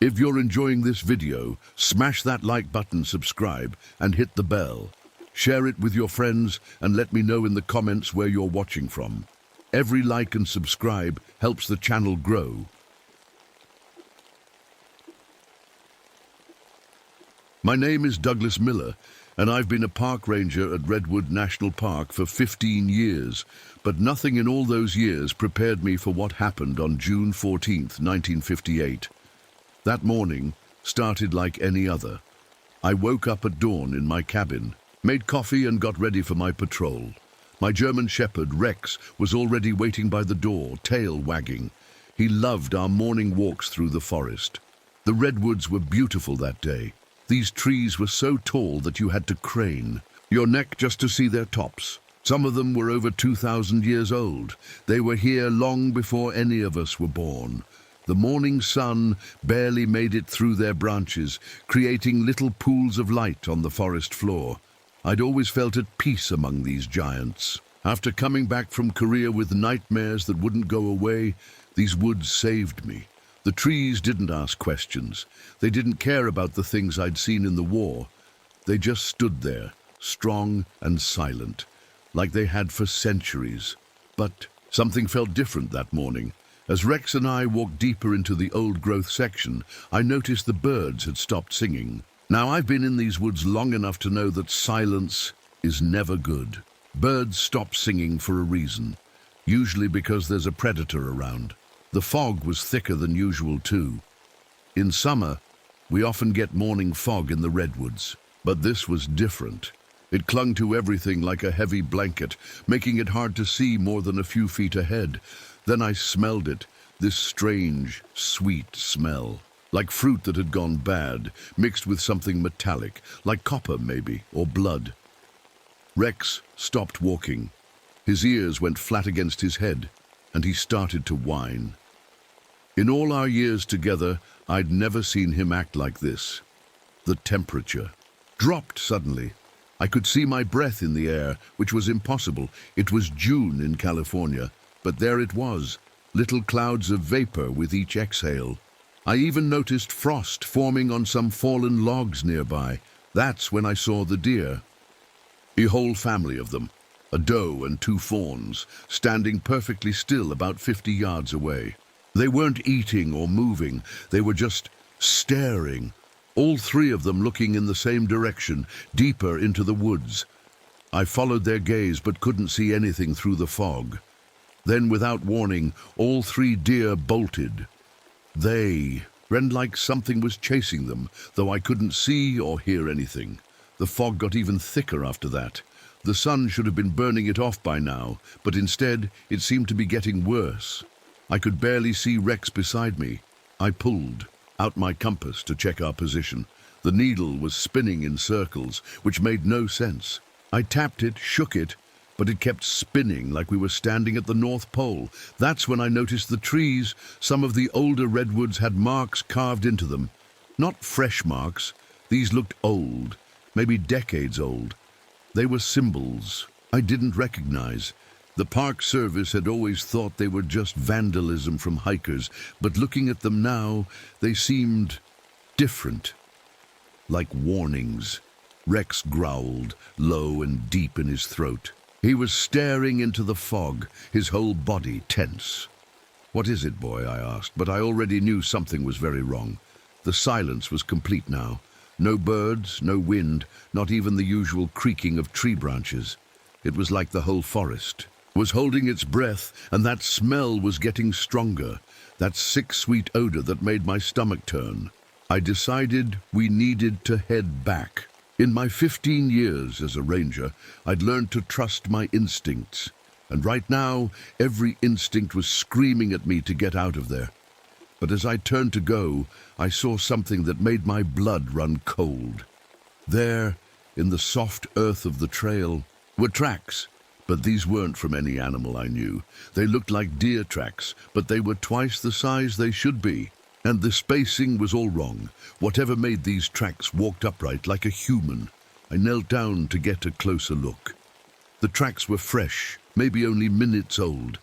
If you're enjoying this video, smash that like button, subscribe, and hit the bell. Share it with your friends and let me know in the comments where you're watching from. Every like and subscribe helps the channel grow. My name is Douglas Miller, and I've been a park ranger at Redwood National Park for 15 years, but nothing in all those years prepared me for what happened on June 14th, 1958. That morning started like any other. I woke up at dawn in my cabin, made coffee and got ready for my patrol. My German Shepherd, Rex, was already waiting by the door, tail wagging. He loved our morning walks through the forest. The redwoods were beautiful that day. These trees were so tall that you had to crane your neck just to see their tops. Some of them were over 2,000 years old. They were here long before any of us were born. The morning sun barely made it through their branches, creating little pools of light on the forest floor. I'd always felt at peace among these giants. After coming back from Korea with nightmares that wouldn't go away, these woods saved me. The trees didn't ask questions. They didn't care about the things I'd seen in the war. They just stood there, strong and silent, like they had for centuries. But something felt different that morning. As Rex and I walked deeper into the old-growth section, I noticed the birds had stopped singing. Now, I've been in these woods long enough to know that silence is never good. Birds stop singing for a reason, usually because there's a predator around. The fog was thicker than usual too. In summer, we often get morning fog in the redwoods, but this was different. It clung to everything like a heavy blanket, making it hard to see more than a few feet ahead. Then I smelled it, this strange, sweet smell, like fruit that had gone bad, mixed with something metallic, like copper maybe, or blood. Rex stopped walking. His ears went flat against his head, and he started to whine. In all our years together, I'd never seen him act like this. The temperature dropped suddenly. I could see my breath in the air, which was impossible. It was June in California, but there it was, little clouds of vapor with each exhale. I even noticed frost forming on some fallen logs nearby. That's when I saw the deer. A whole family of them, a doe and 2 fawns, standing perfectly still about 50 yards away. They weren't eating or moving, they were just staring, all 3 of them looking in the same direction, deeper into the woods. I followed their gaze but couldn't see anything through the fog. Then, without warning, all 3 deer bolted. They ran like something was chasing them, though I couldn't see or hear anything. The fog got even thicker after that. The sun should have been burning it off by now, but instead it seemed to be getting worse. I could barely see Rex beside me. I pulled out my compass to check our position. The needle was spinning in circles, which made no sense. I tapped it, shook it, but it kept spinning like we were standing at the North Pole. That's when I noticed the trees. Some of the older redwoods had marks carved into them. Not fresh marks. These looked old, maybe decades old. They were symbols I didn't recognize. The Park Service had always thought they were just vandalism from hikers, but looking at them now, they seemed different, like warnings. Rex growled, low and deep in his throat. He was staring into the fog, his whole body tense. "What is it, boy?" I asked, but I already knew something was very wrong. The silence was complete now. No birds, no wind, not even the usual creaking of tree branches. It was like the whole forest was holding its breath, and that smell was getting stronger, that sick, sweet odor that made my stomach turn. I decided we needed to head back. In my 15 years as a ranger, I'd learned to trust my instincts, and right now, every instinct was screaming at me to get out of there. But as I turned to go, I saw something that made my blood run cold. There, in the soft earth of the trail, were tracks. But these weren't from any animal I knew. They looked like deer tracks, but they were twice the size they should be. And the spacing was all wrong. Whatever made these tracks walked upright like a human. I knelt down to get a closer look. The tracks were fresh, maybe only minutes old,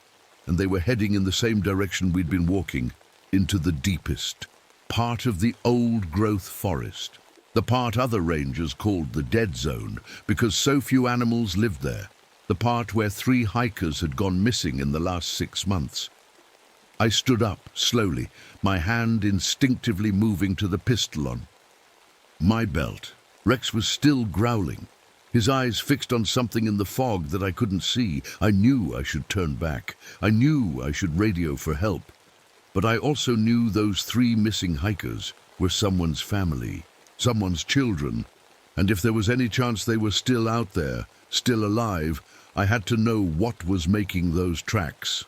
and they were heading in the same direction we'd been walking, into the deepest, part of the old-growth forest, the part other rangers called the dead zone because so few animals lived there, the part where 3 hikers had gone missing in the last 6 months. I stood up slowly, my hand instinctively moving to the pistol on my belt. Rex was still growling, his eyes fixed on something in the fog that I couldn't see. I knew I should turn back. I knew I should radio for help. But I also knew those 3 missing hikers were someone's family, someone's children, and if there was any chance they were still out there, still alive, I had to know what was making those tracks.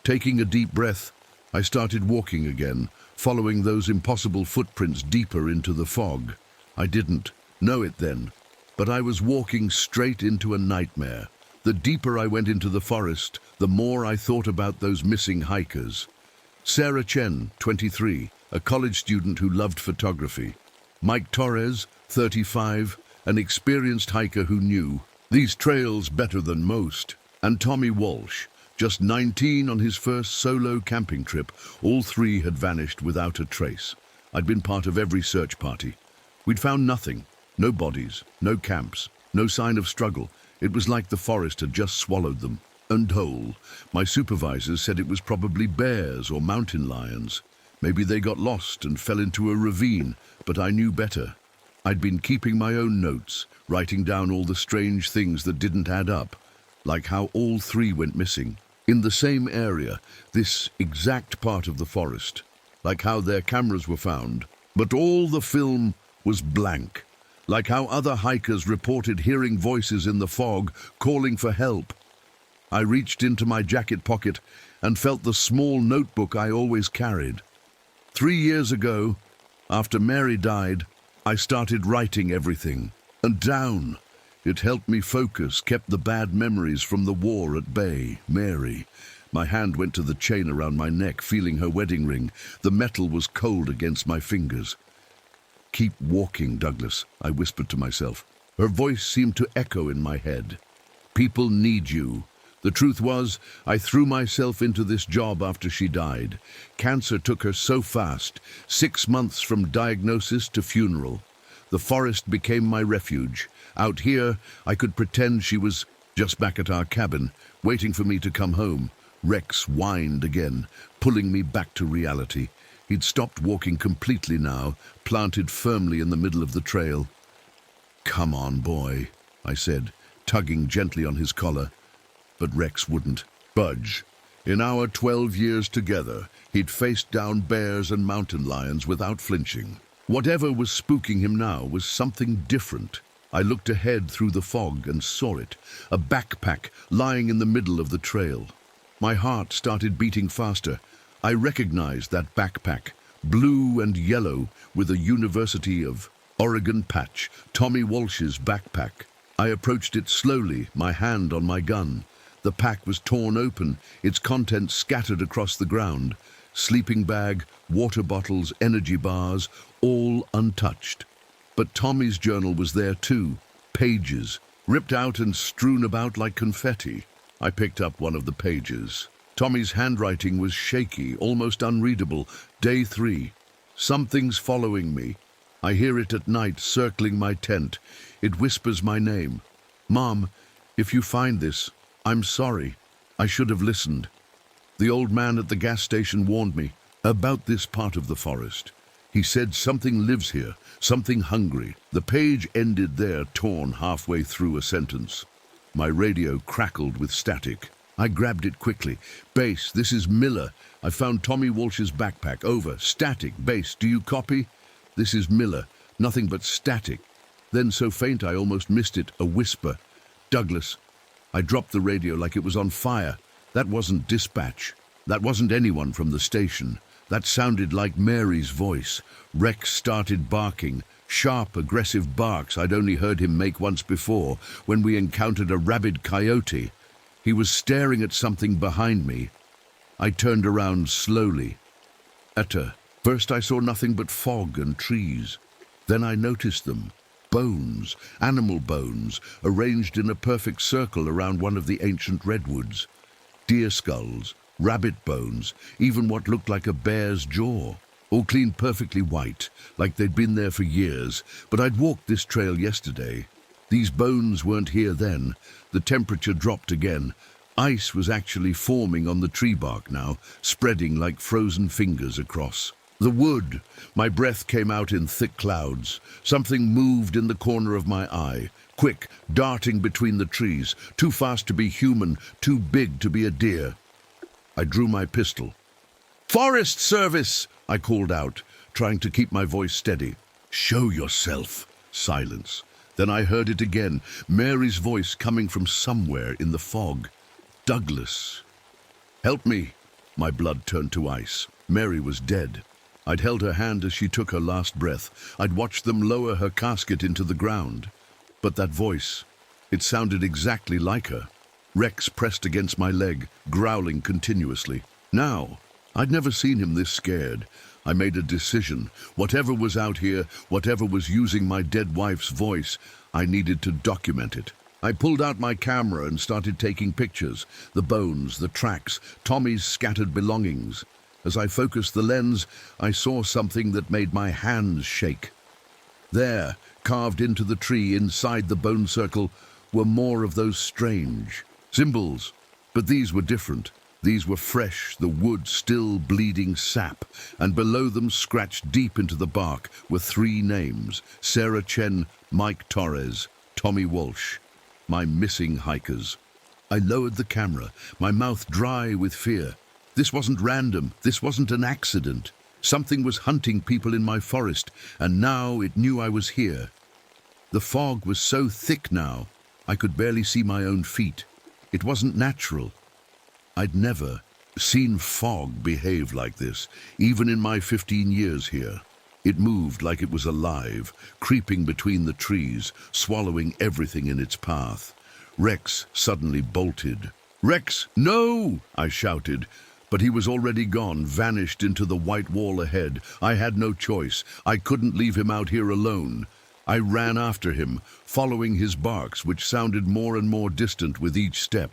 Taking a deep breath, I started walking again, following those impossible footprints deeper into the fog. I didn't know it then, but I was walking straight into a nightmare. The deeper I went into the forest, the more I thought about those missing hikers. Sarah Chen, 23, a college student who loved photography. Mike Torres, 35, an experienced hiker who knew these trails better than most. And Tommy Walsh, just 19 on his first solo camping trip. All 3 had vanished without a trace. I'd been part of every search party. We'd found nothing. No bodies, no camps, no sign of struggle. It was like the forest had just swallowed them. And whole. My supervisors said it was probably bears or mountain lions. Maybe they got lost and fell into a ravine, but I knew better. I'd been keeping my own notes, writing down all the strange things that didn't add up, like how all 3 went missing. In the same area, this exact part of the forest, like how their cameras were found, but all the film was blank. Like how other hikers reported hearing voices in the fog, calling for help. I reached into my jacket pocket and felt the small notebook I always carried. 3 years ago, after Mary died, I started writing everything. And down. It helped me focus, kept the bad memories from the war at bay. Mary. My hand went to the chain around my neck, feeling her wedding ring. The metal was cold against my fingers. "Keep walking, Douglas," I whispered to myself. Her voice seemed to echo in my head. "People need you." The truth was, I threw myself into this job after she died. Cancer took her so fast, 6 months from diagnosis to funeral. The forest became my refuge. Out here, I could pretend she was just back at our cabin, waiting for me to come home. Rex whined again, pulling me back to reality. He'd stopped walking completely now, planted firmly in the middle of the trail. "Come on, boy," I said, tugging gently on his collar. But Rex wouldn't budge. In our 12 years together, he'd faced down bears and mountain lions without flinching. Whatever was spooking him now was something different. I looked ahead through the fog and saw it, a backpack lying in the middle of the trail. My heart started beating faster. I recognized that backpack, blue and yellow with a University of Oregon patch, Tommy Walsh's backpack. I approached it slowly, my hand on my gun. The pack was torn open, its contents scattered across the ground. Sleeping bag, water bottles, energy bars, all untouched. But Tommy's journal was there too, pages, ripped out and strewn about like confetti. I picked up one of the pages. Tommy's handwriting was shaky, almost unreadable. Day 3. "Something's following me. I hear it at night, circling my tent. It whispers my name. Mom, if you find this, I'm sorry. I should have listened. The old man at the gas station warned me about this part of the forest. He said something lives here, something hungry." The page ended there, torn halfway through a sentence. My radio crackled with static. I grabbed it quickly. "Base, this is Miller. I found Tommy Walsh's backpack. Over. Static. Base, do you copy? This is Miller. Nothing but static." Then so faint I almost missed it. A whisper. "Douglas." I dropped the radio like it was on fire. That wasn't dispatch. That wasn't anyone from the station. That sounded like Mary's voice. Rex started barking. Sharp, aggressive barks I'd only heard him make once before, when we encountered a rabid coyote. He was staring at something behind me. I turned around slowly. At her. First I saw nothing but fog and trees. Then I noticed them. Bones, animal bones, arranged in a perfect circle around one of the ancient redwoods. Deer skulls, rabbit bones, even what looked like a bear's jaw. all clean perfectly white, like they'd been there for years, but I'd walked this trail yesterday. These bones weren't here then. The temperature dropped again. Ice was actually forming on the tree bark now, spreading like frozen fingers across. The wood. My breath came out in thick clouds. Something moved in the corner of my eye, quick, darting between the trees, too fast to be human, too big to be a deer. I drew my pistol. "Forest Service!" I called out, trying to keep my voice steady. "Show yourself." Silence. Then I heard it again, Mary's voice coming from somewhere in the fog. "Douglas." "Help me." My blood turned to ice. Mary was dead. I'd held her hand as she took her last breath. I'd watched them lower her casket into the ground. But that voice, it sounded exactly like her. Rex pressed against my leg, growling continuously. Now, I'd never seen him this scared. I made a decision. Whatever was out here, whatever was using my dead wife's voice, I needed to document it. I pulled out my camera and started taking pictures. The bones, the tracks, Tommy's scattered belongings. As I focused the lens, I saw something that made my hands shake. There, carved into the tree inside the bone circle, were more of those strange symbols. But these were different. These were fresh, the wood still bleeding sap, and below them, scratched deep into the bark, were 3 names: Sarah Chen, Mike Torres, Tommy Walsh, my missing hikers. I lowered the camera, my mouth dry with fear. This wasn't random, this wasn't an accident. Something was hunting people in my forest, and now it knew I was here. The fog was so thick now, I could barely see my own feet. It wasn't natural. I'd never seen fog behave like this, even in my 15 years here. It moved like it was alive, creeping between the trees, swallowing everything in its path. Rex suddenly bolted. "Rex, no!" I shouted, but he was already gone, vanished into the white wall ahead. I had no choice. I couldn't leave him out here alone. I ran after him, following his barks, which sounded more and more distant with each step.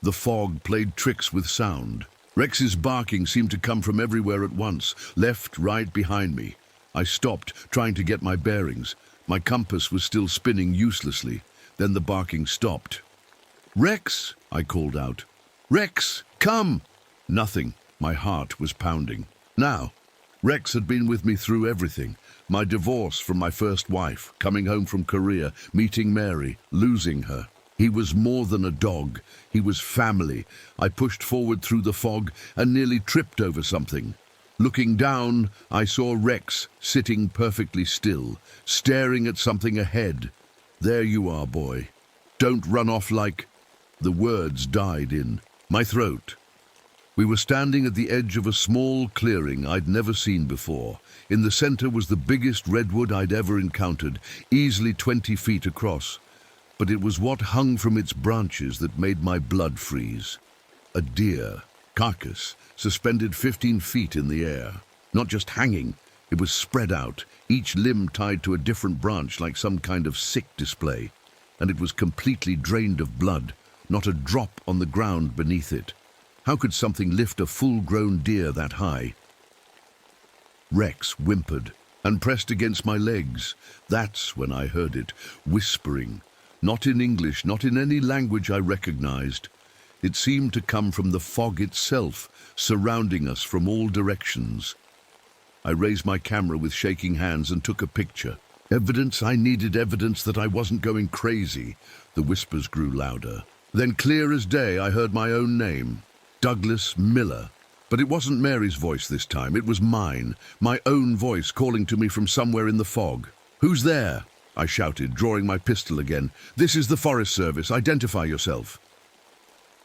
The fog played tricks with sound. Rex's barking seemed to come from everywhere at once, left, right, behind me. I stopped, trying to get my bearings. My compass was still spinning uselessly. Then the barking stopped. "Rex!" I called out. "Rex, come!" Nothing. My heart was pounding. Now, Rex had been with me through everything. My divorce from my first wife, coming home from Korea, meeting Mary, losing her. He was more than a dog. He was family. I pushed forward through the fog and nearly tripped over something. Looking down, I saw Rex sitting perfectly still, staring at something ahead. "There you are, boy. Don't run off like..." The words died in my throat. We were standing at the edge of a small clearing I'd never seen before. In the center was the biggest redwood I'd ever encountered, easily 20 feet across. But it was what hung from its branches that made my blood freeze. A deer carcass, suspended 15 feet in the air. Not just hanging, it was spread out, each limb tied to a different branch like some kind of sick display. And it was completely drained of blood, not a drop on the ground beneath it. How could something lift a full-grown deer that high? Rex whimpered and pressed against my legs. That's when I heard it, whispering. Not in English, not in any language I recognized. It seemed to come from the fog itself, surrounding us from all directions. I raised my camera with shaking hands and took a picture. Evidence, I needed evidence that I wasn't going crazy. The whispers grew louder. Then clear as day, I heard my own name, Douglas Miller. But it wasn't Mary's voice this time, it was mine, my own voice calling to me from somewhere in the fog. "Who's there?" I shouted, drawing my pistol again. "This is the Forest Service. Identify yourself."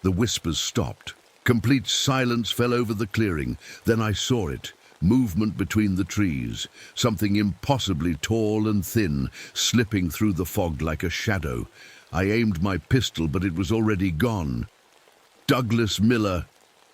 The whispers stopped. Complete silence fell over the clearing. Then I saw it. Movement between the trees. Something impossibly tall and thin, slipping through the fog like a shadow. I aimed my pistol, but it was already gone. "Douglas Miller,"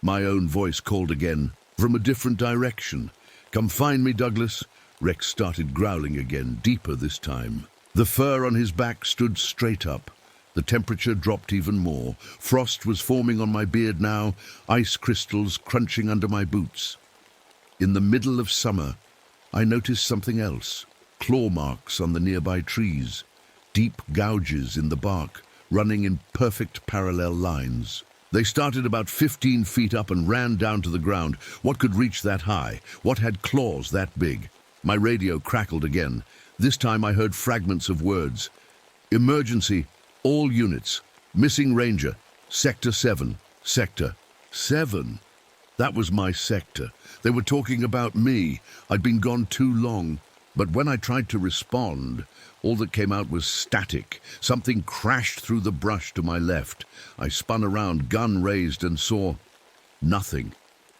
my own voice called again, from a different direction. "Come find me, Douglas." Rex started growling again, deeper this time. The fur on his back stood straight up. The temperature dropped even more. Frost was forming on my beard now, ice crystals crunching under my boots. In the middle of summer, I noticed something else. Claw marks on the nearby trees, deep gouges in the bark, running in perfect parallel lines. They started about 15 feet up and ran down to the ground. What could reach that high? What had claws that big? My radio crackled again. This time I heard fragments of words. Emergency, all units. Missing ranger, Sector 7. Sector 7. That was my sector. They were talking about me. I'd been gone too long. But when I tried to respond, all that came out was static. Something crashed through the brush to my left. I spun around, gun raised, and saw nothing.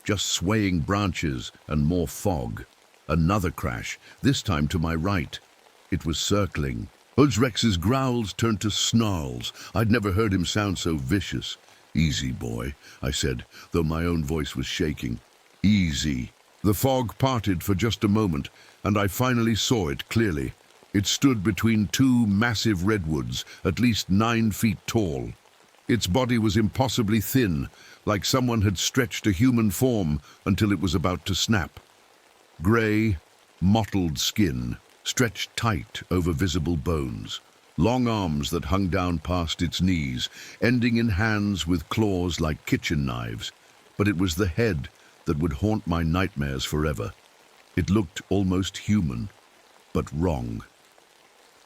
Just swaying branches and more fog. Another crash, this time to my right. It was circling. Rex's growls turned to snarls. I'd never heard him sound so vicious. "Easy, boy," I said, though my own voice was shaking. "Easy." The fog parted for just a moment, and I finally saw it clearly. It stood between two massive redwoods, at least 9 feet tall. Its body was impossibly thin, like someone had stretched a human form until it was about to snap. Grey, mottled skin, stretched tight over visible bones. Long arms that hung down past its knees, ending in hands with claws like kitchen knives. But it was the head that would haunt my nightmares forever. It looked almost human, but wrong.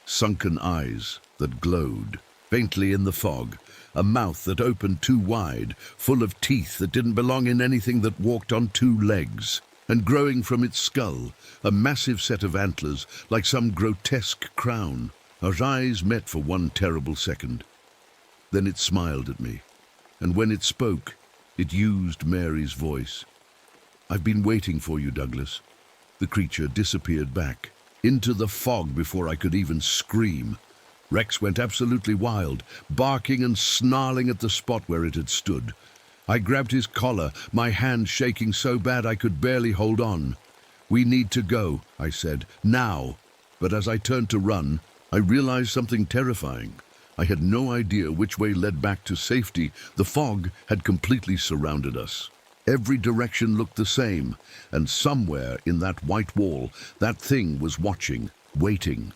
Sunken eyes that glowed faintly in the fog, a mouth that opened too wide, full of teeth that didn't belong in anything that walked on two legs, and growing from its skull, a massive set of antlers like some grotesque crown. Our eyes met for one terrible second. Then it smiled at me, and when it spoke, it used Mary's voice. "I've been waiting for you, Douglas." The creature disappeared back into the fog before I could even scream. Rex went absolutely wild, barking and snarling at the spot where it had stood. I grabbed his collar, my hand shaking so bad I could barely hold on. "We need to go," I said, "now." But as I turned to run, I realized something terrifying. I had no idea which way led back to safety. The fog had completely surrounded us. Every direction looked the same, and somewhere in that white wall, that thing was watching, waiting.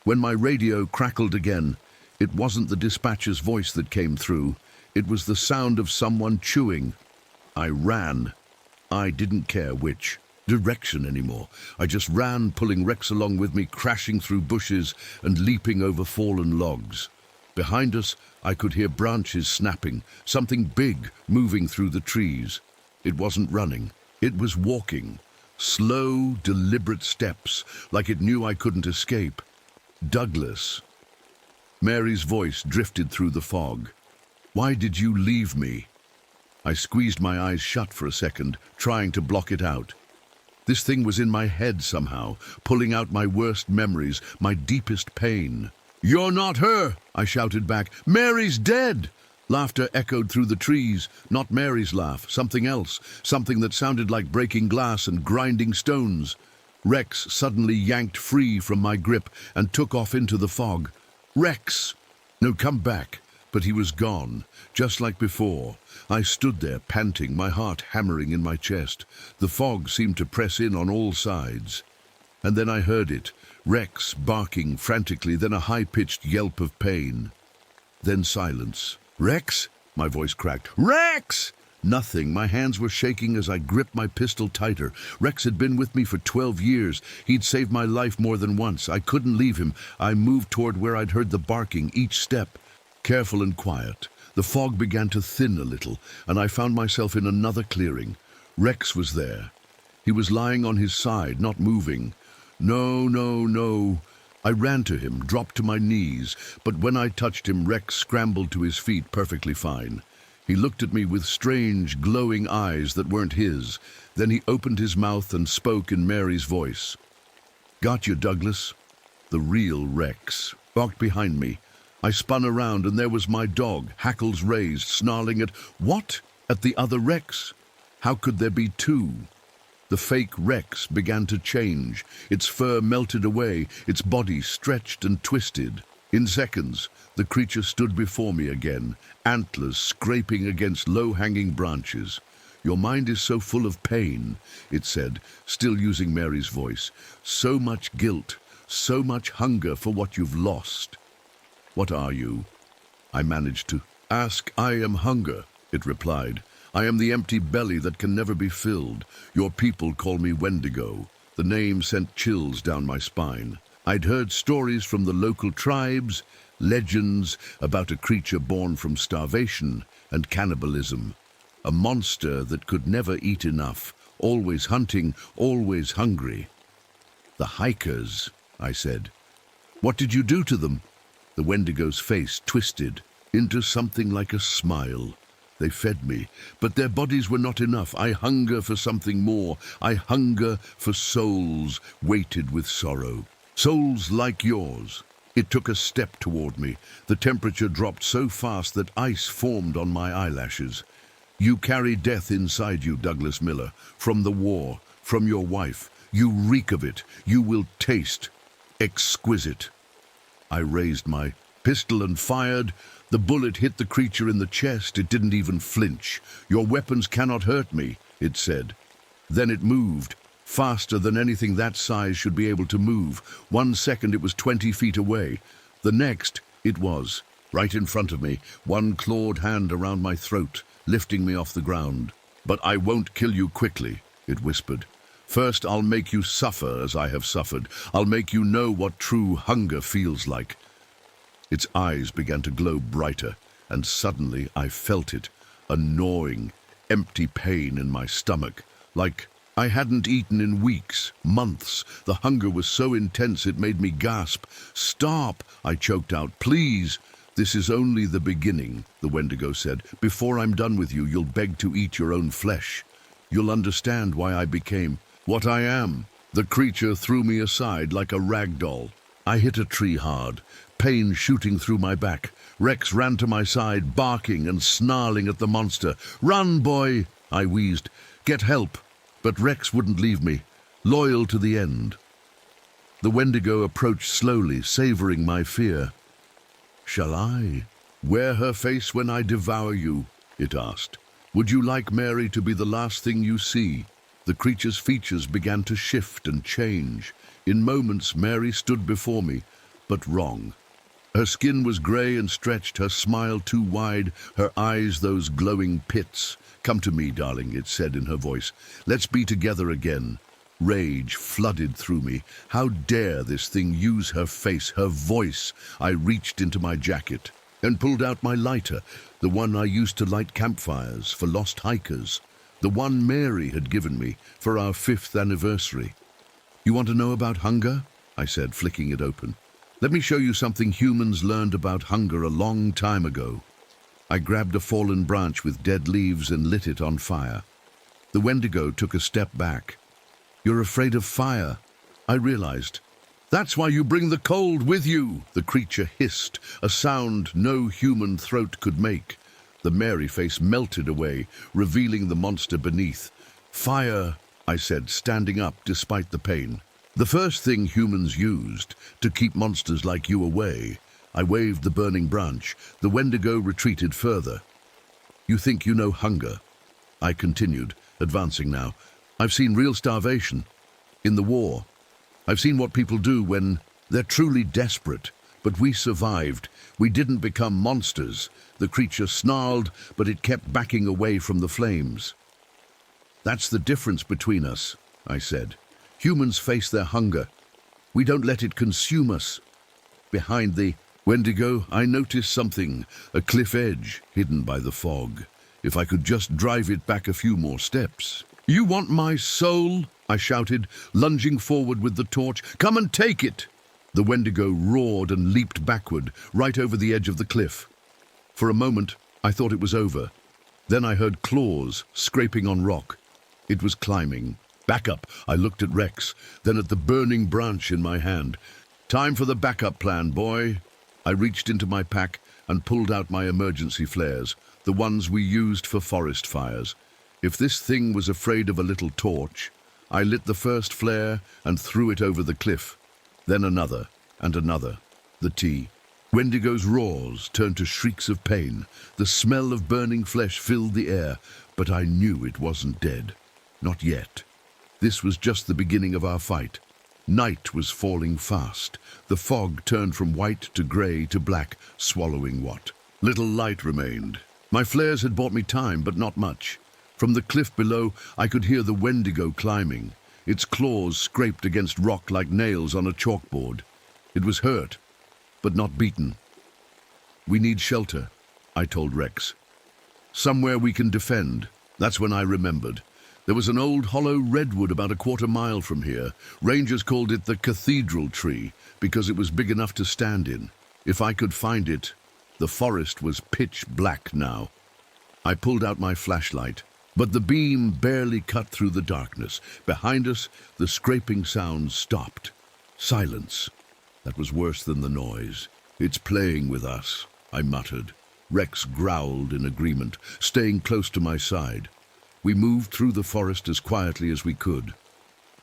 When my radio crackled again, it wasn't the dispatcher's voice that came through. It was the sound of someone chewing. I ran. I didn't care which direction anymore. I just ran, pulling Rex along with me, crashing through bushes and leaping over fallen logs. Behind us, I could hear branches snapping, something big moving through the trees. It wasn't running. It was walking. Slow, deliberate steps, like it knew I couldn't escape. "Douglas." Mary's voice drifted through the fog. "Why did you leave me?" I squeezed my eyes shut for a second, trying to block it out. This thing was in my head somehow, pulling out my worst memories, my deepest pain. "You're not her!" I shouted back. "Mary's dead!" Laughter echoed through the trees, not Mary's laugh, something else, something that sounded like breaking glass and grinding stones. Rex suddenly yanked free from my grip and took off into the fog. "Rex!" "No, come back." But he was gone, just like before. I stood there, panting, my heart hammering in my chest. The fog seemed to press in on all sides. And then I heard it, Rex barking frantically, then a high-pitched yelp of pain. Then silence. "Rex?" My voice cracked. "Rex!" Nothing. My hands were shaking as I gripped my pistol tighter. Rex had been with me for 12 years. He'd saved my life more than once. I couldn't leave him. I moved toward where I'd heard the barking, each step careful and quiet. The fog began to thin a little, and I found myself in another clearing. Rex was there. He was lying on his side, not moving. "No, no, no." I ran to him, dropped to my knees, but when I touched him, Rex scrambled to his feet perfectly fine. He looked at me with strange, glowing eyes that weren't his. Then he opened his mouth and spoke in Mary's voice. "Got you, Douglas." The real Rex walked behind me. I spun around, and there was my dog, hackles raised, snarling at what? At the other Rex. How could there be two? The fake Rex began to change. Its fur melted away, its body stretched and twisted. In seconds, the creature stood before me again, antlers scraping against low-hanging branches. Your mind is so full of pain, it said, still using Mary's voice. So much guilt, so much hunger for what you've lost. What are you? I managed to ask. I am hunger, it replied. I am the empty belly that can never be filled. Your people call me Wendigo. The name sent chills down my spine. I'd heard stories from the local tribes, legends about a creature born from starvation and cannibalism. A monster that could never eat enough, always hunting, always hungry. The hikers, I said. What did you do to them? The Wendigo's face twisted into something like a smile. They fed me, but their bodies were not enough. I hunger for something more. I hunger for souls weighted with sorrow. Souls like yours. It took a step toward me. The temperature dropped so fast that ice formed on my eyelashes. You carry death inside you, Douglas Miller, from the war, from your wife. You reek of it. You will taste exquisite. I raised my pistol and fired. The bullet hit the creature in the chest. It didn't even flinch. Your weapons cannot hurt me, it said. Then it moved, faster than anything that size should be able to move. 1 second it was 20 feet away. The next, it was right in front of me, one clawed hand around my throat, lifting me off the ground. But I won't kill you quickly, it whispered. First, I'll make you suffer as I have suffered. I'll make you know what true hunger feels like. Its eyes began to glow brighter, and suddenly I felt it, a gnawing, empty pain in my stomach, like I hadn't eaten in weeks, months. The hunger was so intense it made me gasp. Stop, I choked out. Please. This is only the beginning, the Wendigo said. Before I'm done with you, you'll beg to eat your own flesh. You'll understand why I became what I am. The creature threw me aside like a rag doll. I hit a tree hard, pain shooting through my back. Rex ran to my side, barking and snarling at the monster. Run, boy, I wheezed. Get help. But Rex wouldn't leave me, loyal to the end. The Wendigo approached slowly, savoring my fear. Shall I wear her face when I devour you? It asked. Would you like Mary to be the last thing you see? The creature's features began to shift and change. In moments, Mary stood before me, but wrong. Her skin was grey and stretched, her smile too wide, her eyes those glowing pits. Come to me, darling, it said in her voice. Let's be together again. Rage flooded through me. How dare this thing use her face, her voice? I reached into my jacket and pulled out my lighter, the one I used to light campfires for lost hikers, the one Mary had given me for our 5th anniversary. You want to know about hunger? I said, flicking it open. Let me show you something humans learned about hunger a long time ago. I grabbed a fallen branch with dead leaves and lit it on fire. The Wendigo took a step back. You're afraid of fire, I realized. That's why you bring the cold with you, the creature hissed, a sound no human throat could make. The Mary face melted away, revealing the monster beneath. Fire, I said, standing up despite the pain. The first thing humans used to keep monsters like you away. I waved the burning branch. The Wendigo retreated further. You think you know hunger? I continued, advancing now. I've seen real starvation. In the war. I've seen what people do when they're truly desperate. But we survived. We didn't become monsters. The creature snarled, but it kept backing away from the flames. That's the difference between us, I said. Humans face their hunger. We don't let it consume us. Behind the Wendigo, I noticed something, a cliff edge hidden by the fog. If I could just drive it back a few more steps. You want my soul? I shouted, lunging forward with the torch. Come and take it! The Wendigo roared and leaped backward, right over the edge of the cliff. For a moment, I thought it was over. Then I heard claws scraping on rock. It was climbing. Back up, I looked at Rex, then at the burning branch in my hand. Time for the backup plan, boy. I reached into my pack and pulled out my emergency flares, the ones we used for forest fires. If this thing was afraid of a little torch, I lit the first flare and threw it over the cliff. Then another, and another. The tea. Wendigo's roars turned to shrieks of pain. The smell of burning flesh filled the air. but I knew it wasn't dead. Not yet. This was just the beginning of our fight. Night was falling fast. The fog turned from white to grey to black, swallowing what little light remained. My flares had bought me time, but not much. From the cliff below, I could hear the wendigo climbing. Its claws scraped against rock like nails on a chalkboard. It was hurt, but not beaten. "We need shelter," I told Rex. "Somewhere we can defend." That's when I remembered. There was an old hollow redwood about a quarter-mile from here. Rangers called it the cathedral tree because it was big enough to stand in. If I could find it, the forest was pitch black now. I pulled out my flashlight, but the beam barely cut through the darkness. Behind us, the scraping sounds stopped. Silence. That was worse than the noise. "It's playing with us," I muttered. Rex growled in agreement, staying close to my side. We moved through the forest as quietly as we could.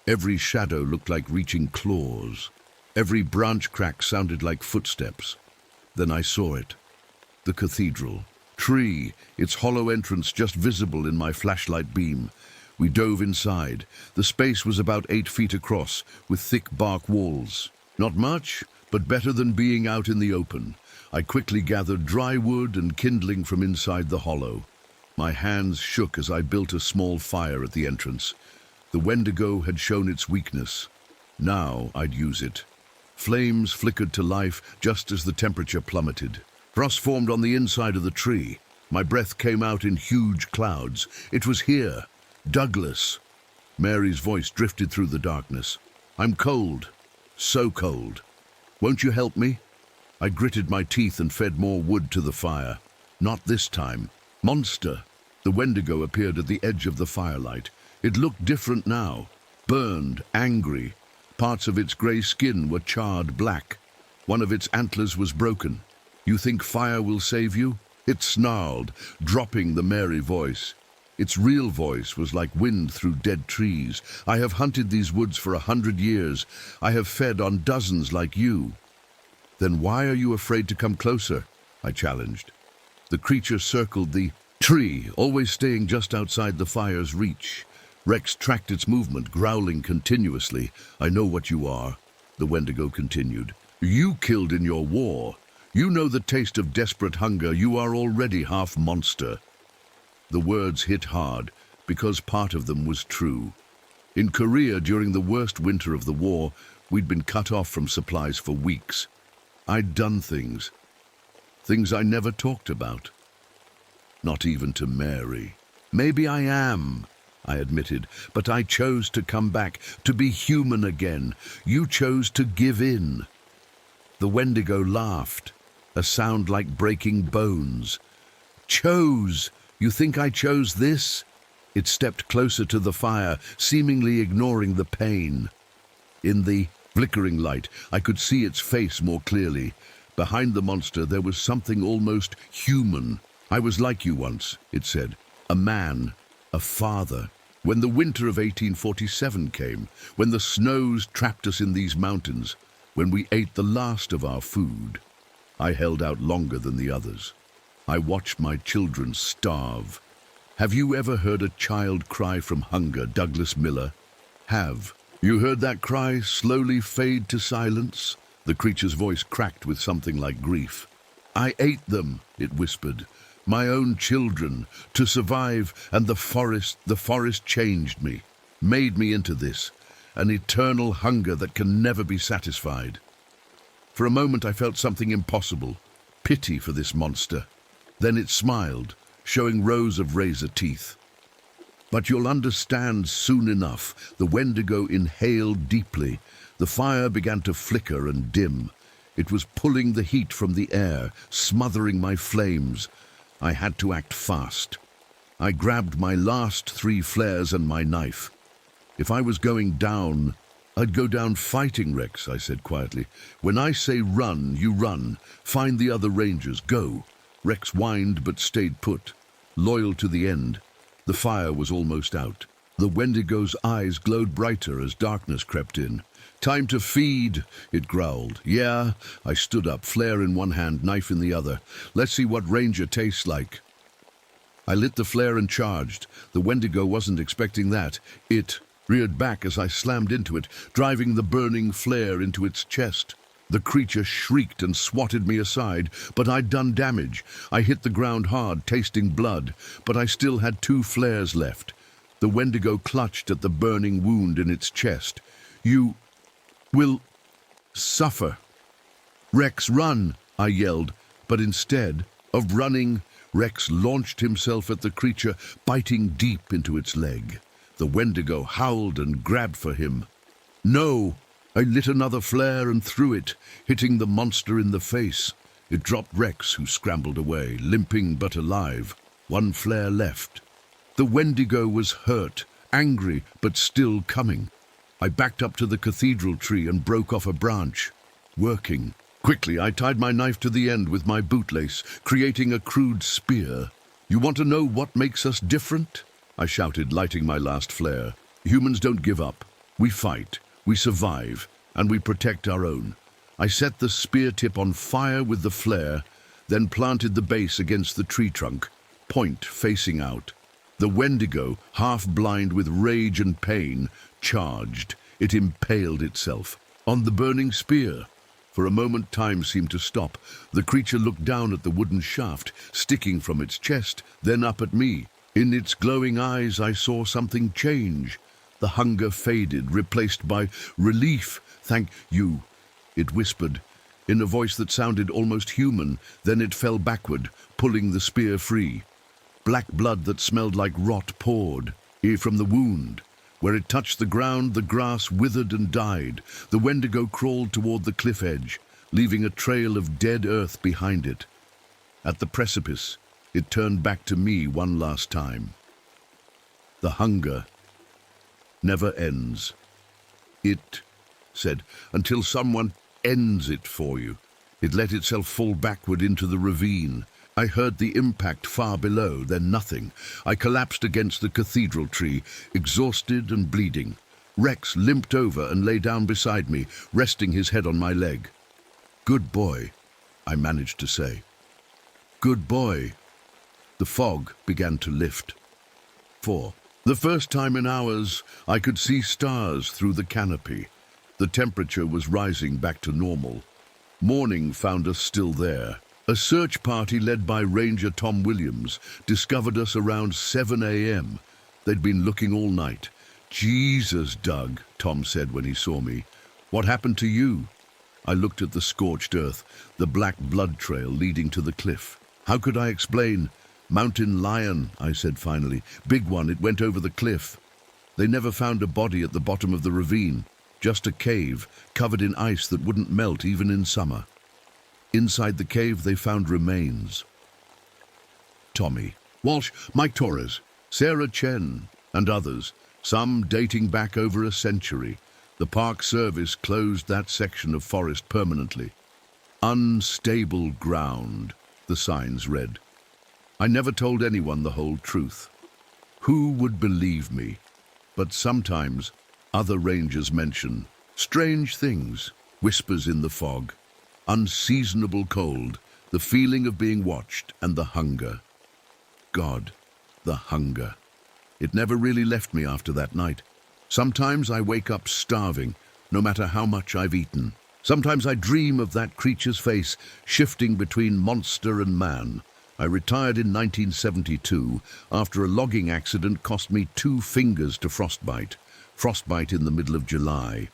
Every shadow looked like reaching claws. Every branch crack sounded like footsteps. Then I saw it. The cathedral. Tree, its hollow entrance just visible in my flashlight beam. We dove inside. The space was about 8 feet across, with thick bark walls. Not much, but better than being out in the open. I quickly gathered dry wood and kindling from inside the hollow. My hands shook as I built a small fire at the entrance. The wendigo had shown its weakness. Now I'd use it. Flames flickered to life just as the temperature plummeted. Frost formed on the inside of the tree. My breath came out in huge clouds. It was here. Douglas. Mary's voice drifted through the darkness. "I'm cold. So cold. Won't you help me?" I gritted my teeth and fed more wood to the fire. Not this time. Monster. The wendigo appeared at the edge of the firelight. It looked different now. Burned, angry. Parts of its grey skin were charred black. One of its antlers was broken. "You think fire will save you?" It snarled, dropping the merry voice. Its real voice was like wind through dead trees. "I have hunted these woods for 100 years. I have fed on dozens like you." "Then why are you afraid to come closer?" I challenged. The creature circled the tree, always staying just outside the fire's reach. Rex tracked its movement, growling continuously. "I know what you are," the wendigo continued. "You killed in your war. You know the taste of desperate hunger. You are already half monster." The words hit hard, because part of them was true. In Korea, during the worst winter of the war, we'd been cut off from supplies for weeks. I'd done things I never talked about. Not even to Mary. "Maybe I am," I admitted, "but I chose to come back, to be human again. You chose to give in." The wendigo laughed, a sound like breaking bones. "Chose? You think I chose this?" It stepped closer to the fire, seemingly ignoring the pain. In the flickering light, I could see its face more clearly. Behind the monster, there was something almost human. "I was like you once," it said. "A man, a father. When the winter of 1847 came, when the snows trapped us in these mountains, when we ate the last of our food, I held out longer than the others. I watched my children starve. Have you ever heard a child cry from hunger, Douglas Miller? Have. You heard that cry slowly fade to silence?" The creature's voice cracked with something like grief. "I ate them," it whispered. "My own children, to survive, and the forest changed me, made me into this, an eternal hunger that can never be satisfied." For a moment I felt something impossible, pity for this monster. Then it smiled, showing rows of razor teeth. "But you'll understand soon enough." The wendigo inhaled deeply. The fire began to flicker and dim. It was pulling the heat from the air, smothering my flames. I had to act fast. I grabbed my last 3 flares and my knife. "If I was going down, I'd go down fighting, Rex," I said quietly. "When I say run, you run. Find the other rangers. Go." Rex whined but stayed put, loyal to the end. The fire was almost out. The wendigo's eyes glowed brighter as darkness crept in. "Time to feed," it growled. "Yeah." I stood up, flare in one hand, knife in the other. "Let's see what ranger tastes like." I lit the flare and charged. The wendigo wasn't expecting that. It reared back as I slammed into it, driving the burning flare into its chest. The creature shrieked and swatted me aside, but I'd done damage. I hit the ground hard, tasting blood, but I still had 2 flares left. The wendigo clutched at the burning wound in its chest. "You will suffer." "Rex, run!" I yelled, but instead of running, Rex launched himself at the creature, biting deep into its leg. The wendigo howled and grabbed for him. "No!" I lit another flare and threw it, hitting the monster in the face. It dropped Rex, who scrambled away, limping but alive. 1 flare left. The wendigo was hurt, angry, but still coming. I backed up to the cathedral tree and broke off a branch. Working. Quickly, I tied my knife to the end with my bootlace, creating a crude spear. "You want to know what makes us different?" I shouted, lighting my last flare. "Humans don't give up. We fight. We survive, and we protect our own." I set the spear tip on fire with the flare, then planted the base against the tree trunk, point facing out. The wendigo, half blind with rage and pain, charged. It impaled itself on the burning spear. For a moment, time seemed to stop. The creature looked down at the wooden shaft, sticking from its chest, then up at me. In its glowing eyes, I saw something change. The hunger faded, replaced by relief. "Thank you," it whispered, in a voice that sounded almost human. Then it fell backward, pulling the spear free. Black blood that smelled like rot poured from the wound. Where it touched the ground, the grass withered and died. The wendigo crawled toward the cliff edge, leaving a trail of dead earth behind it. At the precipice, it turned back to me one last time. "The hunger never ends," it said, "until someone ends it for you." It let itself fall backward into the ravine. I heard the impact far below, then nothing. I collapsed against the cathedral tree, exhausted and bleeding. Rex limped over and lay down beside me, resting his head on my leg. "Good boy," I managed to say. "Good boy." The fog began to lift. 4. The first time in hours, I could see stars through the canopy. The temperature was rising back to normal. Morning found us still there. A search party led by Ranger Tom Williams discovered us around 7 a.m. They'd been looking all night. "Jesus, Doug," Tom said when he saw me. "What happened to you?" I looked at the scorched earth, the black blood trail leading to the cliff. How could I explain? "Mountain lion," I said finally. "Big one, it went over the cliff." They never found a body at the bottom of the ravine, just a cave covered in ice that wouldn't melt even in summer. Inside the cave, they found remains. Tommy Walsh, Mike Torres, Sarah Chen, and others, some dating back over a century. The Park Service closed that section of forest permanently. "Unstable ground," the signs read. I never told anyone the whole truth. Who would believe me? But sometimes other rangers mention strange things, whispers in the fog, unseasonable cold, the feeling of being watched, and the hunger. God, the hunger. It never really left me after that night. Sometimes I wake up starving, no matter how much I've eaten. Sometimes I dream of that creature's face, shifting between monster and man. I retired in 1972 after a logging accident cost me 2 fingers to frostbite in the middle of July.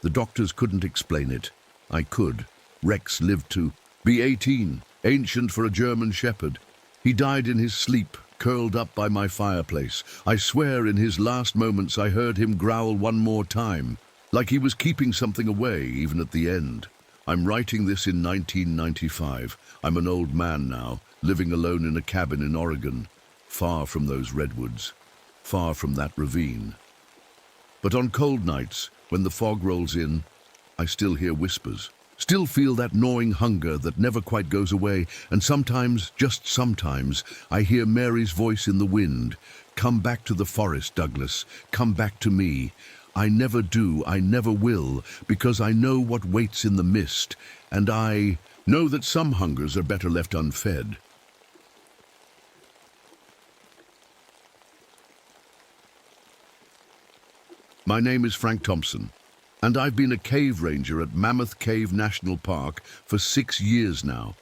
The doctors couldn't explain it. I could. Rex lived to be 18, ancient for a German shepherd. He died in his sleep, curled up by my fireplace. I swear in his last moments I heard him growl one more time, like he was keeping something away even at the end. I'm writing this in 1995. I'm an old man now, living alone in a cabin in Oregon, far from those redwoods, far from that ravine. But on cold nights, when the fog rolls in, I still hear whispers, still feel that gnawing hunger that never quite goes away, and sometimes, just sometimes, I hear Mary's voice in the wind. "Come back to the forest, Douglas. Come back to me. I never do, I never will, because I know what waits in the mist, and I know that some hungers are better left unfed." My name is Frank Thompson, and I've been a cave ranger at Mammoth Cave National Park for 6 years now.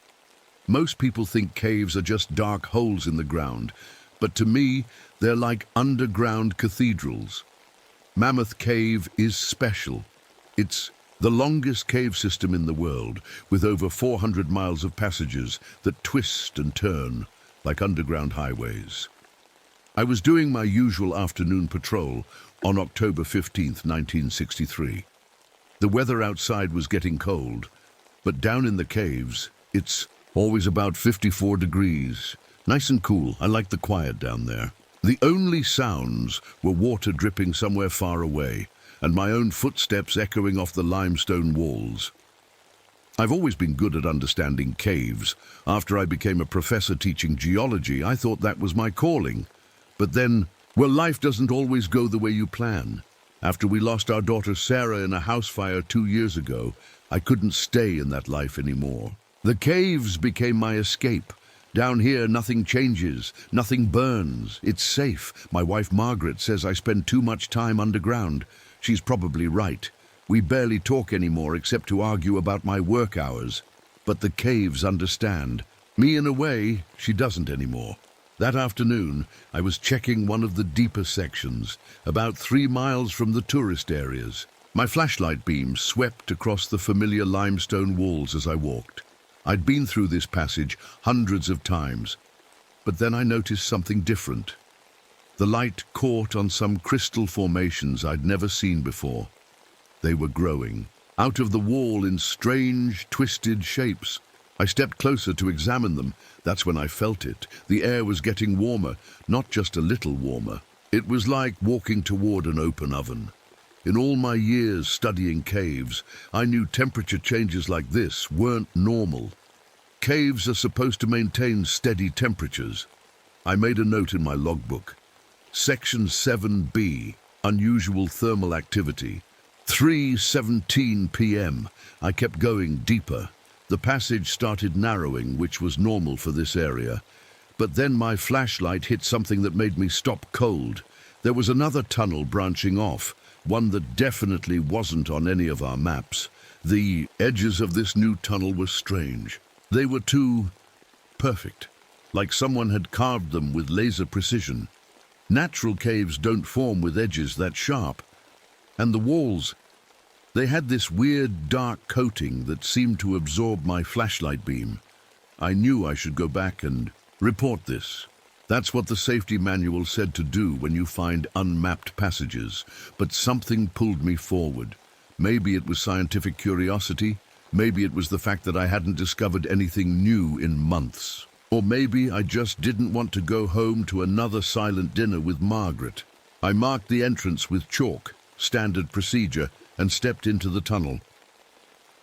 Most people think caves are just dark holes in the ground, but to me, they're like underground cathedrals. Mammoth Cave is special. It's the longest cave system in the world, with over 400 miles of passages that twist and turn like underground highways. I was doing my usual afternoon patrol on October 15th, 1963. The weather outside was getting cold, but down in the caves, it's always about 54 degrees. Nice and cool. I like the quiet down there. The only sounds were water dripping somewhere far away, and my own footsteps echoing off the limestone walls. I've always been good at understanding caves. After I became a professor teaching geology, I thought that was my calling. But then, well, life doesn't always go the way you plan. After we lost our daughter Sarah in a house fire 2 years ago, I couldn't stay in that life anymore. The caves became my escape. Down here, nothing changes, nothing burns. It's safe. My wife Margaret says I spend too much time underground. She's probably right. We barely talk anymore except to argue about my work hours. But the caves understand. Me, in a way, she doesn't anymore. That afternoon, I was checking one of the deeper sections, about 3 miles from the tourist areas. My flashlight beam swept across the familiar limestone walls as I walked. I'd been through this passage hundreds of times, but then I noticed something different. The light caught on some crystal formations I'd never seen before. They were growing out of the wall in strange, twisted shapes. I stepped closer to examine them. That's when I felt it. The air was getting warmer, not just a little warmer. It was like walking toward an open oven. In all my years studying caves, I knew temperature changes like this weren't normal. Caves are supposed to maintain steady temperatures. I made a note in my logbook. Section 7B, unusual thermal activity. 3:17 p.m. I kept going deeper. The passage started narrowing, which was normal for this area. But then my flashlight hit something that made me stop cold. There was another tunnel branching off, one that definitely wasn't on any of our maps. The edges of this new tunnel were strange. They were too perfect, like someone had carved them with laser precision. Natural caves don't form with edges that sharp. And the walls, they had this weird dark coating that seemed to absorb my flashlight beam. I knew I should go back and report this. That's what the safety manual said to do when you find unmapped passages. But something pulled me forward. Maybe it was scientific curiosity. Maybe it was the fact that I hadn't discovered anything new in months. Or maybe I just didn't want to go home to another silent dinner with Margaret. I marked the entrance with chalk, standard procedure, and stepped into the tunnel.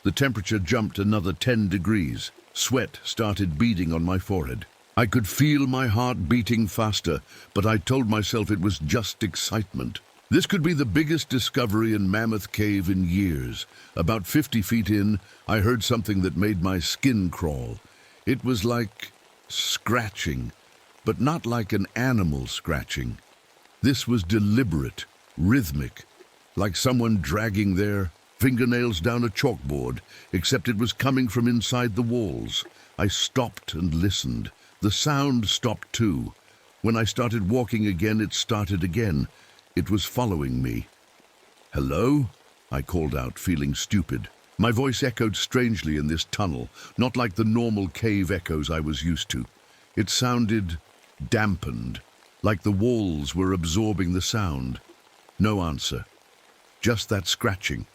The temperature jumped another 10 degrees. Sweat started beading on my forehead. I could feel my heart beating faster, but I told myself it was just excitement. This could be the biggest discovery in Mammoth Cave in years. About 50 feet in, I heard something that made my skin crawl. It was like scratching, but not like an animal scratching. This was deliberate, rhythmic, like someone dragging their fingernails down a chalkboard, except it was coming from inside the walls. I stopped and listened. The sound stopped too. When I started walking again, it started again. It was following me. "Hello?" I called out, feeling stupid. My voice echoed strangely in this tunnel, not like the normal cave echoes I was used to. It sounded dampened, like the walls were absorbing the sound. No answer. Just that scratching.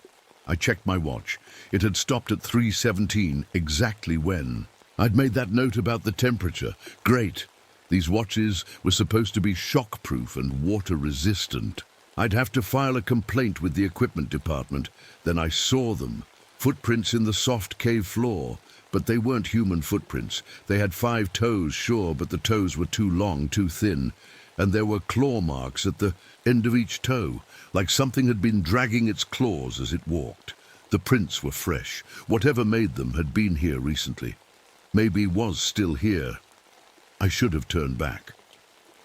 I checked my watch. It had stopped at 3:17, exactly when. I'd made that note about the temperature. Great. These watches were supposed to be shockproof and water-resistant. I'd have to file a complaint with the equipment department. Then I saw them. Footprints in the soft cave floor. But they weren't human footprints. They had 5 toes, sure, but the toes were too long, too thin. And there were claw marks at the end of each toe, like something had been dragging its claws as it walked. The prints were fresh. Whatever made them had been here recently. Maybe was still here. I should have turned back.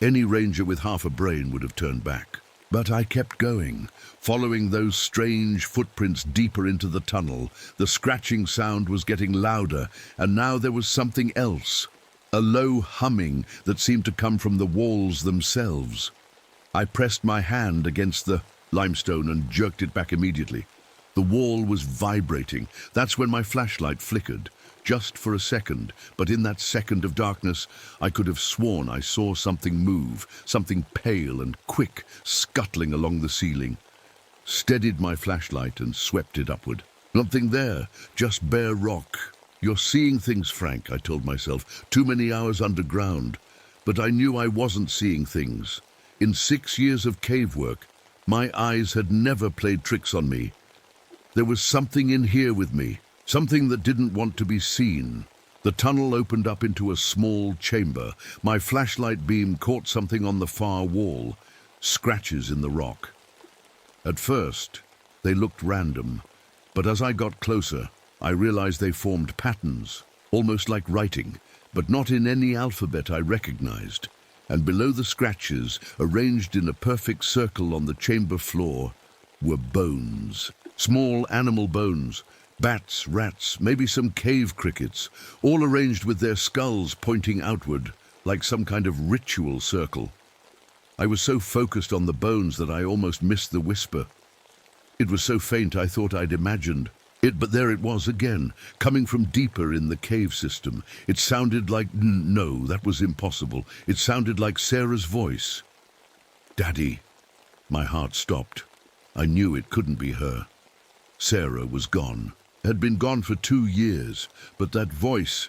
Any ranger with half a brain would have turned back. But I kept going, following those strange footprints deeper into the tunnel. The scratching sound was getting louder, and now there was something else. A low humming that seemed to come from the walls themselves. I pressed my hand against the limestone and jerked it back immediately. The wall was vibrating. That's when my flashlight flickered. Just for a second, but in that second of darkness, I could have sworn I saw something move, something pale and quick, scuttling along the ceiling. Steadied my flashlight and swept it upward. Nothing there, just bare rock. You're seeing things, Frank, I told myself. Too many hours underground. But I knew I wasn't seeing things. In 6 years of cave work, my eyes had never played tricks on me. There was something in here with me. Something that didn't want to be seen. The tunnel opened up into a small chamber. My flashlight beam caught something on the far wall, scratches in the rock. At first, they looked random, but as I got closer, I realized they formed patterns, almost like writing, but not in any alphabet I recognized. And below the scratches, arranged in a perfect circle on the chamber floor, were bones. Small animal bones. Bats, rats, maybe some cave crickets, all arranged with their skulls pointing outward, like some kind of ritual circle. I was so focused on the bones that I almost missed the whisper. It was so faint I thought I'd imagined it, but there it was again, coming from deeper in the cave system. It sounded like, no, that was impossible. It sounded like Sarah's voice. Daddy. My heart stopped. I knew it couldn't be her. Sarah was gone. Had been gone for 2 years, but that voice,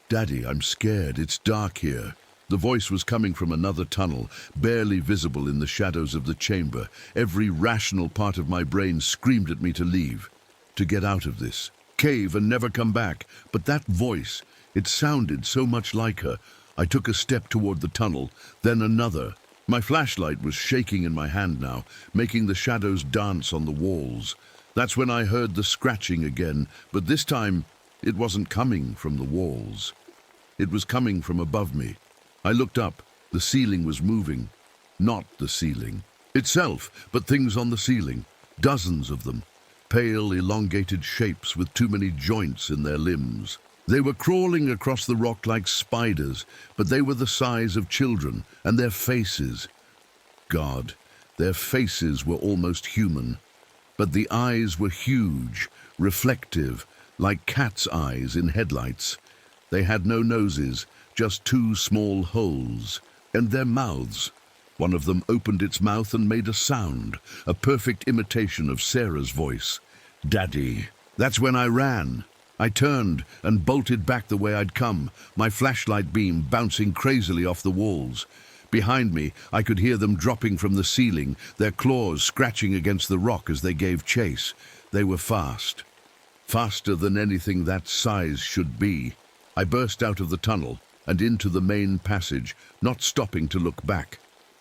Daddy, I'm scared, it's dark here. The voice was coming from another tunnel, barely visible in the shadows of the chamber. Every rational part of my brain screamed at me to leave, to get out of this cave and never come back. But that voice, it sounded so much like her. I took a step toward the tunnel, then another. My flashlight was shaking in my hand now, making the shadows dance on the walls. That's when I heard the scratching again, but this time it wasn't coming from the walls. It was coming from above me. I looked up. The ceiling was moving. Not the ceiling itself, but things on the ceiling. Dozens of them. Pale, elongated shapes with too many joints in their limbs. They were crawling across the rock like spiders, but they were the size of children, and their faces. God, their faces were almost human. But the eyes were huge, reflective, like cat's eyes in headlights. They had no noses, just 2 small holes, and their mouths. One of them opened its mouth and made a sound, a perfect imitation of Sarah's voice. Daddy. That's when I ran. I turned and bolted back the way I'd come, my flashlight beam bouncing crazily off the walls. Behind me, I could hear them dropping from the ceiling, their claws scratching against the rock as they gave chase. They were fast. Faster than anything that size should be. I burst out of the tunnel and into the main passage, not stopping to look back.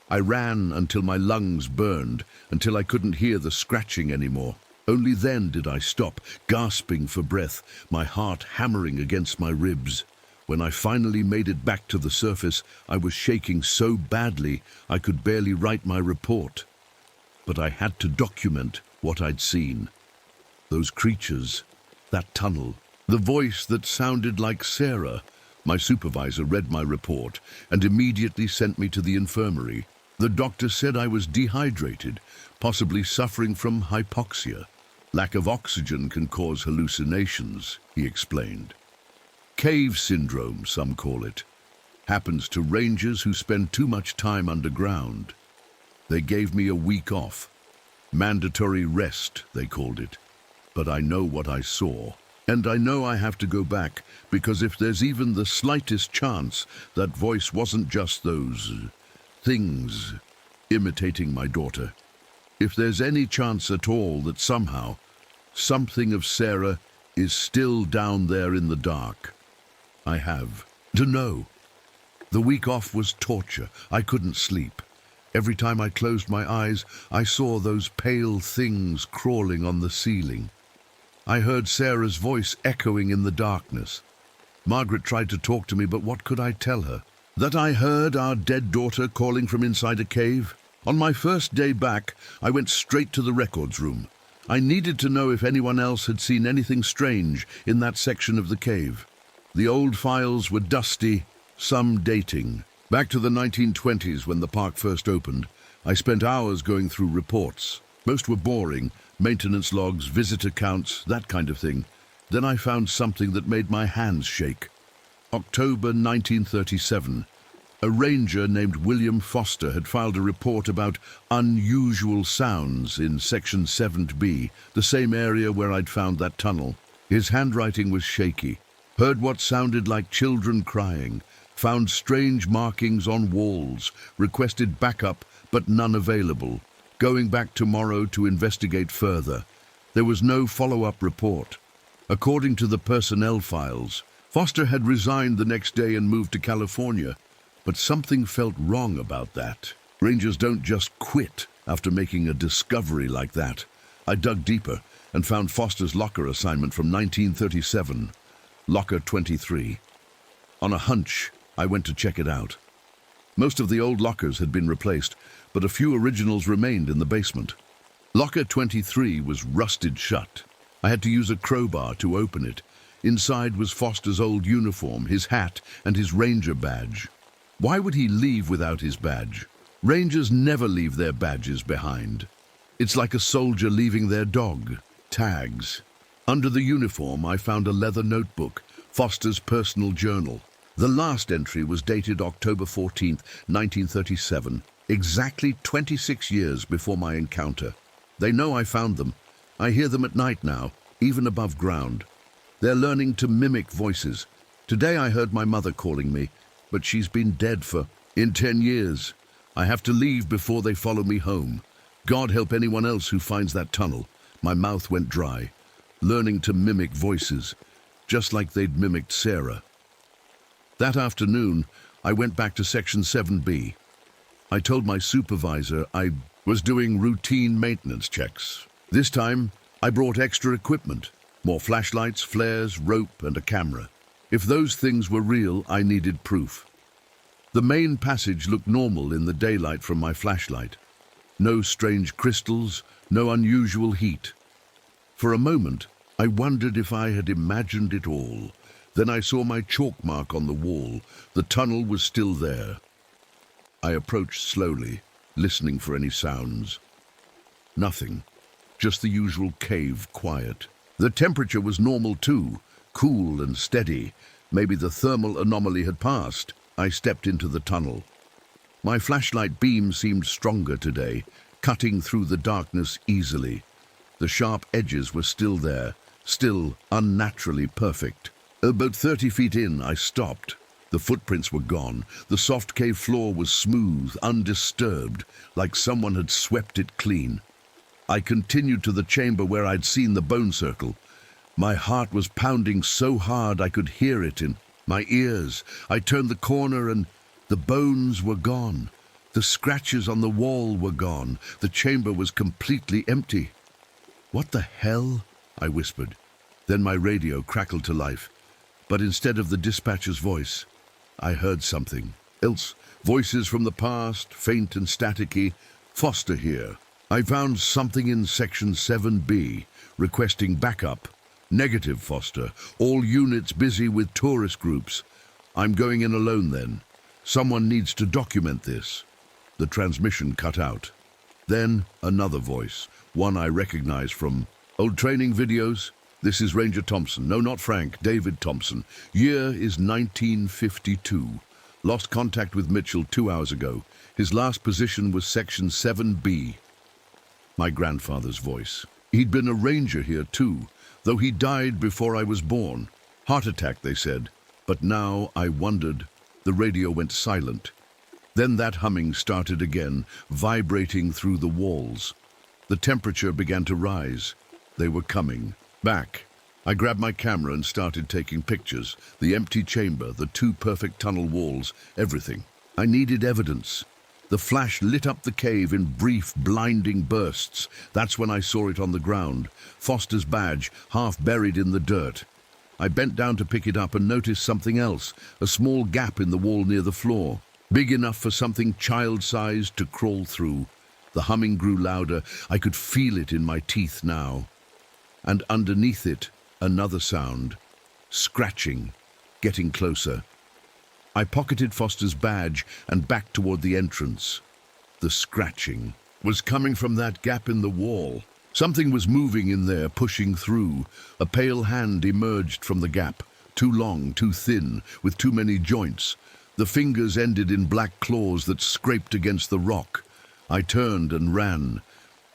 I ran until my lungs burned, until I couldn't hear the scratching anymore. Only then did I stop, gasping for breath, my heart hammering against my ribs. When I finally made it back to the surface, I was shaking so badly I could barely write my report. But I had to document what I'd seen. Those creatures, that tunnel, the voice that sounded like Sarah. My supervisor read my report and immediately sent me to the infirmary. The doctor said I was dehydrated, possibly suffering from hypoxia. Lack of oxygen can cause hallucinations, he explained. Cave syndrome, some call it. Happens to rangers who spend too much time underground. They gave me a week off. Mandatory rest, they called it. But I know what I saw. And I know I have to go back, because if there's even the slightest chance that voice wasn't just those things imitating my daughter, if there's any chance at all that somehow something of Sarah is still down there in the dark, I have to know. The week off was torture. I couldn't sleep. Every time I closed my eyes, I saw those pale things crawling on the ceiling. I heard Sarah's voice echoing in the darkness. Margaret tried to talk to me, but what could I tell her? That I heard our dead daughter calling from inside a cave? On my first day back, I went straight to the records room. I needed to know if anyone else had seen anything strange in that section of the cave. The old files were dusty, some dating. Back to the 1920s when the park first opened, I spent hours going through reports. Most were boring, maintenance logs, visitor counts, that kind of thing. Then I found something that made my hands shake. October 1937. A ranger named William Foster had filed a report about unusual sounds in Section 7B, the same area where I'd found that tunnel. His handwriting was shaky. Heard what sounded like children crying. Found strange markings on walls. Requested backup, but none available. Going back tomorrow to investigate further. There was no follow-up report. According to the personnel files, Foster had resigned the next day and moved to California. But something felt wrong about that. Rangers don't just quit after making a discovery like that. I dug deeper and found Foster's locker assignment from 1937, Locker 23. On a hunch, I went to check it out. Most of the old lockers had been replaced, but a few originals remained in the basement. Locker 23 was rusted shut. I had to use a crowbar to open it. Inside was Foster's old uniform, his hat, and his ranger badge. Why would he leave without his badge? Rangers never leave their badges behind. It's like a soldier leaving their dog. Tags. Under the uniform, I found a leather notebook, Foster's personal journal. The last entry was dated October 14, 1937, exactly 26 years before my encounter. They know I found them. I hear them at night now, even above ground. They're learning to mimic voices. Today I heard my mother calling me, but she's been dead for 10 years. I have to leave before they follow me home. God help anyone else who finds that tunnel. My mouth went dry. Learning to mimic voices, just like they'd mimicked Sarah. That afternoon, I went back to Section 7B. I told my supervisor I was doing routine maintenance checks. This time, I brought extra equipment, more flashlights, flares, rope, and a camera. If those things were real, I needed proof. The main passage looked normal in the daylight from my flashlight. No strange crystals, no unusual heat. For a moment, I wondered if I had imagined it all. Then I saw my chalk mark on the wall. The tunnel was still there. I approached slowly, listening for any sounds. Nothing, just the usual cave quiet. The temperature was normal too, cool and steady. Maybe the thermal anomaly had passed. I stepped into the tunnel. My flashlight beam seemed stronger today, cutting through the darkness easily. The sharp edges were still there, still unnaturally perfect. About 30 feet in, I stopped. The footprints were gone. The soft cave floor was smooth, undisturbed, like someone had swept it clean. I continued to the chamber where I'd seen the bone circle. My heart was pounding so hard I could hear it in my ears. I turned the corner and the bones were gone. The scratches on the wall were gone. The chamber was completely empty. "What the hell?" I whispered. Then my radio crackled to life. But instead of the dispatcher's voice, I heard something else. Voices from the past, faint and staticky. "Foster here. I found something in Section 7B, requesting backup. Negative, Foster. All units busy with tourist groups. I'm going in alone then. Someone needs to document this." The transmission cut out. Then another voice, one I recognized from old training videos. "This is Ranger Thompson. No, not Frank, David Thompson. Year is 1952. Lost contact with Mitchell 2 hours ago. His last position was Section 7B. My grandfather's voice. He'd been a ranger here too, though he died before I was born. Heart attack, they said. But now I wondered. The radio went silent. Then that humming started again, vibrating through the walls. The temperature began to rise. They were coming. Back. I grabbed my camera and started taking pictures. The empty chamber, the 2 perfect tunnel walls, everything. I needed evidence. The flash lit up the cave in brief, blinding bursts. That's when I saw it on the ground. Foster's badge, half buried in the dirt. I bent down to pick it up and noticed something else, a small gap in the wall near the floor, big enough for something child-sized to crawl through. The humming grew louder. I could feel it in my teeth now. And underneath it, another sound. Scratching, getting closer. I pocketed Foster's badge and backed toward the entrance. The scratching was coming from that gap in the wall. Something was moving in there, pushing through. A pale hand emerged from the gap, too long, too thin, with too many joints. The fingers ended in black claws that scraped against the rock. I turned and ran.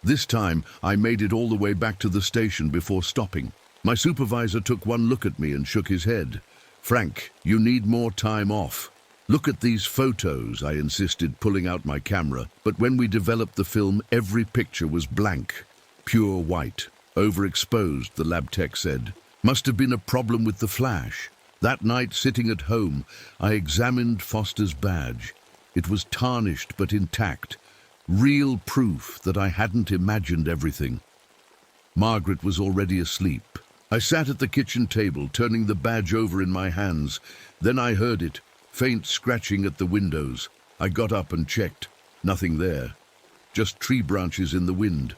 This time, I made it all the way back to the station before stopping. My supervisor took one look at me and shook his head. "Frank, you need more time off." "Look at these photos," I insisted, pulling out my camera. But when we developed the film, every picture was blank. Pure white. "Overexposed," the lab tech said. "Must have been a problem with the flash." That night, sitting at home, I examined Foster's badge. It was tarnished but intact. Real proof that I hadn't imagined everything. Margaret was already asleep. I sat at the kitchen table, turning the badge over in my hands. Then I heard it, faint scratching at the windows. I got up and checked. Nothing there. Just tree branches in the wind.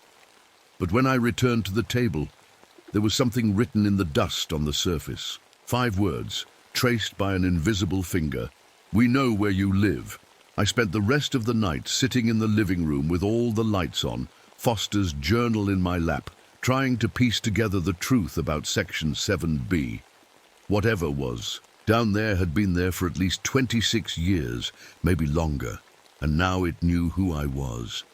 But when I returned to the table, there was something written in the dust on the surface. 5 words, traced by an invisible finger. "We know where you live." I spent the rest of the night sitting in the living room with all the lights on, Foster's journal in my lap, trying to piece together the truth about Section 7B. Whatever was, down there had been there for at least 26 years, maybe longer, and now it knew who I was.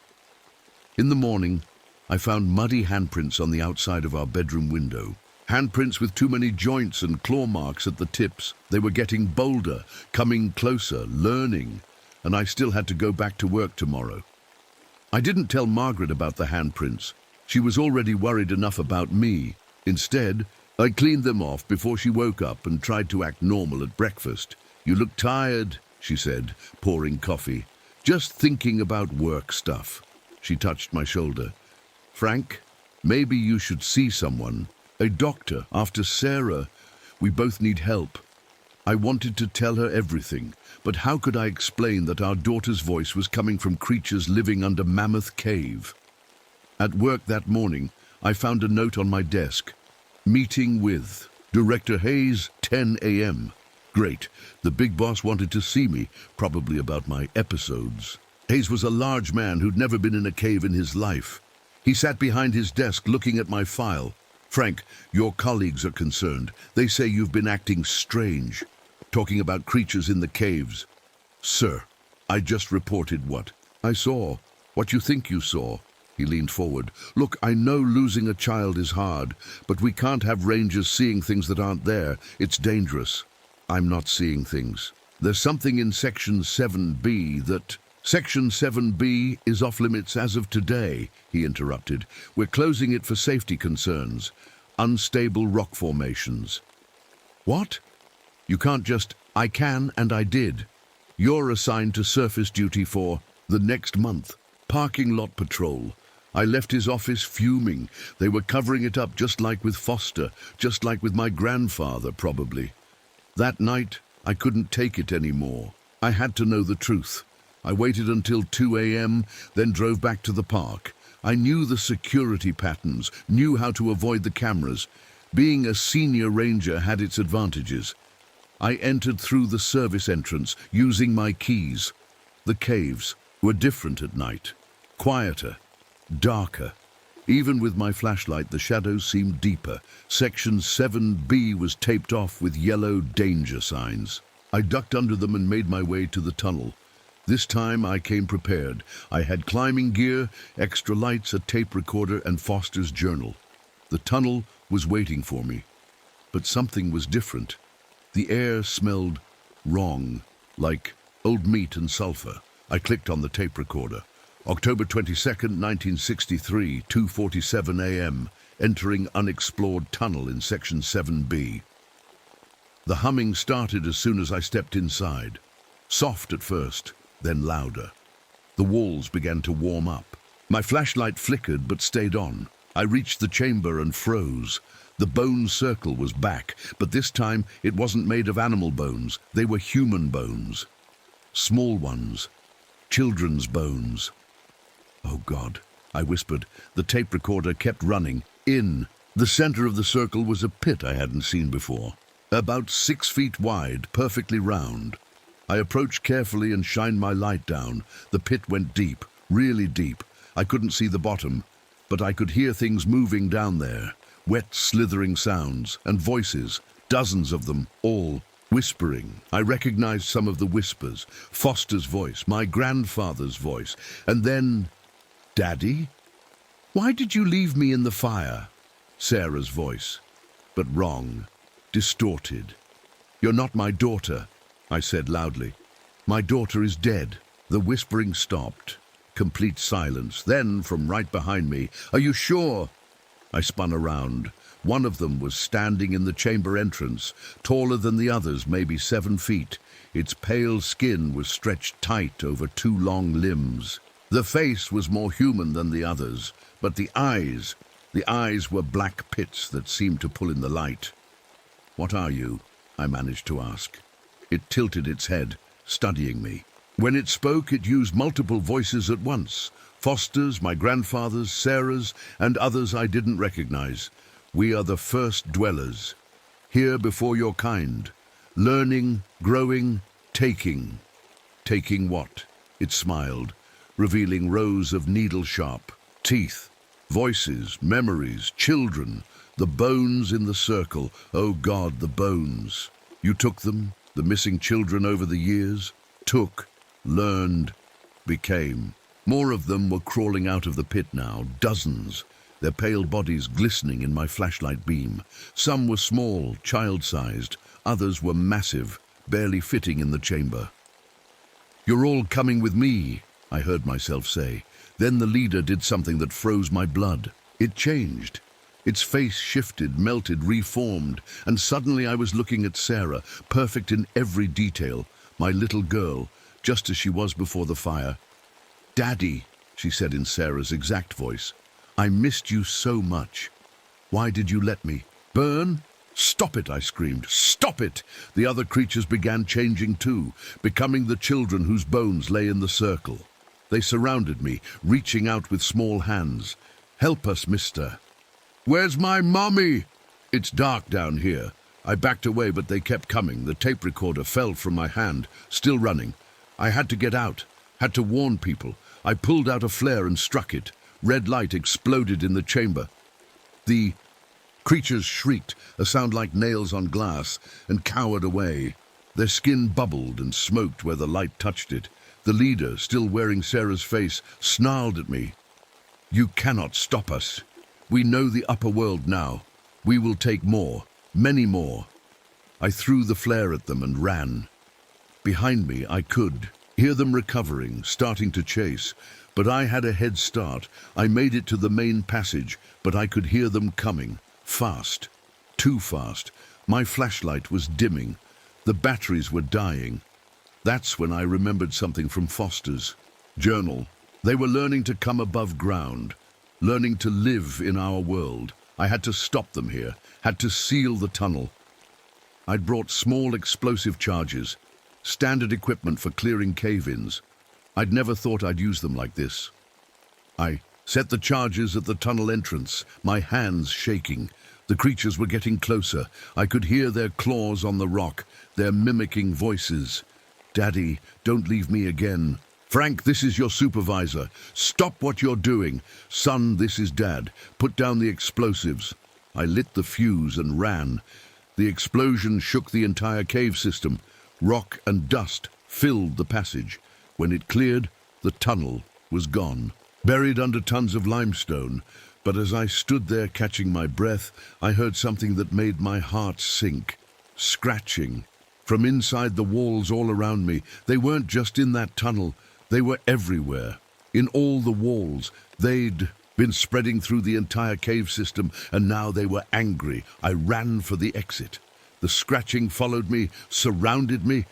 In the morning, I found muddy handprints on the outside of our bedroom window. Handprints with too many joints and claw marks at the tips. They were getting bolder, coming closer, learning, and I still had to go back to work tomorrow. I didn't tell Margaret about the handprints. She was already worried enough about me. Instead, I cleaned them off before she woke up and tried to act normal at breakfast. "You look tired," she said, pouring coffee. "Just thinking about work stuff." She touched my shoulder. "Frank, maybe you should see someone. A doctor, after Sarah. We both need help." I wanted to tell her everything, but how could I explain that our daughter's voice was coming from creatures living under Mammoth Cave? At work that morning, I found a note on my desk. "Meeting with Director Hayes, 10 a.m. Great. The big boss wanted to see me, probably about my episodes. Hayes was a large man who'd never been in a cave in his life. He sat behind his desk looking at my file. "Frank, your colleagues are concerned. They say you've been acting strange, talking about creatures in the caves." "Sir, I just reported what I saw. What you think you saw." He leaned forward. "Look, I know losing a child is hard, but we can't have rangers seeing things that aren't there. It's dangerous." "I'm not seeing things. There's something in Section 7B that..." "Section 7B is off limits as of today," he interrupted. "We're closing it for safety concerns. Unstable rock formations." "What?" "You can't just..." "I can, and I did. You're assigned to surface duty for the next month. Parking lot patrol." I left his office fuming. They were covering it up just like with Foster, just like with my grandfather, probably. That night, I couldn't take it anymore. I had to know the truth. I waited until 2 a.m., then drove back to the park. I knew the security patterns, knew how to avoid the cameras. Being a senior ranger had its advantages. I entered through the service entrance, using my keys. The caves were different at night, quieter, darker. Even with my flashlight, the shadows seemed deeper. Section 7B was taped off with yellow danger signs. I ducked under them and made my way to the tunnel. This time I came prepared. I had climbing gear, extra lights, a tape recorder, and Foster's journal. The tunnel was waiting for me. But something was different. The air smelled wrong, like old meat and sulfur. I clicked on the tape recorder. October 22nd, 1963, 2:47 a.m., entering unexplored tunnel in Section 7B. The humming started as soon as I stepped inside. Soft at first, then louder. The walls began to warm up. My flashlight flickered but stayed on. I reached the chamber and froze. The bone circle was back, but this time it wasn't made of animal bones. They were human bones. Small ones. Children's bones. Oh, God, I whispered. The tape recorder kept running. In the center of the circle was a pit I hadn't seen before. About 6 feet wide, perfectly round. I approached carefully and shined my light down. The pit went deep, really deep. I couldn't see the bottom, but I could hear things moving down there. Wet, slithering sounds and voices, dozens of them, all whispering. I recognized some of the whispers. Foster's voice, my grandfather's voice, and then, "Daddy? Why did you leave me in the fire?" Sarah's voice, but wrong, distorted. "You're not my daughter," I said loudly. "My daughter is dead." The whispering stopped. Complete silence. Then, from right behind me, "Are you sure?" I spun around. One of them was standing in the chamber entrance, taller than the others, maybe 7 feet. Its pale skin was stretched tight over 2 long limbs. The face was more human than the others, but the eyes were black pits that seemed to pull in the light. "What are you?" I managed to ask. It tilted its head, studying me. When it spoke, it used multiple voices at once. Foster's, my grandfather's, Sarah's, and others I didn't recognize. "We are the first dwellers, here before your kind, learning, growing, taking." "Taking what?" It smiled, revealing rows of needle-sharp teeth, voices, memories, children, the bones in the circle. Oh God, the bones. "You took them, the missing children over the years?" "Took, learned, became." More of them were crawling out of the pit now, dozens, their pale bodies glistening in my flashlight beam. Some were small, child-sized, others were massive, barely fitting in the chamber. "You're all coming with me," I heard myself say. Then the leader did something that froze my blood. It changed. Its face shifted, melted, reformed, and suddenly I was looking at Sarah, perfect in every detail, my little girl, just as she was before the fire. "Daddy," she said in Sarah's exact voice, "I missed you so much. Why did you let me burn?" "Stop it," I screamed. "Stop it!" The other creatures began changing too, becoming the children whose bones lay in the circle. They surrounded me, reaching out with small hands. "Help us, mister." "Where's my mommy?" "It's dark down here." I backed away, but they kept coming. The tape recorder fell from my hand, still running. I had to get out, had to warn people. I pulled out a flare and struck it. Red light exploded in the chamber. The creatures shrieked, a sound like nails on glass, and cowered away. Their skin bubbled and smoked where the light touched it. The leader, still wearing Sarah's face, snarled at me. "You cannot stop us. We know the upper world now. We will take more, many more." I threw the flare at them and ran. Behind me, I could hear them recovering, starting to chase. But I had a head start. I made it to the main passage, but I could hear them coming. Fast. Too fast. My flashlight was dimming. The batteries were dying. That's when I remembered something from Foster's journal. They were learning to come above ground, learning to live in our world. I had to stop them here, had to seal the tunnel. I'd brought small explosive charges, standard equipment for clearing cave-ins. I'd never thought I'd use them like this. I set the charges at the tunnel entrance, my hands shaking. The creatures were getting closer. I could hear their claws on the rock, their mimicking voices. "Daddy, don't leave me again." "Frank, this is your supervisor. Stop what you're doing." "Son, this is Dad. Put down the explosives." I lit the fuse and ran. The explosion shook the entire cave system. Rock and dust filled the passage. When it cleared, the tunnel was gone, buried under tons of limestone. But as I stood there catching my breath, I heard something that made my heart sink. Scratching. From inside the walls all around me. They weren't just in that tunnel. They were everywhere. In all the walls. They'd been spreading through the entire cave system, and now they were angry. I ran for the exit. The scratching followed me, surrounded me.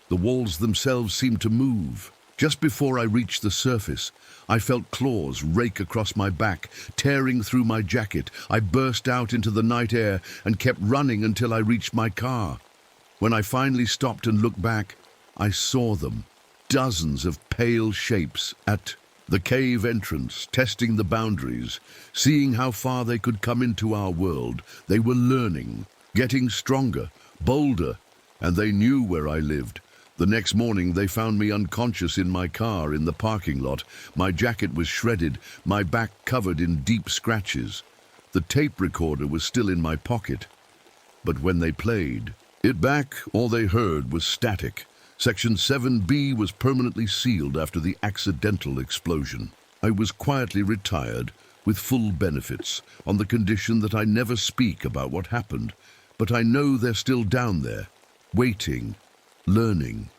The walls themselves seemed to move. Just before I reached the surface, I felt claws rake across my back, tearing through my jacket. I burst out into the night air and kept running until I reached my car. When I finally stopped and looked back, I saw them. Dozens of pale shapes at The cave entrance, testing the boundaries, seeing how far they could come into our world. They were learning, getting stronger, bolder, and they knew where I lived. The next morning they found me unconscious in my car in the parking lot. My jacket was shredded, my back covered in deep scratches. The tape recorder was still in my pocket. But when they played it back, all they heard was static. Section 7B was permanently sealed after the accidental explosion. I was quietly retired with full benefits on the condition that I never speak about what happened. But I know they're still down there, waiting, learning.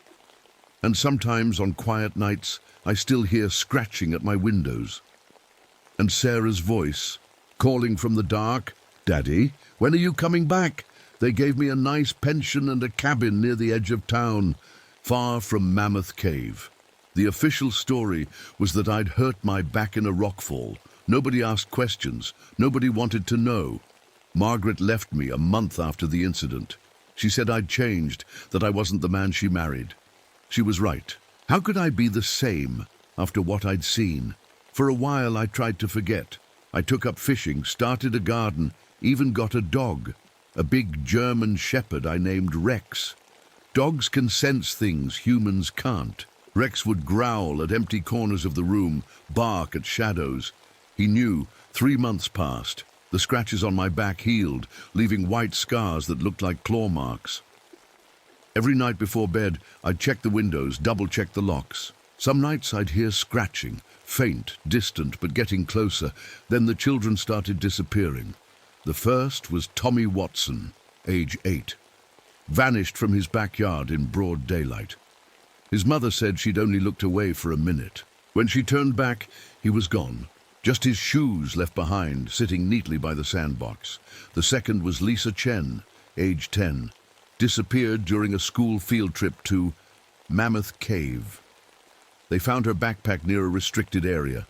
And sometimes on quiet nights, I still hear scratching at my windows. And Sarah's voice, calling from the dark, "Daddy, when are you coming back?" They gave me a nice pension and a cabin near the edge of town, far from Mammoth Cave. The official story was that I'd hurt my back in a rockfall. Nobody asked questions. Nobody wanted to know. Margaret left me a month after the incident. She said I'd changed, that I wasn't the man she married. She was right. How could I be the same after what I'd seen? For a while I tried to forget. I took up fishing, started a garden, even got a dog, a big German shepherd I named Rex. Dogs can sense things humans can't. Rex would growl at empty corners of the room, bark at shadows. He knew. 3 months passed. The scratches on my back healed, leaving white scars that looked like claw marks. Every night before bed, I'd check the windows, double-check the locks. Some nights I'd hear scratching, faint, distant, but getting closer. Then the children started disappearing. The first was Tommy Watson, age 8. Vanished from his backyard in broad daylight. His mother said she'd only looked away for a minute. When she turned back, he was gone. Just his shoes left behind, sitting neatly by the sandbox. The second was Lisa Chen, age 10. Disappeared during a school field trip to Mammoth Cave. They found her backpack near a restricted area.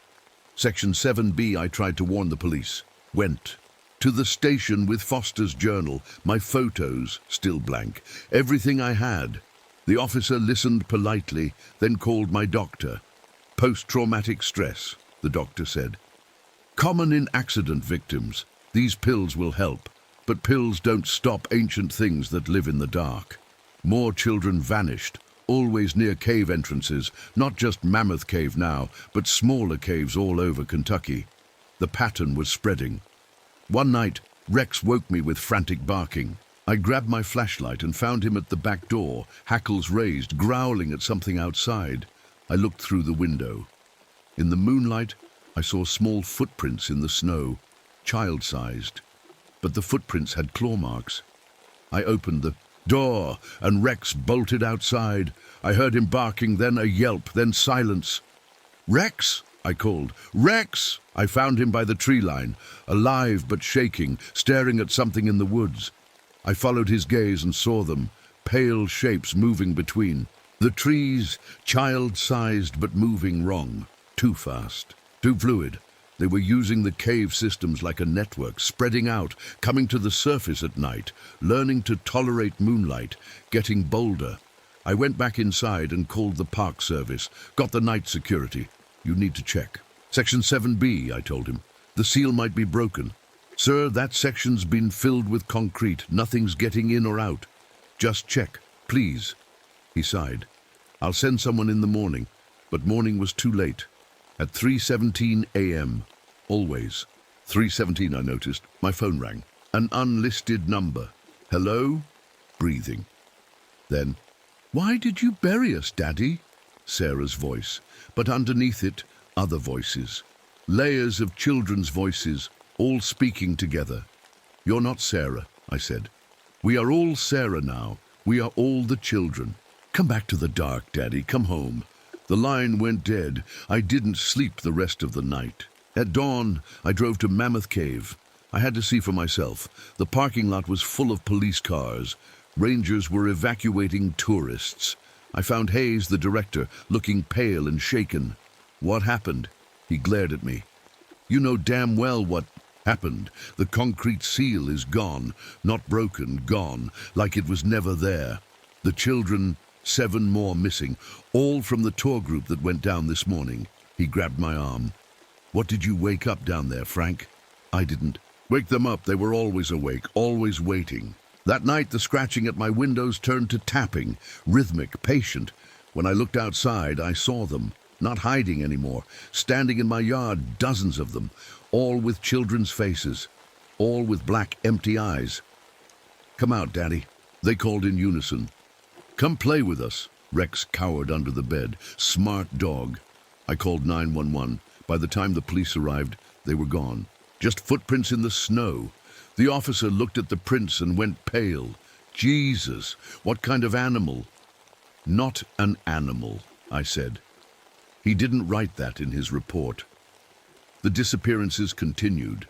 Section 7B, I tried to warn the police. Went. To the station with Foster's journal, my photos, still blank, everything I had. The officer listened politely, then called my doctor. Post-traumatic stress, the doctor said. Common in accident victims. These pills will help. But pills don't stop ancient things that live in the dark. More children vanished, always near cave entrances, not just Mammoth Cave now, but smaller caves all over Kentucky. The pattern was spreading. One night, Rex woke me with frantic barking. I grabbed my flashlight and found him at the back door, hackles raised, growling at something outside. I looked through the window. In the moonlight, I saw small footprints in the snow, child-sized. But the footprints had claw marks. I opened the door, and Rex bolted outside. I heard him barking, then a yelp, then silence. "Rex!" I called. "Rex!" I found him by the tree line, alive but shaking, staring at something in the woods. I followed his gaze and saw them, pale shapes moving between. The trees, child-sized but moving wrong. Too fast, too fluid. They were using the cave systems like a network, spreading out, coming to the surface at night, learning to tolerate moonlight, getting bolder. I went back inside and called the park service, got the night security. "You need to check." "Section 7B, I told him. "The seal might be broken." "Sir, that section's been filled with concrete. Nothing's getting in or out. Just check, please." He sighed. "I'll send someone in the morning." But morning was too late. At 3:17 a.m. Always. 3:17, I noticed. My phone rang. An unlisted number. "Hello?" Breathing. Then, "Why did you bury us, Daddy?" Sarah's voice. But underneath it, other voices. Layers of children's voices, all speaking together. "You're not Sarah," I said. "We are all Sarah now. We are all the children. Come back to the dark, Daddy. Come home." The line went dead. I didn't sleep the rest of the night. At dawn, I drove to Mammoth Cave. I had to see for myself. The parking lot was full of police cars. Rangers were evacuating tourists. I found Hayes, the director, looking pale and shaken. "What happened?" He glared at me. "You know damn well what happened. The concrete seal is gone. Not broken, gone, like it was never there. The children, 7 more missing, all from the tour group that went down this morning. He grabbed my arm. What did you wake up down there, Frank? I didn't. Wake them up. They were always awake, always waiting. That night, the scratching at my windows turned to tapping, rhythmic, patient. When I looked outside, I saw them, not hiding anymore, standing in my yard, dozens of them, all with children's faces, all with black, empty eyes. Come out, Daddy, they called in unison. Come play with us. Rex cowered under the bed. Smart dog. I called 911. By the time the police arrived, they were gone. Just footprints in the snow. The officer looked at the prints and went pale. Jesus, what kind of animal? Not an animal, I said. He didn't write that in his report. The disappearances continued.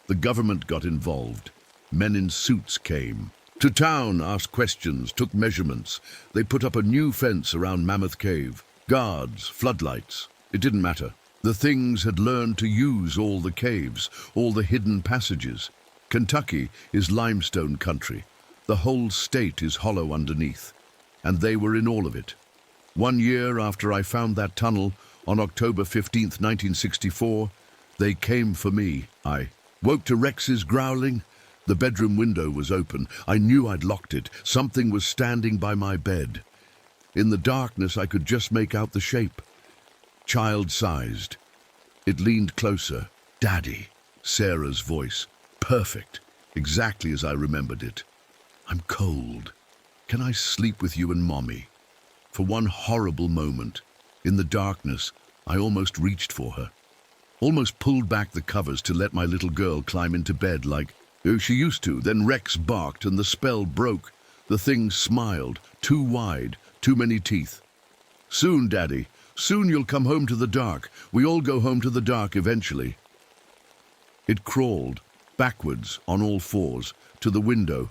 The government got involved. Men in suits came. To town, asked questions, took measurements. They put up a new fence around Mammoth Cave. Guards, floodlights. It didn't matter. The things had learned to use all the caves, all the hidden passages. Kentucky is limestone country. The whole state is hollow underneath. And they were in all of it. 1 year after I found that tunnel, on October 15th, 1964, they came for me. I woke to Rex's growling. The bedroom window was open. I knew I'd locked it. Something was standing by my bed. In the darkness, I could just make out the shape. Child-sized. It leaned closer. Daddy. Sarah's voice. Perfect. Exactly as I remembered it. I'm cold. Can I sleep with you and Mommy? For one horrible moment, in the darkness, I almost reached for her. Almost pulled back the covers to let my little girl climb into bed like she used to. Then Rex barked and the spell broke. The thing smiled. Too wide. Too many teeth. Soon, Daddy. Soon you'll come home to the dark. We all go home to the dark eventually. It crawled, backwards, on all fours, to the window,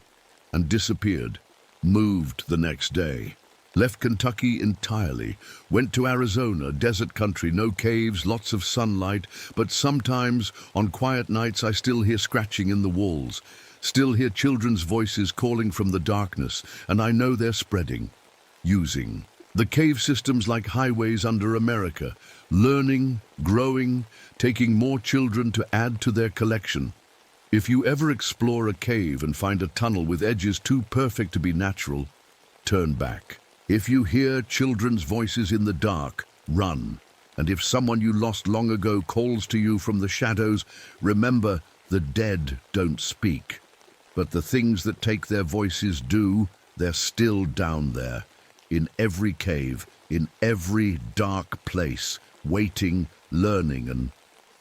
and disappeared. Moved the next day. Left Kentucky entirely. Went to Arizona, desert country, no caves, lots of sunlight, but sometimes, on quiet nights, I still hear scratching in the walls. Still hear children's voices calling from the darkness, and I know they're spreading. Using. The cave systems like highways under America, learning, growing, taking more children to add to their collection. If you ever explore a cave and find a tunnel with edges too perfect to be natural, turn back. If you hear children's voices in the dark, run. And if someone you lost long ago calls to you from the shadows, remember the dead don't speak. But the things that take their voices do, they're still down there. In every cave, in every dark place, waiting, learning, and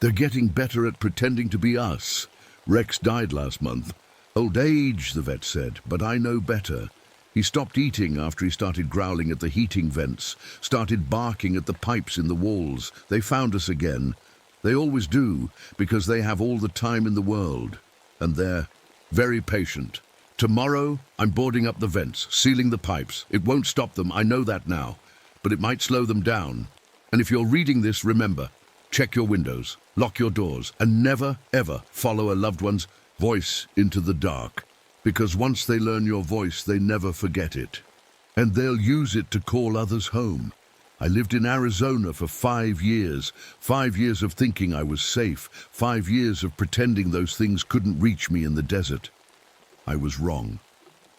they're getting better at pretending to be us. Rex died last month. Old age, the vet said, but I know better. He stopped eating after he started growling at the heating vents, started barking at the pipes in the walls. They found us again. They always do, because they have all the time in the world. And they're very patient. Tomorrow, I'm boarding up the vents, sealing the pipes. It won't stop them, I know that now. But it might slow them down. And if you're reading this, remember, check your windows, lock your doors, and never, ever follow a loved one's voice into the dark. Because once they learn your voice, they never forget it. And they'll use it to call others home. I lived in Arizona for 5 years. 5 years of thinking I was safe. 5 years of pretending those things couldn't reach me in the desert. I was wrong.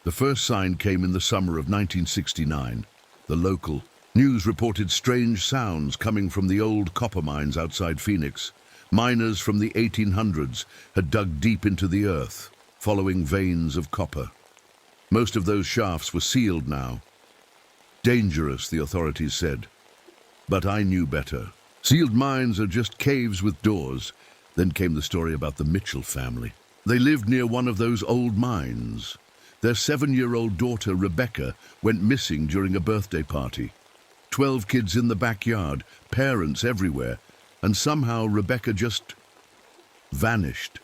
The first sign came in the summer of 1969. The local news reported strange sounds coming from the old copper mines outside Phoenix. Miners from the 1800s had dug deep into the earth, following veins of copper. Most of those shafts were sealed now. Dangerous, the authorities said. But I knew better. Sealed mines are just caves with doors. Then came the story about the Mitchell family. They lived near one of those old mines. Their 7-year-old daughter, Rebecca, went missing during a birthday party. 12 kids in the backyard, parents everywhere, and somehow Rebecca just vanished.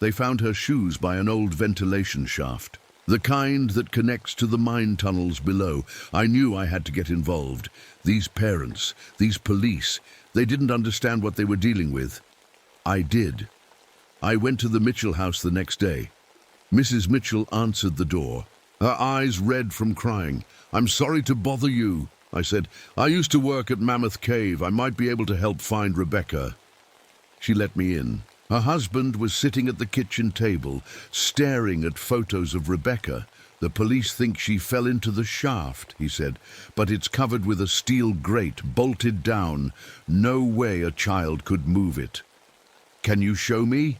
They found her shoes by an old ventilation shaft, the kind that connects to the mine tunnels below. I knew I had to get involved. These parents, these police, they didn't understand what they were dealing with. I did. I went to the Mitchell house the next day. Mrs. Mitchell answered the door, her eyes red from crying. "I'm sorry to bother you." I said. "I used to work at Mammoth Cave. I might be able to help find Rebecca." She let me in. Her husband was sitting at the kitchen table, staring at photos of Rebecca. "The police think she fell into the shaft," he said, "but it's covered with a steel grate, bolted down. No way a child could move it." "Can you show me?"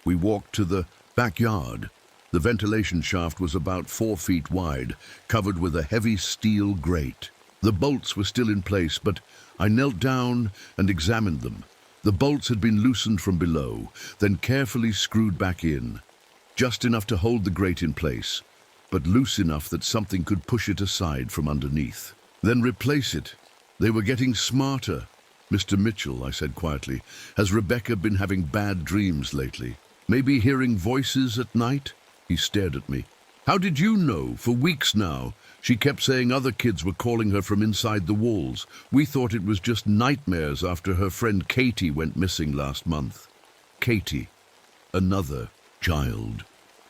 We walked to the backyard. The ventilation shaft was about 4 feet wide, covered with a heavy steel grate. The bolts were still in place, but I knelt down and examined them. The bolts had been loosened from below, then carefully screwed back in. Just enough to hold the grate in place, but loose enough that something could push it aside from underneath. Then replace it. They were getting smarter. "Mr. Mitchell," I said quietly, "has Rebecca been having bad dreams lately? Maybe hearing voices at night?" He stared at me. "How did you know? For weeks now. She kept saying other kids were calling her from inside the walls. We thought it was just nightmares after her friend Katie went missing last month." Katie. Another child.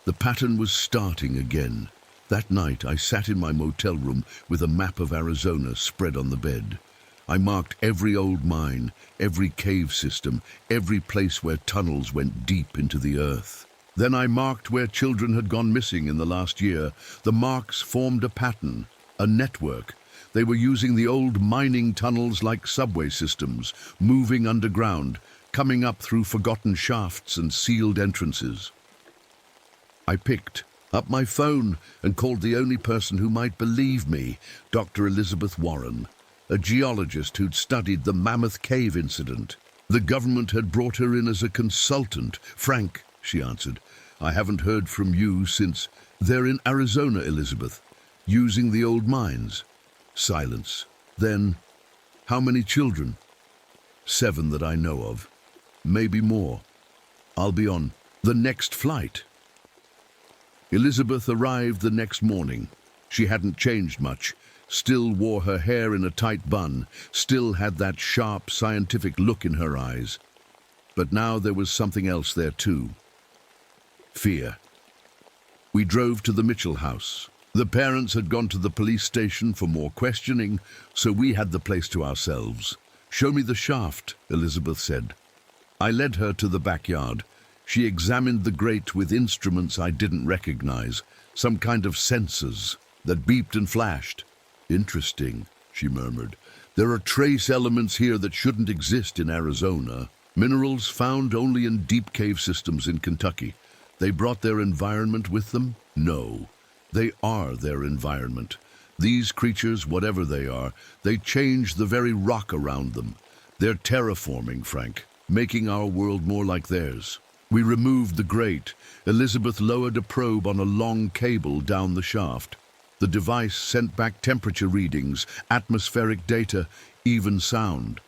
The pattern was starting again. That night I sat in my motel room with a map of Arizona spread on the bed. I marked every old mine, every cave system, every place where tunnels went deep into the earth. Then I marked where children had gone missing in the last year. The marks formed a pattern, a network. They were using the old mining tunnels like subway systems, moving underground, coming up through forgotten shafts and sealed entrances. I picked up my phone and called the only person who might believe me, Dr. Elizabeth Warren, a geologist who'd studied the Mammoth Cave incident. The government had brought her in as a consultant. "Frank," she answered, "I haven't heard from you since—" "They're in Arizona, Elizabeth, using the old mines." Silence. Then, "How many children?" "7 that I know of. Maybe more. I'll be on the next flight." Elizabeth arrived the next morning. She hadn't changed much, still wore her hair in a tight bun, still had that sharp, scientific look in her eyes. But now there was something else there too. Fear. We drove to the Mitchell house. The parents had gone to the police station for more questioning, so we had the place to ourselves. "Show me the shaft," Elizabeth said. I led her to the backyard. She examined the grate with instruments I didn't recognize, some kind of sensors that beeped and flashed. "Interesting," she murmured. "There are trace elements here that shouldn't exist in Arizona. Minerals found only in deep cave systems in Kentucky. They brought their environment with them? No. They are their environment. These creatures, whatever they are, they change the very rock around them. They're terraforming, Frank, making our world more like theirs." We removed the grate. Elizabeth lowered a probe on a long cable down the shaft. The device sent back temperature readings, atmospheric data, even sound.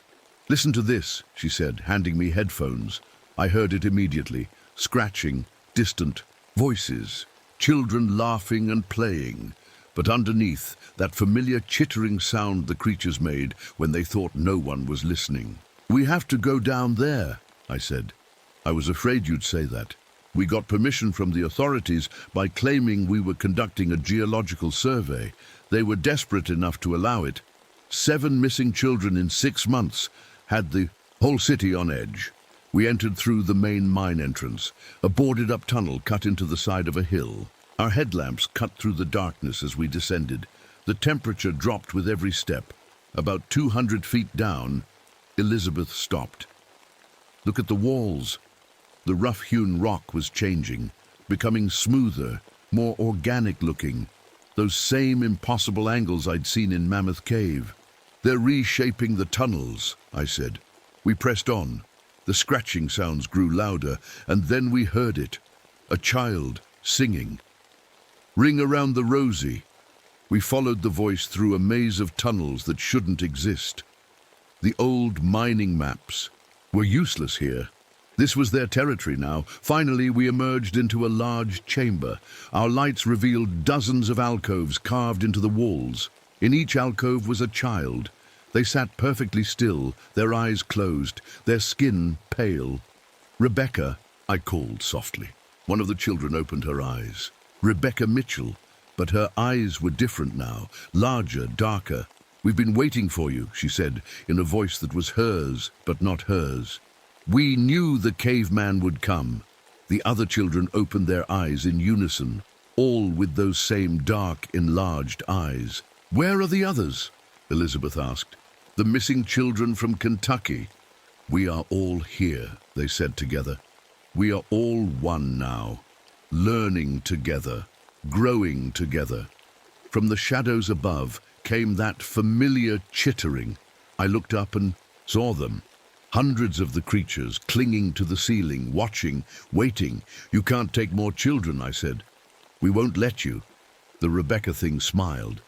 "Listen to this," she said, handing me headphones. I heard it immediately. Scratching, distant, voices, children laughing and playing. But underneath, that familiar chittering sound the creatures made when they thought no one was listening. "We have to go down there," I said. "I was afraid you'd say that. We got permission from the authorities by claiming we were conducting a geological survey. They were desperate enough to allow it. 7 missing children in 6 months had the whole city on edge." We entered through the main mine entrance, a boarded-up tunnel cut into the side of a hill. Our headlamps cut through the darkness as we descended. The temperature dropped with every step. About 200 feet down, Elizabeth stopped. "Look at the walls." The rough-hewn rock was changing, becoming smoother, more organic-looking. Those same impossible angles I'd seen in Mammoth Cave. "They're reshaping the tunnels," I said. We pressed on. The scratching sounds grew louder, and then we heard it. A child singing. "Ring around the rosy." We followed the voice through a maze of tunnels that shouldn't exist. The old mining maps were useless here. This was their territory now. Finally, we emerged into a large chamber. Our lights revealed dozens of alcoves carved into the walls. In each alcove was a child. They sat perfectly still, their eyes closed, their skin pale. "Rebecca," I called softly. One of the children opened her eyes. Rebecca Mitchell, but her eyes were different now, larger, darker. "We've been waiting for you," she said, in a voice that was hers, but not hers. "We knew the caveman would come." The other children opened their eyes in unison, all with those same dark, enlarged eyes. "Where are the others?" Elizabeth asked. "The missing children from Kentucky." "We are all here," they said together. "We are all one now, learning together, growing together." From the shadows above came that familiar chittering. I looked up and saw them. Hundreds of the creatures clinging to the ceiling, watching, waiting. "You can't take more children," I said. "We won't let you." The Rebecca thing smiled.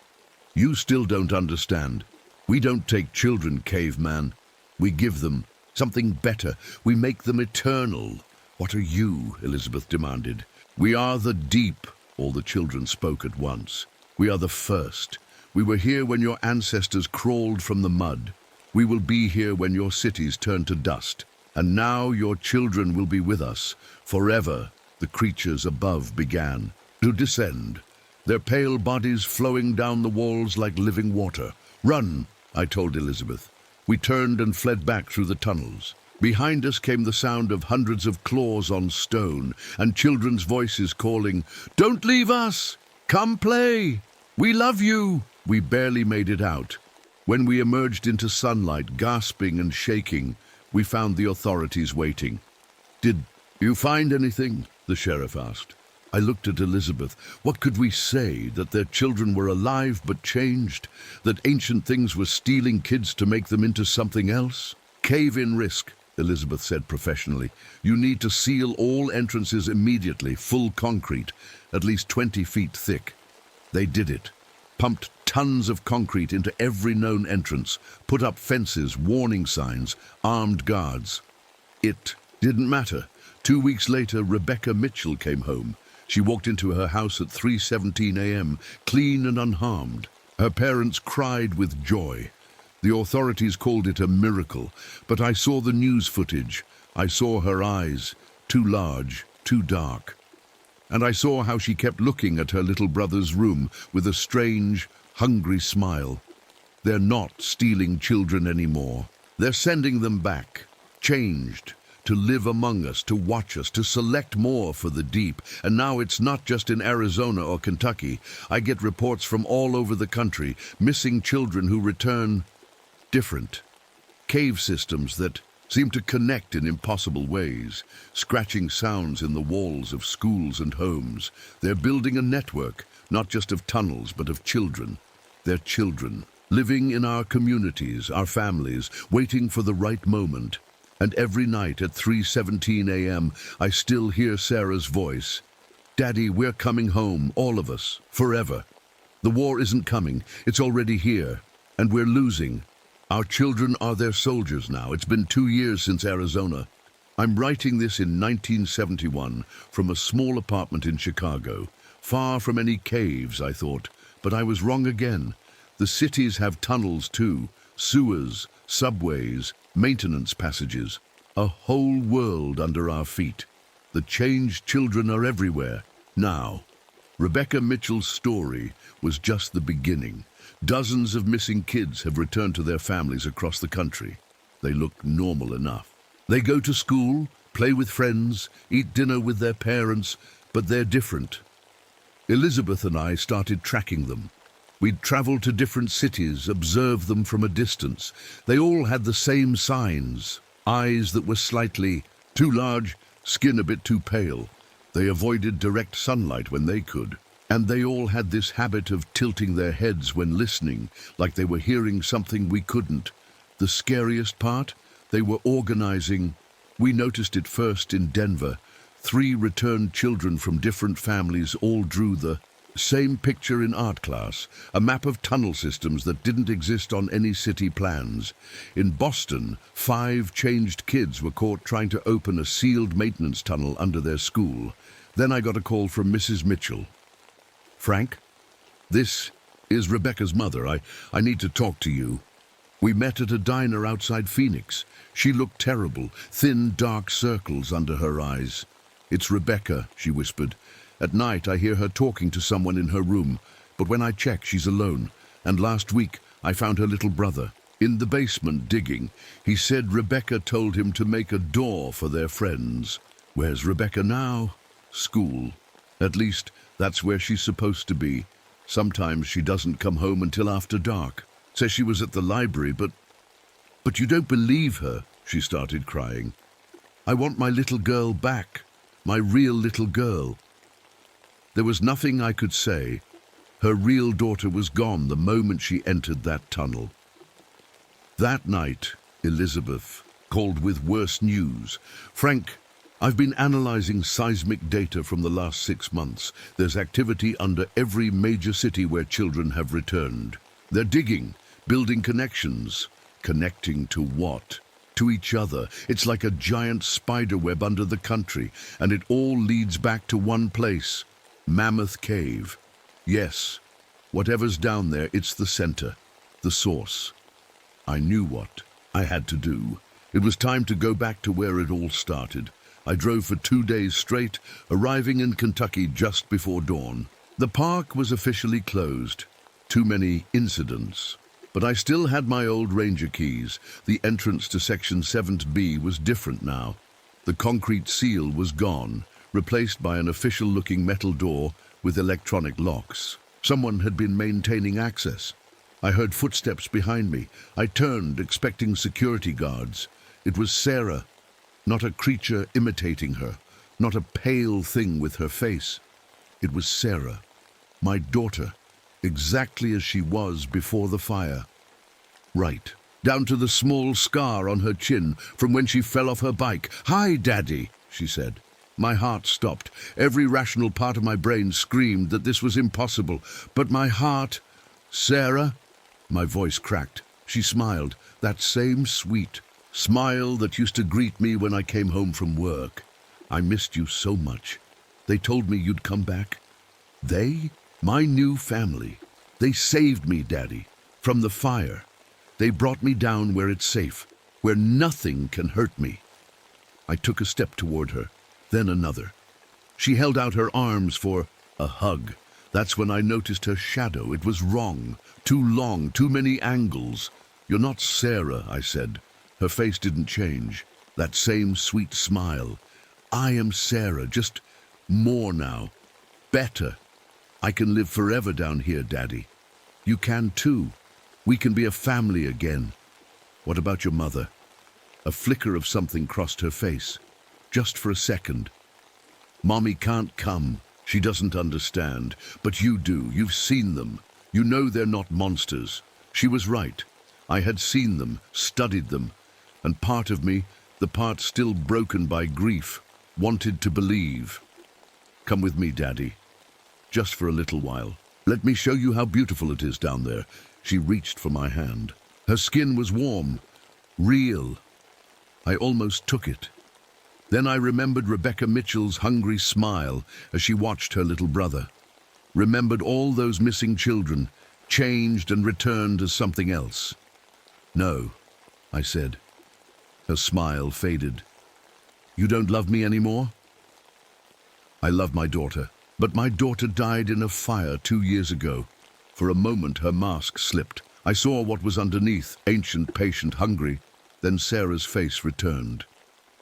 "You still don't understand. We don't take children, caveman. We give them something better. We make them eternal." "What are you?" Elizabeth demanded. "We are the deep," all the children spoke at once. "We are the first. We were here when your ancestors crawled from the mud. We will be here when your cities turn to dust. And now your children will be with us forever." The creatures above began to descend, their pale bodies flowing down the walls like living water. "Run," I told Elizabeth. We turned and fled back through the tunnels. Behind us came the sound of hundreds of claws on stone and children's voices calling, "Don't leave us! Come play! We love you!" We barely made it out. When we emerged into sunlight, gasping and shaking, we found the authorities waiting. "Did you find anything?" the sheriff asked. I looked at Elizabeth. What could we say? That their children were alive but changed? That ancient things were stealing kids to make them into something else? "Cave-in risk," Elizabeth said professionally. "You need to seal all entrances immediately, full concrete, at least 20 feet thick." They did it. Pumped tons of concrete into every known entrance, put up fences, warning signs, armed guards. It didn't matter. 2 weeks later, Rebecca Mitchell came home. She walked into her house at 3:17 a.m., clean and unharmed. Her parents cried with joy. The authorities called it a miracle, but I saw the news footage. I saw her eyes, too large, too dark. And I saw how she kept looking at her little brother's room with a strange, hungry smile. They're not stealing children anymore. They're sending them back, changed, to live among us, to watch us, to select more for the deep. And now it's not just in Arizona or Kentucky. I get reports from all over the country, missing children who return different. Cave systems that seem to connect in impossible ways, scratching sounds in the walls of schools and homes. They're building a network, not just of tunnels, but of children. They're children, living in our communities, our families, waiting for the right moment. And every night at 3:17 a.m., I still hear Sarah's voice. "Daddy, we're coming home, all of us, forever. The war isn't coming, it's already here, and we're losing. Our children are their soldiers now. It's been 2 years since Arizona." I'm writing this in 1971 from a small apartment in Chicago, far from any caves, I thought, but I was wrong again. The cities have tunnels too, sewers, subways, maintenance passages, a whole world under our feet. The changed children are everywhere, now. Rebecca Mitchell's story was just the beginning. Dozens of missing kids have returned to their families across the country. They look normal enough. They go to school, play with friends, eat dinner with their parents, but they're different. Elizabeth and I started tracking them. We'd travel to different cities, observe them from a distance. They all had the same signs. Eyes that were slightly too large, skin a bit too pale. They avoided direct sunlight when they could. And they all had this habit of tilting their heads when listening, like they were hearing something we couldn't. The scariest part? They were organizing. We noticed it first in Denver. 3 returned children from different families all drew the same picture in art class, a map of tunnel systems that didn't exist on any city plans. In Boston, 5 changed kids were caught trying to open a sealed maintenance tunnel under their school. Then I got a call from Mrs. Mitchell. "Frank, this is Rebecca's mother. I need to talk to you." We met at a diner outside Phoenix. She looked terrible, thin, dark circles under her eyes. "It's Rebecca," she whispered. "At night I hear her talking to someone in her room, but when I check she's alone. And last week I found her little brother. In the basement digging. He said Rebecca told him to make a door for their friends. Where's Rebecca now? School. At least, that's where she's supposed to be. Sometimes she doesn't come home until after dark. Says she was at the library, but you don't believe her, she started crying. I want my little girl back. My real little girl. There was nothing I could say. Her real daughter was gone the moment she entered that tunnel. That night, Elizabeth called with worse news. Frank, I've been analyzing seismic data from the last 6 months. There's activity under every major city where children have returned. They're digging, building connections. Connecting to what? To each other. It's like a giant spider web under the country, and it all leads back to one place. Mammoth Cave. Yes, whatever's down there, it's the center, the source. I knew what I had to do. It was time to go back to where it all started. I drove for 2 days straight, arriving in Kentucky just before dawn. The park was officially closed. Too many incidents. But I still had my old ranger keys. The entrance to Section 7B was different now. The concrete seal was gone, replaced by an official-looking metal door with electronic locks. Someone had been maintaining access. I heard footsteps behind me. I turned, expecting security guards. It was Sarah, not a creature imitating her, not a pale thing with her face. It was Sarah, my daughter, exactly as she was before the fire. Right, down to the small scar on her chin from when she fell off her bike. "Hi, Daddy," she said. My heart stopped. Every rational part of my brain screamed that this was impossible. But my heart... "Sarah?" My voice cracked. She smiled, that same sweet smile that used to greet me when I came home from work. "I missed you so much. They told me you'd come back." They? My new family. They saved me, Daddy, from the fire. They brought me down where it's safe, where nothing can hurt me. I took a step toward her, then another. She held out her arms for a hug. That's when I noticed her shadow. It was wrong, too long, too many angles. "You're not Sarah," I said. Her face didn't change. That same sweet smile. "I am Sarah, just more now. Better. I can live forever down here, Daddy. You can too. We can be a family again." "What about your mother?" A flicker of something crossed her face. Just for a second. "Mommy can't come. She doesn't understand. But you do. You've seen them. You know they're not monsters." She was right. I had seen them, studied them, and part of me, the part still broken by grief, wanted to believe. "Come with me, Daddy. Just for a little while. Let me show you how beautiful it is down there." She reached for my hand. Her skin was warm, real. I almost took it. Then I remembered Rebecca Mitchell's hungry smile as she watched her little brother. Remembered all those missing children, changed and returned as something else. "No," I said. Her smile faded. "You don't love me anymore?" "I love my daughter. But my daughter died in a fire 2 years ago." For a moment her mask slipped. I saw what was underneath, ancient, patient, hungry. Then Sarah's face returned.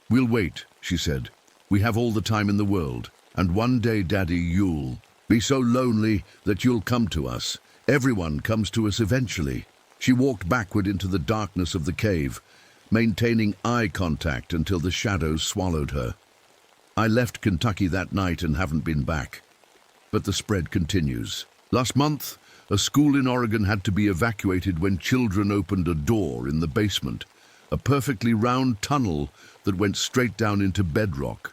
"We'll wait," she said. "We have all the time in the world. And one day, Daddy, you'll be so lonely that you'll come to us. Everyone comes to us eventually." She walked backward into the darkness of the cave, maintaining eye contact until the shadows swallowed her. I left Kentucky that night and haven't been back. But the spread continues. Last month, a school in Oregon had to be evacuated when children opened a door in the basement, a perfectly round tunnel that went straight down into bedrock.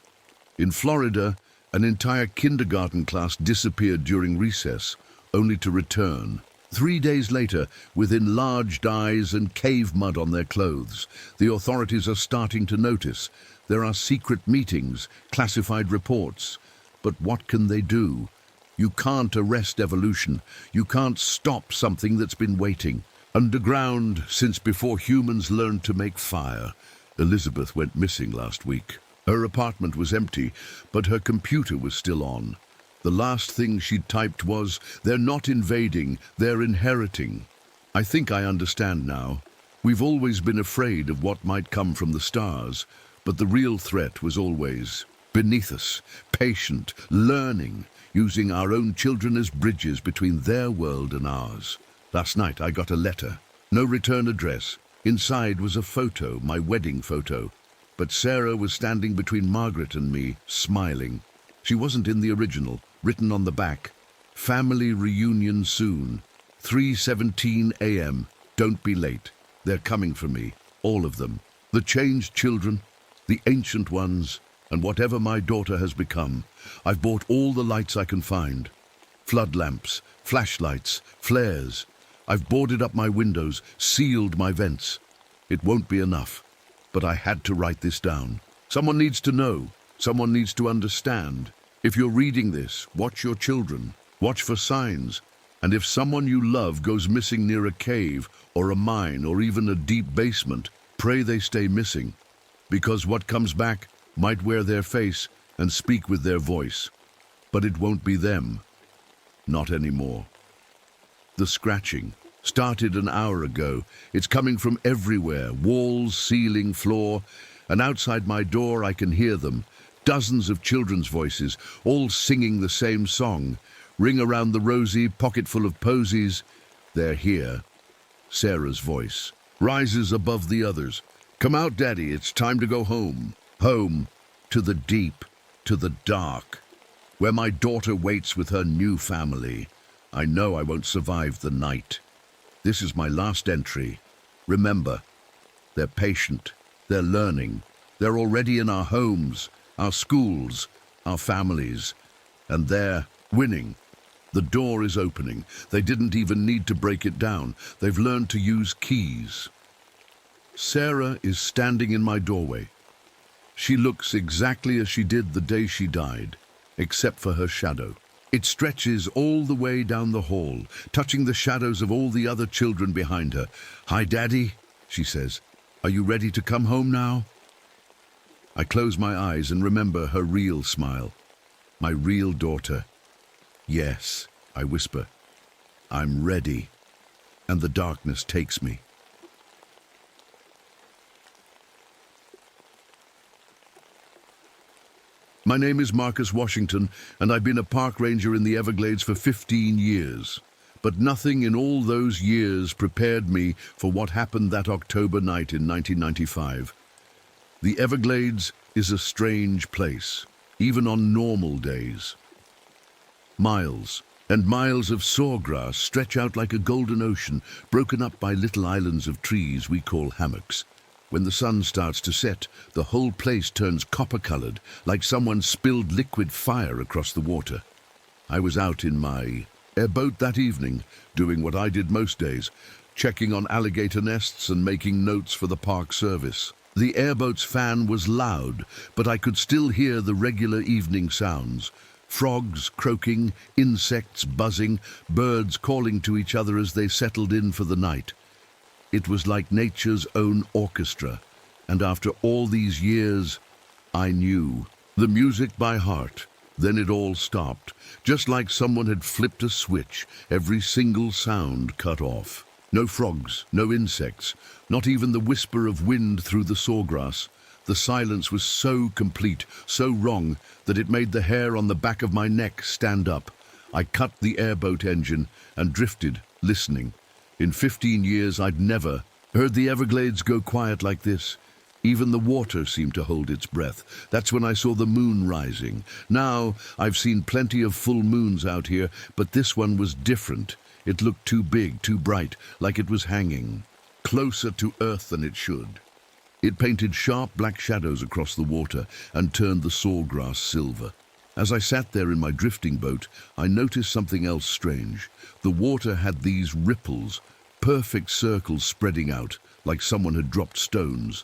In Florida, an entire kindergarten class disappeared during recess, only to return. 3 days later, with enlarged eyes and cave mud on their clothes. The authorities are starting to notice. There are secret meetings, classified reports. But what can they do? You can't arrest evolution. You can't stop something that's been waiting. Underground since before humans learned to make fire. Elizabeth went missing last week. Her apartment was empty, but her computer was still on. The last thing she'd typed was, "They're not invading, they're inheriting." I think I understand now. We've always been afraid of what might come from the stars, but the real threat was always beneath us, patient, learning, using our own children as bridges between their world and ours. Last night I got a letter. No return address. Inside was a photo, my wedding photo. But Sarah was standing between Margaret and me, smiling. She wasn't in the original, written on the back. Family reunion soon. 3:17 a.m. Don't be late. They're coming for me, all of them. The changed children, the ancient ones, and whatever my daughter has become. I've bought all the lights I can find. Flood lamps, flashlights, flares. I've boarded up my windows, sealed my vents. It won't be enough, but I had to write this down. Someone needs to know. Someone needs to understand. If you're reading this, watch your children. Watch for signs. And if someone you love goes missing near a cave or a mine or even a deep basement, pray they stay missing. Because what comes back might wear their face and speak with their voice. But it won't be them. Not anymore. The scratching started an hour ago. It's coming from everywhere, walls, ceiling, floor, and outside my door I can hear them. Dozens of children's voices, all singing the same song. Ring around the rosy, pocket full of posies. They're here. Sarah's voice rises above the others. Come out, Daddy, it's time to go home. Home, to the deep, to the dark, where my daughter waits with her new family. I know I won't survive the night. This is my last entry. Remember, they're patient, they're learning, they're already in our homes, our schools, our families, and they're winning. The door is opening. They didn't even need to break it down. They've learned to use keys. Sarah is standing in my doorway. She looks exactly as she did the day she died, except for her shadow. It stretches all the way down the hall, touching the shadows of all the other children behind her. "Hi, Daddy," she says. "Are you ready to come home now?" I close my eyes and remember her real smile. My real daughter. "Yes," I whisper. "I'm ready." And the darkness takes me. My name is Marcus Washington, and I've been a park ranger in the Everglades for 15 years. But nothing in all those years prepared me for what happened that October night in 1995. The Everglades is a strange place, even on normal days. Miles and miles of sawgrass stretch out like a golden ocean, broken up by little islands of trees we call hammocks. When the sun starts to set, the whole place turns copper-colored, like someone spilled liquid fire across the water. I was out in my airboat that evening, doing what I did most days, checking on alligator nests and making notes for the park service. The airboat's fan was loud, but I could still hear the regular evening sounds. Frogs croaking, insects buzzing, birds calling to each other as they settled in for the night. It was like nature's own orchestra, and after all these years, I knew the music by heart. Then it all stopped, just like someone had flipped a switch, every single sound cut off. No frogs, no insects, not even the whisper of wind through the sawgrass. The silence was so complete, so wrong, that it made the hair on the back of my neck stand up. I cut the airboat engine and drifted, listening. In 15 years, I'd never heard the Everglades go quiet like this. Even the water seemed to hold its breath. That's when I saw the moon rising. Now, I've seen plenty of full moons out here, but this one was different. It looked too big, too bright, like it was hanging closer to Earth than it should. It painted sharp black shadows across the water and turned the sawgrass silver. As I sat there in my drifting boat, I noticed something else strange. The water had these ripples, perfect circles spreading out, like someone had dropped stones.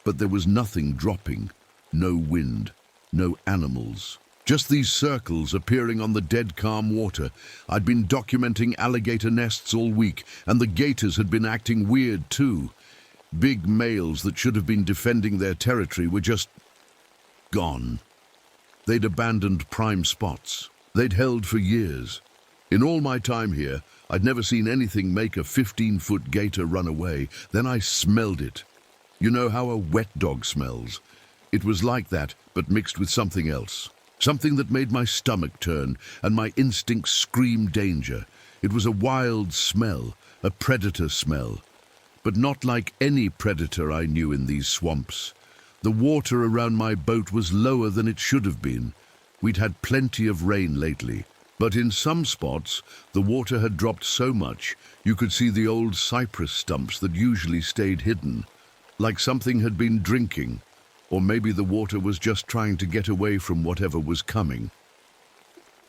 But there was nothing dropping, no wind, no animals. Just these circles appearing on the dead calm water. I'd been documenting alligator nests all week, and the gators had been acting weird too. Big males that should have been defending their territory were just gone. They'd abandoned prime spots they'd held for years. In all my time here, I'd never seen anything make a 15-foot gator run away. Then I smelled it. You know how a wet dog smells? It was like that, but mixed with something else. Something that made my stomach turn and my instincts scream danger. It was a wild smell, a predator smell. But not like any predator I knew in these swamps. The water around my boat was lower than it should have been. We'd had plenty of rain lately, but in some spots the water had dropped so much you could see the old cypress stumps that usually stayed hidden, like something had been drinking, or maybe the water was just trying to get away from whatever was coming.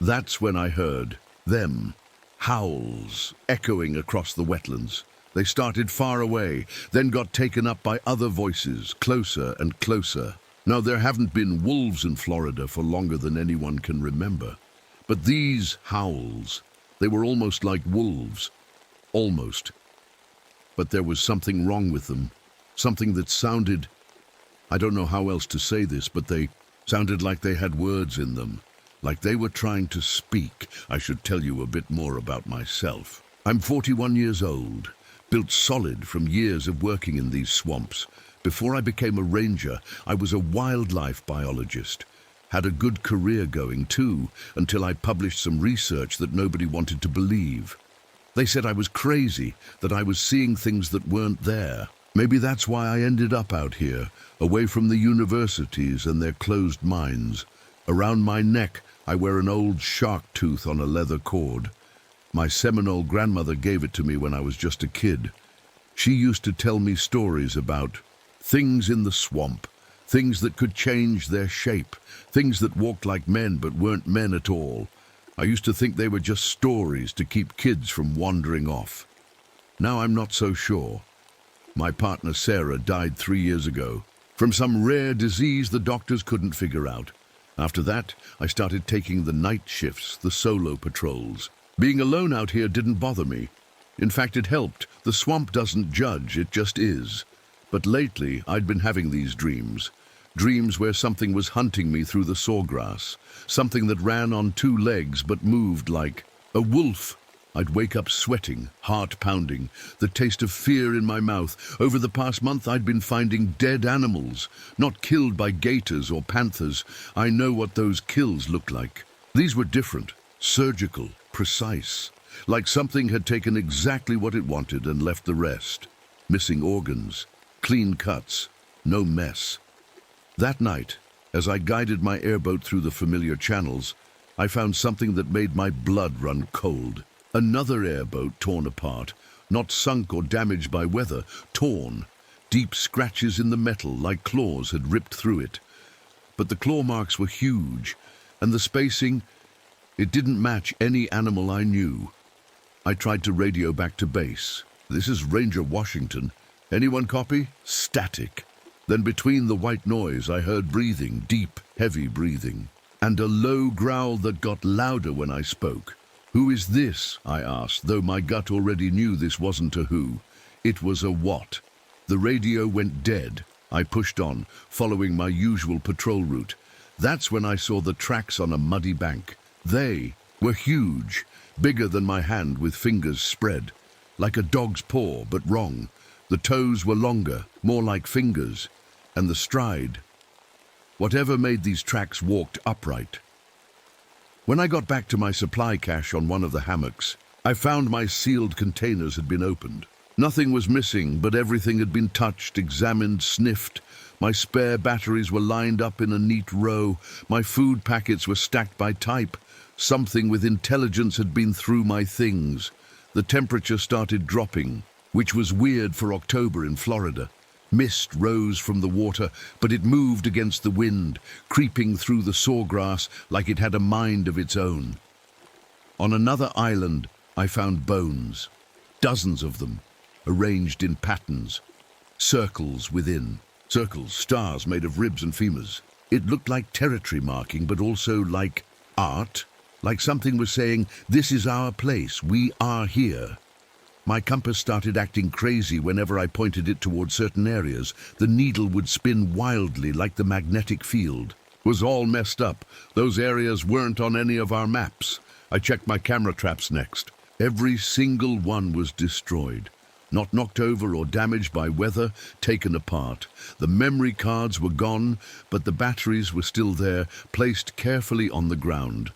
That's when I heard them, howls, echoing across the wetlands. They started far away, then got taken up by other voices, closer and closer. Now, there haven't been wolves in Florida for longer than anyone can remember. But these howls, they were almost like wolves. Almost. But there was something wrong with them. Something that sounded... I don't know how else to say this, but they sounded like they had words in them. Like they were trying to speak. I should tell you a bit more about myself. I'm 41 years old. Built solid from years of working in these swamps. Before I became a ranger, I was a wildlife biologist. Had a good career going too, until I published some research that nobody wanted to believe. They said I was crazy, that I was seeing things that weren't there. Maybe that's why I ended up out here, away from the universities and their closed minds. Around my neck, I wear an old shark tooth on a leather cord. My Seminole grandmother gave it to me when I was just a kid. She used to tell me stories about things in the swamp, things that could change their shape, things that walked like men but weren't men at all. I used to think they were just stories to keep kids from wandering off. Now I'm not so sure. My partner Sarah died 3 years ago from some rare disease the doctors couldn't figure out. After that, I started taking the night shifts, the solo patrols. Being alone out here didn't bother me. In fact, it helped. The swamp doesn't judge, it just is. But lately, I'd been having these dreams. Dreams where something was hunting me through the sawgrass. Something that ran on 2 legs but moved like a wolf. I'd wake up sweating, heart pounding, the taste of fear in my mouth. Over the past month, I'd been finding dead animals, not killed by gators or panthers. I know what those kills looked like. These were different, surgical, precise, like something had taken exactly what it wanted and left the rest. Missing organs, clean cuts, no mess. That night, as I guided my airboat through the familiar channels, I found something that made my blood run cold. Another airboat torn apart, not sunk or damaged by weather, torn. Deep scratches in the metal like claws had ripped through it. But the claw marks were huge, and the spacing, it didn't match any animal I knew. I tried to radio back to base. This is Ranger Washington. Anyone copy? Static. Then between the white noise I heard breathing, deep, heavy breathing, and a low growl that got louder when I spoke. Who is this? I asked, though my gut already knew this wasn't a who. It was a what. The radio went dead. I pushed on, following my usual patrol route. That's when I saw the tracks on a muddy bank. They were huge, bigger than my hand with fingers spread. Like a dog's paw, but wrong. The toes were longer, more like fingers. And the stride. Whatever made these tracks walked upright. When I got back to my supply cache on one of the hammocks, I found my sealed containers had been opened. Nothing was missing, but everything had been touched, examined, sniffed. My spare batteries were lined up in a neat row. My food packets were stacked by type. Something with intelligence had been through my things. The temperature started dropping, which was weird for October in Florida. Mist rose from the water, but it moved against the wind, creeping through the sawgrass like it had a mind of its own. On another island, I found bones, dozens of them, arranged in patterns, circles within. Circles, stars made of ribs and femurs. It looked like territory marking, but also like art, like something was saying, "This is our place, we are here." My compass started acting crazy whenever I pointed it toward certain areas. The needle would spin wildly like the magnetic field. It was all messed up. Those areas weren't on any of our maps. I checked my camera traps next. Every single one was destroyed. Not knocked over or damaged by weather, taken apart. The memory cards were gone, but the batteries were still there, placed carefully on the ground.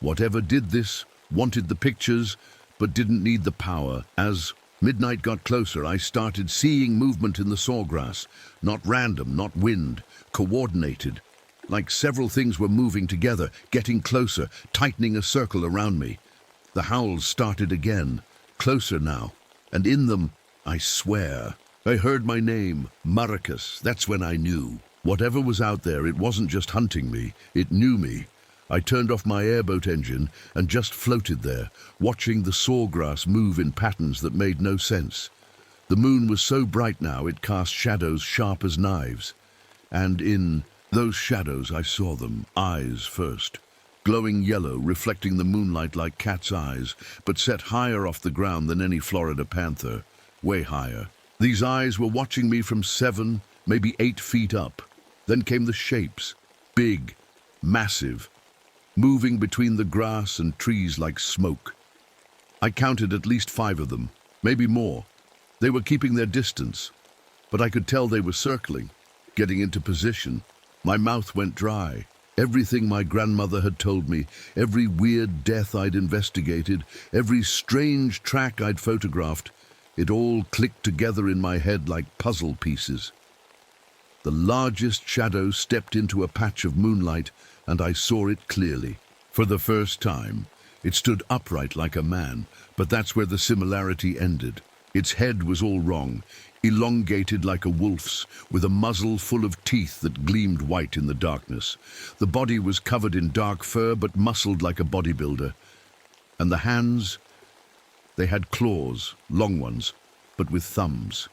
Whatever did this wanted the pictures, but didn't need the power. As midnight got closer, I started seeing movement in the sawgrass. Not random, not wind, coordinated. Like several things were moving together, getting closer, tightening a circle around me. The howls started again, closer now. And in them, I swear, I heard my name, Marcus. That's when I knew. Whatever was out there, it wasn't just hunting me, it knew me. I turned off my airboat engine and just floated there, watching the sawgrass move in patterns that made no sense. The moon was so bright now it cast shadows sharp as knives. And in those shadows I saw them, eyes first. Glowing yellow, reflecting the moonlight like cat's eyes, but set higher off the ground than any Florida panther, way higher. These eyes were watching me from 7, maybe 8 feet up. Then came the shapes, big, massive, moving between the grass and trees like smoke. I counted at least 5 of them, maybe more. They were keeping their distance, but I could tell they were circling, getting into position. My mouth went dry. Everything my grandmother had told me, every weird death I'd investigated, every strange track I'd photographed, it all clicked together in my head like puzzle pieces. The largest shadow stepped into a patch of moonlight, and I saw it clearly. For the first time, it stood upright like a man, but that's where the similarity ended. Its head was all wrong, elongated like a wolf's, with a muzzle full of teeth that gleamed white in the darkness. The body was covered in dark fur, but muscled like a bodybuilder. And the hands, they had claws, long ones, but with thumbs.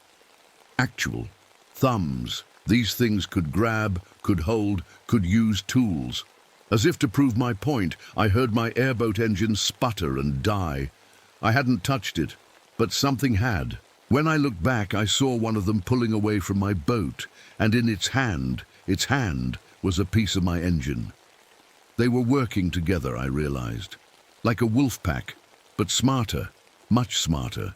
Actual thumbs. These things could grab, could hold, could use tools. As if to prove my point, I heard my airboat engine sputter and die. I hadn't touched it, but something had. When I looked back, I saw one of them pulling away from my boat, and in its hand, was a piece of my engine. They were working together, I realized. Like a wolf pack, but smarter, much smarter.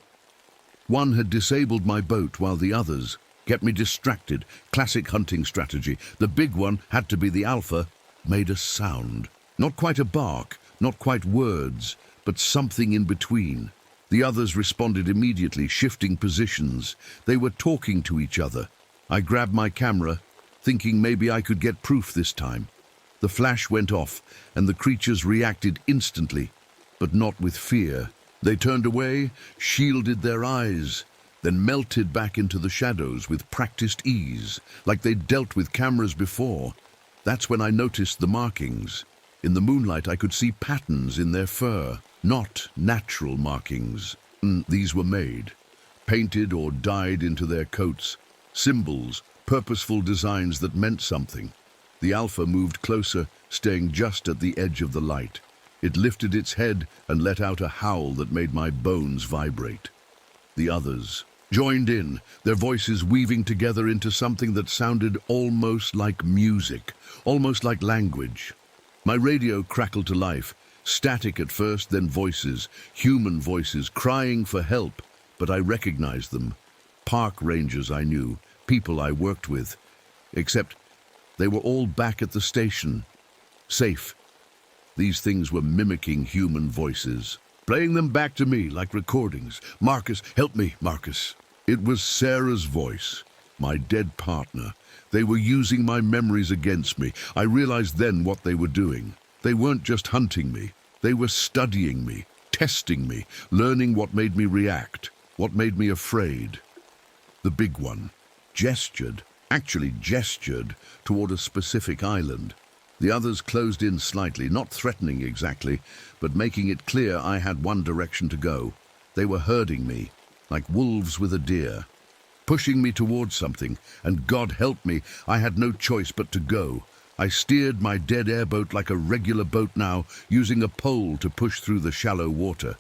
One had disabled my boat while the others kept me distracted. Classic hunting strategy. The big one had to be the alpha, made a sound. Not quite a bark, not quite words, but something in between. The others responded immediately, shifting positions. They were talking to each other. I grabbed my camera, thinking maybe I could get proof this time. The flash went off, and the creatures reacted instantly, but not with fear. They turned away, shielded their eyes, then melted back into the shadows with practiced ease, like they'd dealt with cameras before. That's when I noticed the markings. In the moonlight, I could see patterns in their fur. Not natural markings. These were made, painted or dyed into their coats. Symbols, purposeful designs that meant something. The alpha moved closer, staying just at the edge of the light. It lifted its head and let out a howl that made my bones vibrate. The others joined in, their voices weaving together into something that sounded almost like music, almost like language. My radio crackled to life. Static at first, then voices, human voices, crying for help, but I recognized them. Park rangers I knew, people I worked with, except they were all back at the station, safe. These things were mimicking human voices, playing them back to me like recordings. Marcus, help me, Marcus. It was Sarah's voice, my dead partner. They were using my memories against me. I realized then what they were doing. They weren't just hunting me. They were studying me, testing me, learning what made me react, what made me afraid. The big one gestured toward a specific island. The others closed in slightly, not threatening exactly, but making it clear I had one direction to go. They were herding me, like wolves with a deer, pushing me towards something, and God help me, I had no choice but to go. I steered my dead airboat like a regular boat now, using a pole to push through the shallow water.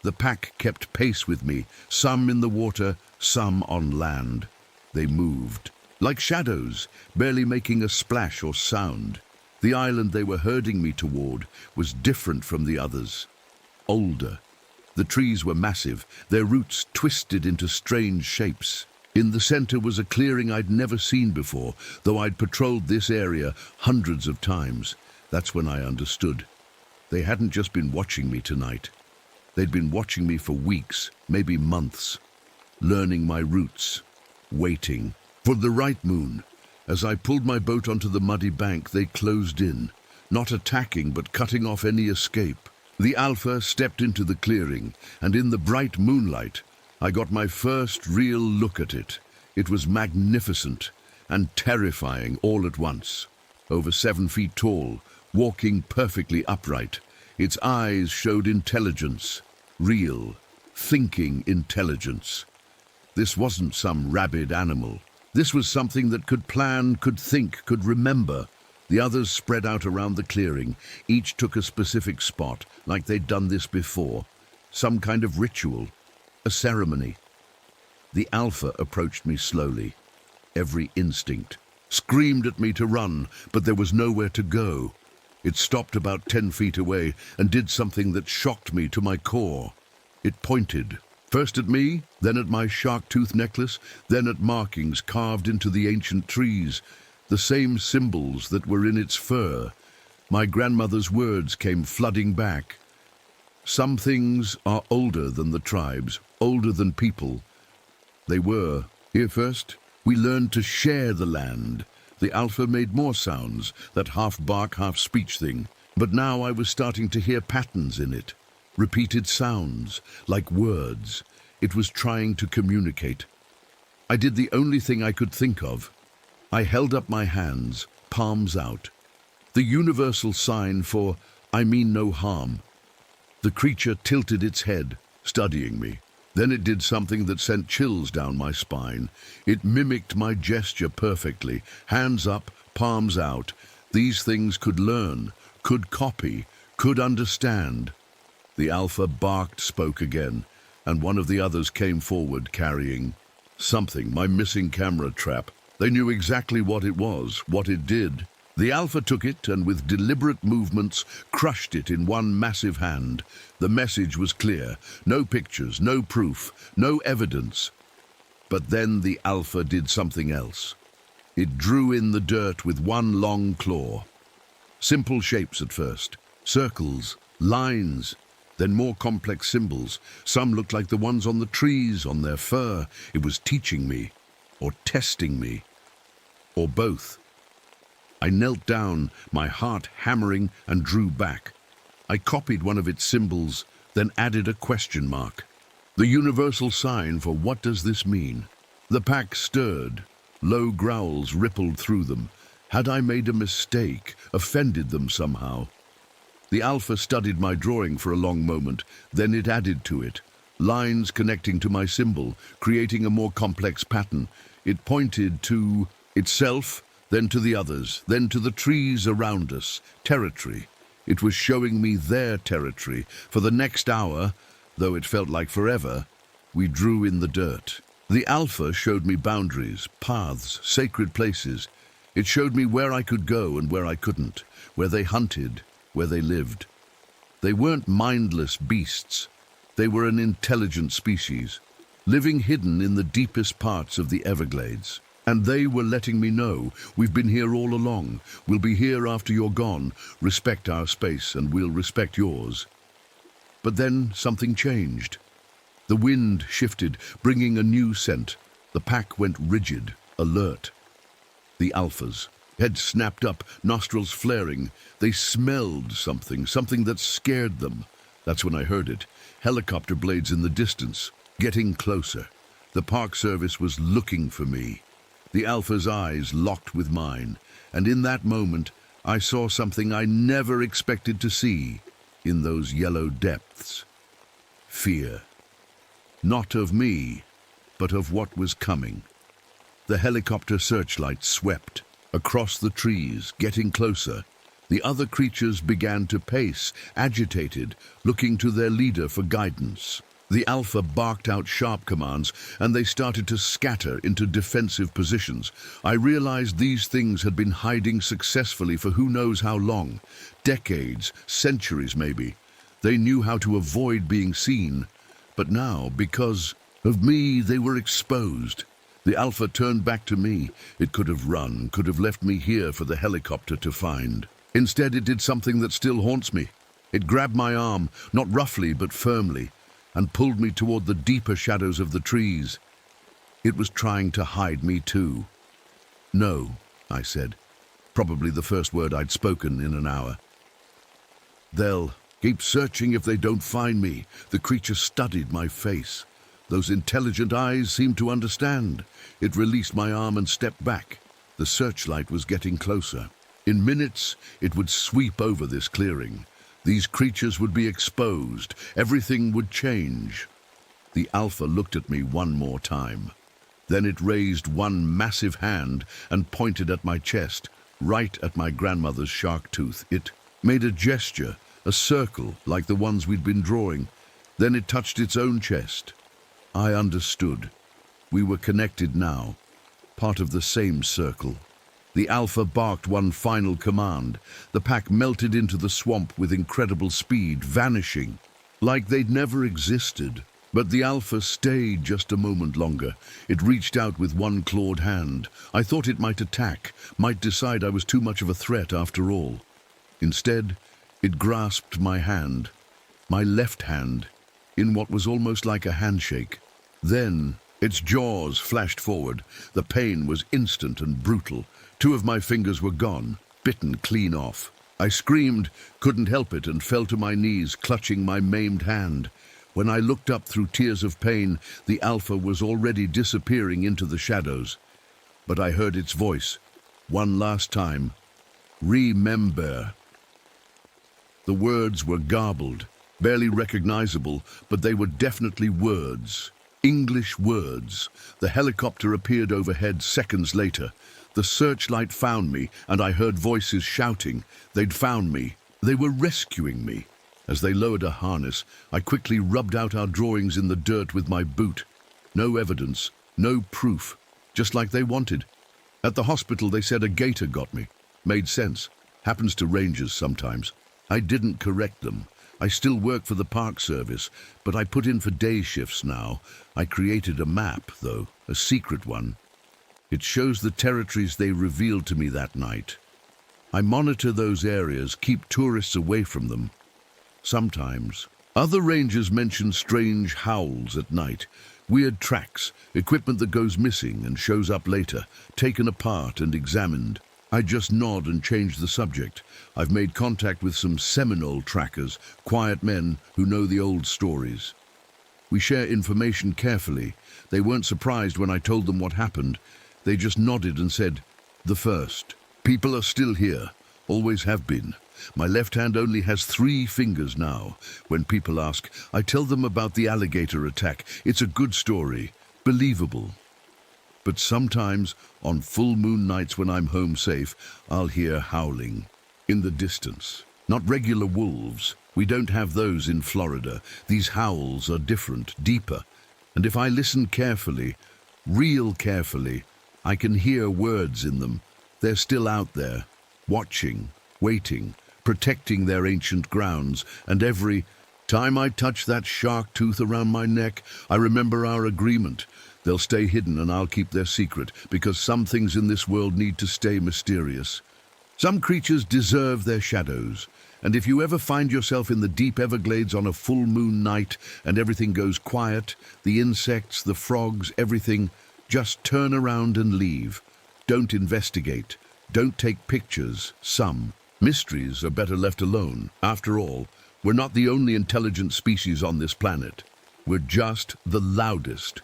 The pack kept pace with me, some in the water, some on land. They moved, like shadows, barely making a splash or sound. The island they were herding me toward was different from the others. Older, The trees were massive, their roots twisted into strange shapes. In the center was a clearing I'd never seen before, though I'd patrolled this area hundreds of times. That's when I understood. They hadn't just been watching me tonight. They'd been watching me for weeks, maybe months, learning my routes, waiting for the right moon. As I pulled my boat onto the muddy bank, they closed in, not attacking but cutting off any escape. The Alpha stepped into the clearing, and in the bright moonlight, I got my first real look at it. It was magnificent and terrifying all at once. Over 7 feet tall, walking perfectly upright, its eyes showed intelligence, real, thinking intelligence. This wasn't some rabid animal. This was something that could plan, could think, could remember. The others spread out around the clearing. Each took a specific spot, like they'd done this before. Some kind of ritual, a ceremony. The Alpha approached me slowly. Every instinct screamed at me to run, but there was nowhere to go. It stopped about 10 feet away and did something that shocked me to my core. It pointed, first at me, then at my shark tooth necklace, then at markings carved into the ancient trees, the same symbols that were in its fur. My grandmother's words came flooding back. Some things are older than the tribes, older than people. They were. Here first, we learned to share the land. The Alpha made more sounds, that half bark, half speech thing. But now I was starting to hear patterns in it. Repeated sounds, like words. It was trying to communicate. I did the only thing I could think of. I held up my hands, palms out. The universal sign for, I mean no harm. The creature tilted its head, studying me. Then it did something that sent chills down my spine. It mimicked my gesture perfectly. Hands up, palms out. These things could learn, could copy, could understand. The Alpha barked, spoke again, and one of the others came forward carrying something, my missing camera trap. They knew exactly what it was, what it did. The Alpha took it and with deliberate movements crushed it in one massive hand. The message was clear. No pictures, no proof, no evidence. But then the Alpha did something else. It drew in the dirt with one long claw. Simple shapes at first. Circles, lines, then more complex symbols. Some looked like the ones on the trees, on their fur. It was teaching me, or testing me, or both. I knelt down, my heart hammering, and drew back. I copied one of its symbols, then added a question mark. The universal sign for what does this mean? The pack stirred. Low growls rippled through them. Had I made a mistake, offended them somehow? The Alpha studied my drawing for a long moment, then it added to it. Lines connecting to my symbol, creating a more complex pattern. It pointed to itself, then to the others, then to the trees around us, territory. It was showing me their territory. For the next hour, though it felt like forever, we drew in the dirt. The Alpha showed me boundaries, paths, sacred places. It showed me where I could go and where I couldn't, where they hunted, where they lived. They weren't mindless beasts. They were an intelligent species, living hidden in the deepest parts of the Everglades. And they were letting me know, we've been here all along. We'll be here after you're gone. Respect our space and we'll respect yours. But then something changed. The wind shifted, bringing a new scent. The pack went rigid, alert. The Alphas, heads snapped up, nostrils flaring. They smelled something, something that scared them. That's when I heard it. Helicopter blades in the distance, getting closer. The Park Service was looking for me. The Alpha's eyes locked with mine, and in that moment, I saw something I never expected to see in those yellow depths. Fear. Not of me, but of what was coming. The helicopter searchlight swept across the trees, getting closer. The other creatures began to pace, agitated, looking to their leader for guidance. The Alpha barked out sharp commands, and they started to scatter into defensive positions. I realized these things had been hiding successfully for who knows how long. Decades, centuries maybe. They knew how to avoid being seen, but now, because of me, they were exposed. The Alpha turned back to me. It could have run, could have left me here for the helicopter to find. Instead, it did something that still haunts me. It grabbed my arm, not roughly but firmly, and pulled me toward the deeper shadows of the trees. It was trying to hide me too. "No," I said, probably the first word I'd spoken in an hour. "They'll keep searching if they don't find me." The creature studied my face. Those intelligent eyes seemed to understand. It released my arm and stepped back. The searchlight was getting closer. In minutes, it would sweep over this clearing. These creatures would be exposed. Everything would change. The Alpha looked at me one more time. Then it raised one massive hand and pointed at my chest, right at my grandmother's shark tooth. It made a gesture, a circle like the ones we'd been drawing. Then it touched its own chest. I understood. We were connected now, part of the same circle. The Alpha barked one final command. The pack melted into the swamp with incredible speed, vanishing, like they'd never existed. But the Alpha stayed just a moment longer. It reached out with one clawed hand. I thought it might attack, might decide I was too much of a threat after all. Instead, it grasped my hand, my left hand, in what was almost like a handshake. Then, its jaws flashed forward. The pain was instant and brutal. 2 of my fingers were gone, bitten clean off. I screamed, couldn't help it, and fell to my knees, clutching my maimed hand. When I looked up through tears of pain, the Alpha was already disappearing into the shadows. But I heard its voice, one last time. "Remember." The words were garbled, barely recognizable, but they were definitely words. English words. The helicopter appeared overhead seconds later. The searchlight found me, and I heard voices shouting. They'd found me. They were rescuing me. As they lowered a harness, I quickly rubbed out our drawings in the dirt with my boot. No evidence, no proof, just like they wanted. At the hospital, they said a gator got me. Made sense. Happens to rangers sometimes. I didn't correct them. I still work for the Park Service, but I put in for day shifts now. I created a map, though, a secret one. It shows the territories they revealed to me that night. I monitor those areas, keep tourists away from them. Sometimes. Other rangers mention strange howls at night, weird tracks, equipment that goes missing and shows up later, taken apart and examined. I just nod and change the subject. I've made contact with some Seminole trackers, quiet men who know the old stories. We share information carefully. They weren't surprised when I told them what happened. They just nodded and said, "The first. People are still here, always have been. My left hand only has 3 fingers now. When people ask, I tell them about the alligator attack. It's a good story, believable. But sometimes, on full moon nights when I'm home safe, I'll hear howling in the distance. Not regular wolves. We don't have those in Florida. These howls are different, deeper. And if I listen carefully, real carefully, I can hear words in them. They're still out there, watching, waiting, protecting their ancient grounds. And every time I touch that shark tooth around my neck, I remember our agreement. They'll stay hidden and I'll keep their secret, because some things in this world need to stay mysterious. Some creatures deserve their shadows. And if you ever find yourself in the deep Everglades on a full moon night and everything goes quiet, the insects, the frogs, everything, just turn around and leave. Don't investigate. Don't take pictures. Some mysteries are better left alone. After all, we're not the only intelligent species on this planet. We're just the loudest.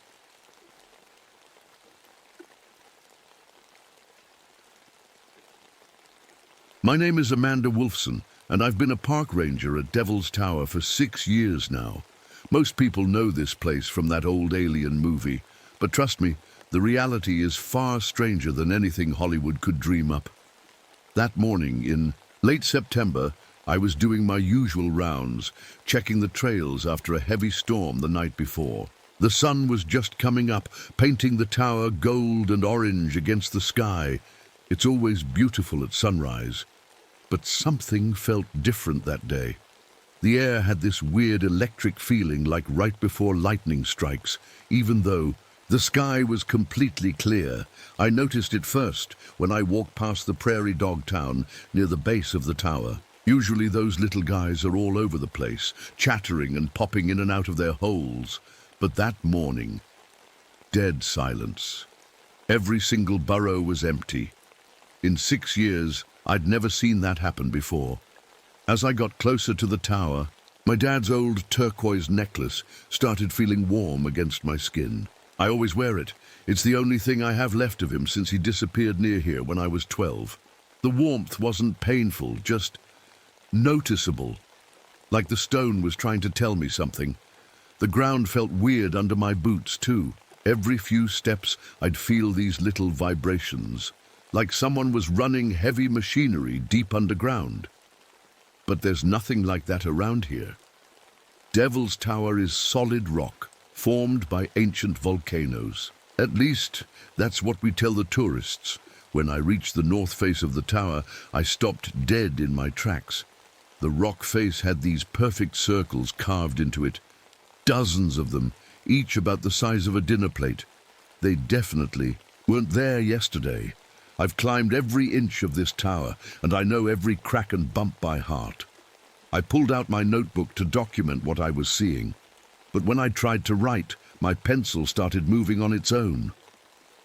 My name is Amanda Wolfson, and I've been a park ranger at Devil's Tower for 6 years now. Most people know this place from that old Alien movie, but trust me, the reality is far stranger than anything Hollywood could dream up. That morning in late September, I was doing my usual rounds, checking the trails after a heavy storm the night before. The sun was just coming up, painting the tower gold and orange against the sky. It's always beautiful at sunrise. But something felt different that day. The air had this weird electric feeling like right before lightning strikes, even though the sky was completely clear. I noticed it first when I walked past the prairie dog town near the base of the tower. Usually those little guys are all over the place, chattering and popping in and out of their holes. But that morning, dead silence. Every single burrow was empty. In 6 years, I'd never seen that happen before. As I got closer to the tower, my dad's old turquoise necklace started feeling warm against my skin. I always wear it. It's the only thing I have left of him since he disappeared near here when I was 12. The warmth wasn't painful, just noticeable, like the stone was trying to tell me something. The ground felt weird under my boots, too. Every few steps, I'd feel these little vibrations, like someone was running heavy machinery deep underground. But there's nothing like that around here. Devil's Tower is solid rock, formed by ancient volcanoes. At least, that's what we tell the tourists. When I reached the north face of the tower, I stopped dead in my tracks. The rock face had these perfect circles carved into it. Dozens of them, each about the size of a dinner plate. They definitely weren't there yesterday. I've climbed every inch of this tower, and I know every crack and bump by heart. I pulled out my notebook to document what I was seeing. But when I tried to write, my pencil started moving on its own.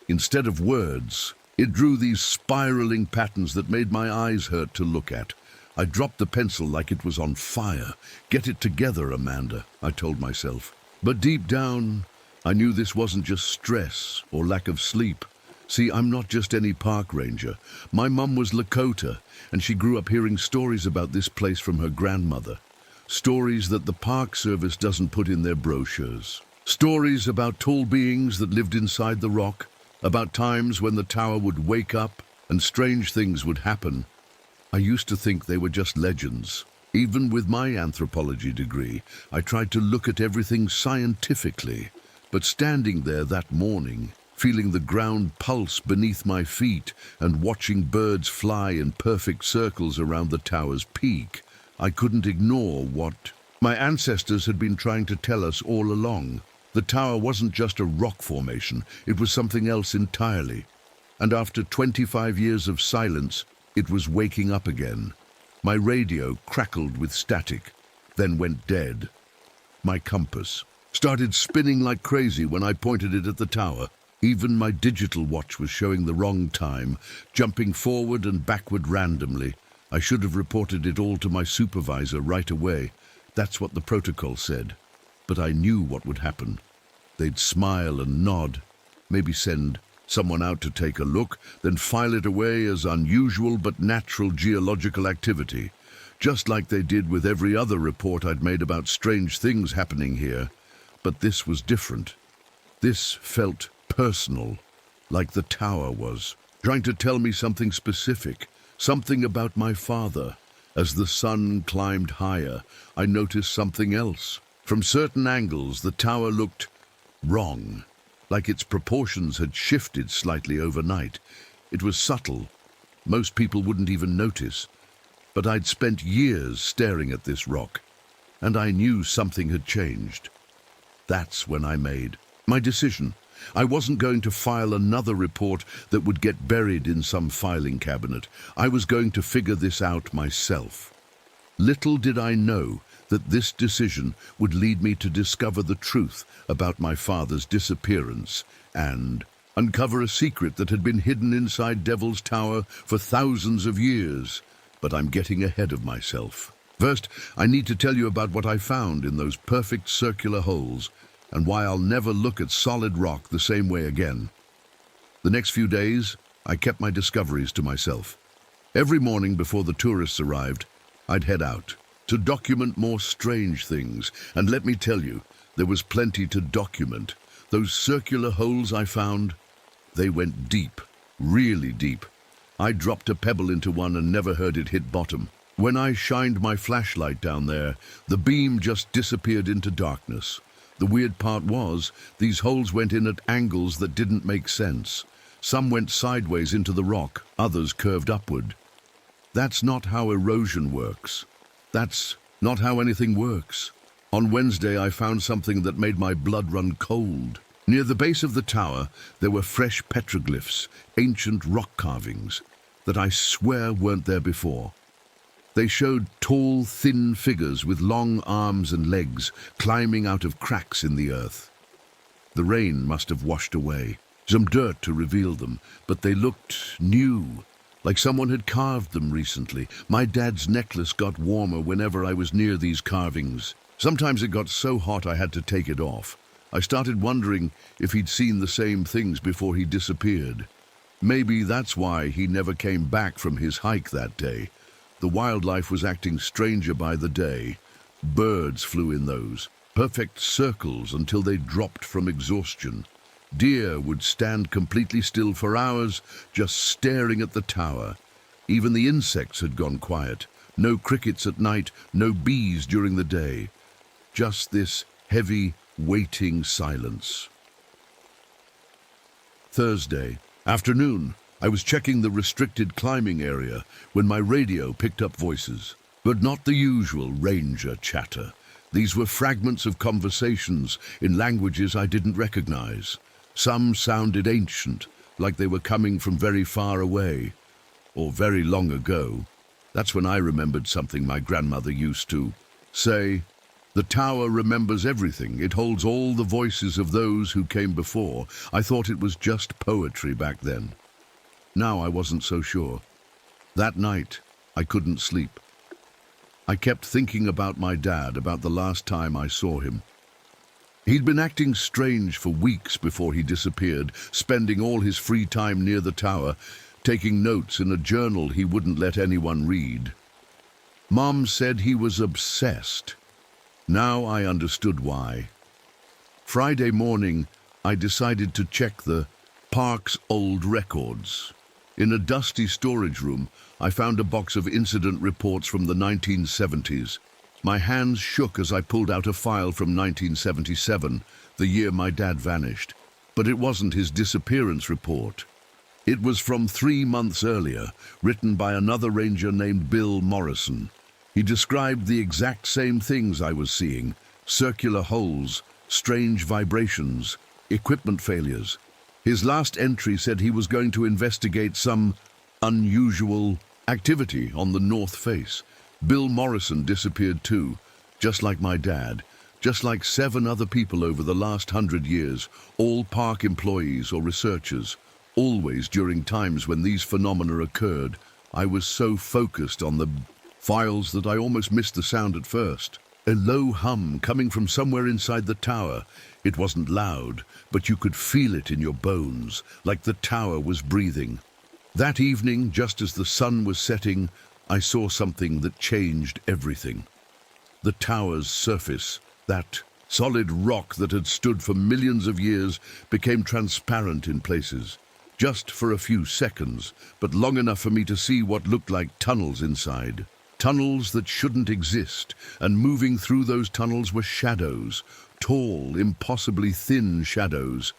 Instead of words, it drew these spiraling patterns that made my eyes hurt to look at. I dropped the pencil like it was on fire. Get it together, Amanda, I told myself. But deep down, I knew this wasn't just stress or lack of sleep. See, I'm not just any park ranger. My mum was Lakota, and she grew up hearing stories about this place from her grandmother. Stories that the Park Service doesn't put in their brochures. Stories about tall beings that lived inside the rock, about times when the tower would wake up and strange things would happen. I used to think they were just legends. Even with my anthropology degree, I tried to look at everything scientifically. But standing there that morning, feeling the ground pulse beneath my feet and watching birds fly in perfect circles around the tower's peak, I couldn't ignore what my ancestors had been trying to tell us all along. The tower wasn't just a rock formation, it was something else entirely. And after 25 years of silence, it was waking up again. My radio crackled with static, then went dead. My compass started spinning like crazy when I pointed it at the tower. Even my digital watch was showing the wrong time, jumping forward and backward randomly. I should have reported it all to my supervisor right away. That's what the protocol said. But I knew what would happen. They'd smile and nod, maybe send someone out to take a look, then file it away as unusual but natural geological activity, just like they did with every other report I'd made about strange things happening here. But this was different. This felt personal, like the tower was, trying to tell me something specific, something about my father. As the sun climbed higher, I noticed something else. From certain angles, the tower looked wrong, like its proportions had shifted slightly overnight. It was subtle. Most people wouldn't even notice. But I'd spent years staring at this rock, and I knew something had changed. That's when I made my decision. I wasn't going to file another report that would get buried in some filing cabinet. I was going to figure this out myself. Little did I know that this decision would lead me to discover the truth about my father's disappearance and uncover a secret that had been hidden inside Devil's Tower for thousands of years. But I'm getting ahead of myself. First, I need to tell you about what I found in those perfect circular holes and why I'll never look at solid rock the same way again. The next few days, I kept my discoveries to myself. Every morning before the tourists arrived, I'd head out to document more strange things. And let me tell you, there was plenty to document. Those circular holes I found, they went deep, really deep. I dropped a pebble into one and never heard it hit bottom. When I shined my flashlight down there, the beam just disappeared into darkness. The weird part was, these holes went in at angles that didn't make sense. Some went sideways into the rock, others curved upward. That's not how erosion works. That's not how anything works. On Wednesday, I found something that made my blood run cold. Near the base of the tower, there were fresh petroglyphs, ancient rock carvings, that I swear weren't there before. They showed tall, thin figures with long arms and legs climbing out of cracks in the earth. The rain must have washed away some dirt to reveal them, but they looked new, like someone had carved them recently. My dad's necklace got warmer whenever I was near these carvings. Sometimes it got so hot I had to take it off. I started wondering if he'd seen the same things before he disappeared. Maybe that's why he never came back from his hike that day. The wildlife was acting stranger by the day. Birds flew in those perfect circles until they dropped from exhaustion. Deer would stand completely still for hours, just staring at the tower. Even the insects had gone quiet. No crickets at night, no bees during the day. Just this heavy, waiting silence. Thursday afternoon, I was checking the restricted climbing area when my radio picked up voices, but not the usual ranger chatter. These were fragments of conversations in languages I didn't recognize. Some sounded ancient, like they were coming from very far away, or very long ago. That's when I remembered something my grandmother used to say. The tower remembers everything. It holds all the voices of those who came before. I thought it was just poetry back then. Now I wasn't so sure. That night, I couldn't sleep. I kept thinking about my dad, about the last time I saw him. He'd been acting strange for weeks before he disappeared, spending all his free time near the tower, taking notes in a journal he wouldn't let anyone read. Mom said he was obsessed. Now I understood why. Friday morning, I decided to check the park's old records. In a dusty storage room, I found a box of incident reports from the 1970s. My hands shook as I pulled out a file from 1977, the year my dad vanished. But it wasn't his disappearance report. It was from 3 months earlier, written by another ranger named Bill Morrison. He described the exact same things I was seeing: circular holes, strange vibrations, equipment failures. His last entry said he was going to investigate some unusual activity on the north face. Bill Morrison disappeared too, just like my dad, just like 7 other people over the last 100 years, all park employees or researchers. Always during times when these phenomena occurred, I was so focused on the files that I almost missed the sound at first. A low hum coming from somewhere inside the tower. It wasn't loud, but you could feel it in your bones, like the tower was breathing. That evening, just as the sun was setting, I saw something that changed everything. The tower's surface, that solid rock that had stood for millions of years, became transparent in places. Just for a few seconds, but long enough for me to see what looked like tunnels inside. Tunnels that shouldn't exist, and moving through those tunnels were shadows, tall, impossibly thin shadows.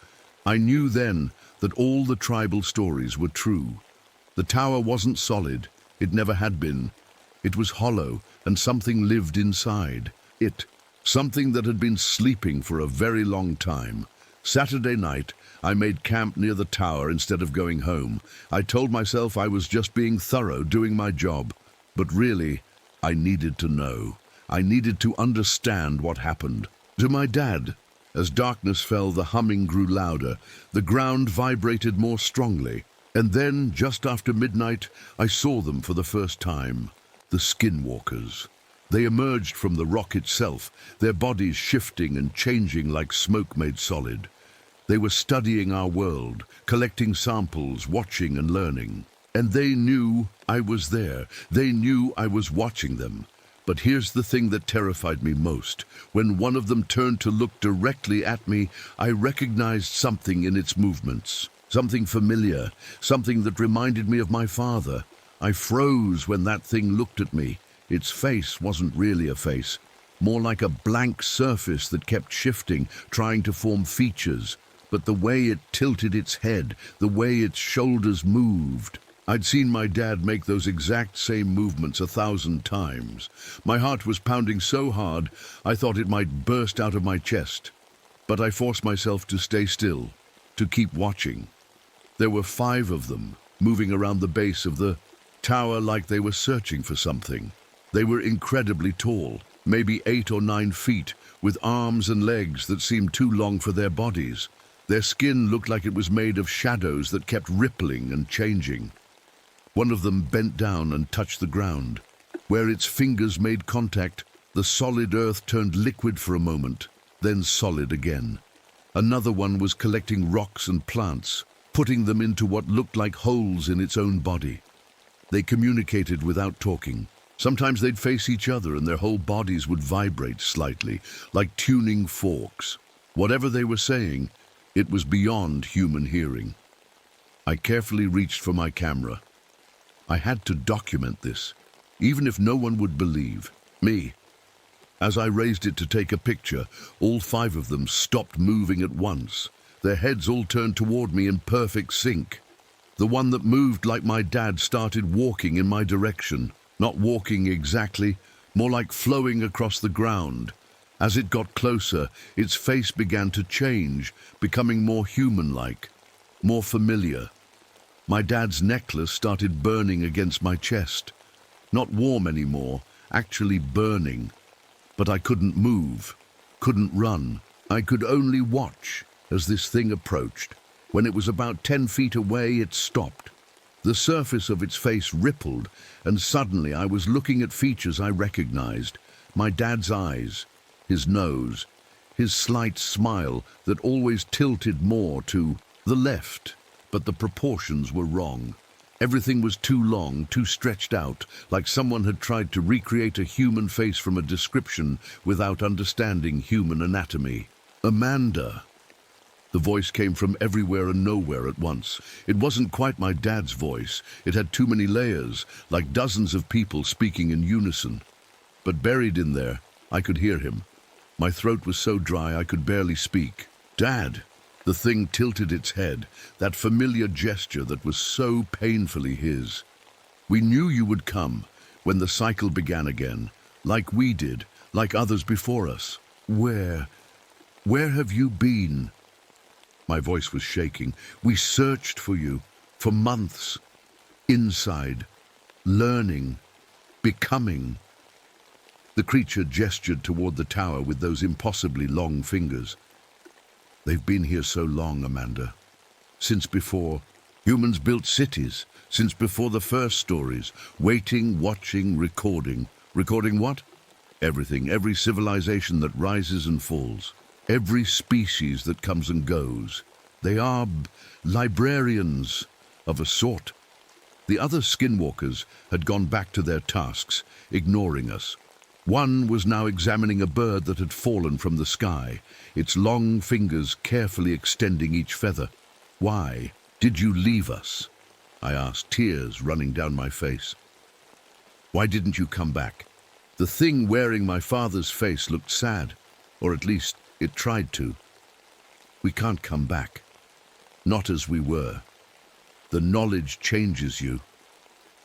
I knew then that all the tribal stories were true. The tower wasn't solid. It never had been. It was hollow, and something lived inside. Something that had been sleeping for a very long time. Saturday night, I made camp near the tower instead of going home. I told myself I was just being thorough, doing my job. But really, I needed to know. I needed to understand what happened. To my dad, as darkness fell, the humming grew louder. The ground vibrated more strongly. And then, just after midnight, I saw them for the first time. The skinwalkers. They emerged from the rock itself, their bodies shifting and changing like smoke made solid. They were studying our world, collecting samples, watching and learning. And they knew I was there. They knew I was watching them. But here's the thing that terrified me most. When one of them turned to look directly at me, I recognized something in its movements. Something familiar, something that reminded me of my father. I froze when that thing looked at me. Its face wasn't really a face, more like a blank surface that kept shifting, trying to form features. But the way it tilted its head, the way its shoulders moved, I'd seen my dad make those exact same movements 1,000 times. My heart was pounding so hard, I thought it might burst out of my chest. But I forced myself to stay still, to keep watching. There were 5 of them, moving around the base of the tower like they were searching for something. They were incredibly tall, maybe 8 or 9 feet, with arms and legs that seemed too long for their bodies. Their skin looked like it was made of shadows that kept rippling and changing. One of them bent down and touched the ground. Where its fingers made contact, the solid earth turned liquid for a moment, then solid again. Another one was collecting rocks and plants, putting them into what looked like holes in its own body. They communicated without talking. Sometimes they'd face each other and their whole bodies would vibrate slightly, like tuning forks. Whatever they were saying, it was beyond human hearing. I carefully reached for my camera. I had to document this, even if no one would believe me. As I raised it to take a picture, all 5 of them stopped moving at once. Their heads all turned toward me in perfect sync. The one that moved like my dad started walking in my direction. Not walking exactly, more like flowing across the ground. As it got closer, its face began to change, becoming more human-like, more familiar. My dad's necklace started burning against my chest. Not warm anymore, actually burning. But I couldn't move, couldn't run. I could only watch as this thing approached. When it was about 10 feet away, it stopped. The surface of its face rippled, and suddenly I was looking at features I recognized. My dad's eyes, his nose, his slight smile that always tilted more to the left. But the proportions were wrong. Everything was too long, too stretched out, like someone had tried to recreate a human face from a description without understanding human anatomy. Amanda. The voice came from everywhere and nowhere at once. It wasn't quite my dad's voice. It had too many layers, like dozens of people speaking in unison. But buried in there, I could hear him. My throat was so dry I could barely speak. Dad! The thing tilted its head, that familiar gesture that was so painfully his. We knew you would come when the cycle began again, like we did, like others before us. Where have you been? My voice was shaking. We searched for you, for months. Inside, learning, becoming. The creature gestured toward the tower with those impossibly long fingers. They've been here so long, Amanda. Since before humans built cities, since before the first stories, waiting, watching, recording. Recording what? Everything, every civilization that rises and falls, every species that comes and goes. They are librarians of a sort. The other skinwalkers had gone back to their tasks, ignoring us. One was now examining a bird that had fallen from the sky, its long fingers carefully extending each feather. Why did you leave us? I asked, tears running down my face. Why didn't you come back? The thing wearing my father's face looked sad, or at least it tried to. We can't come back. Not as we were. The knowledge changes you.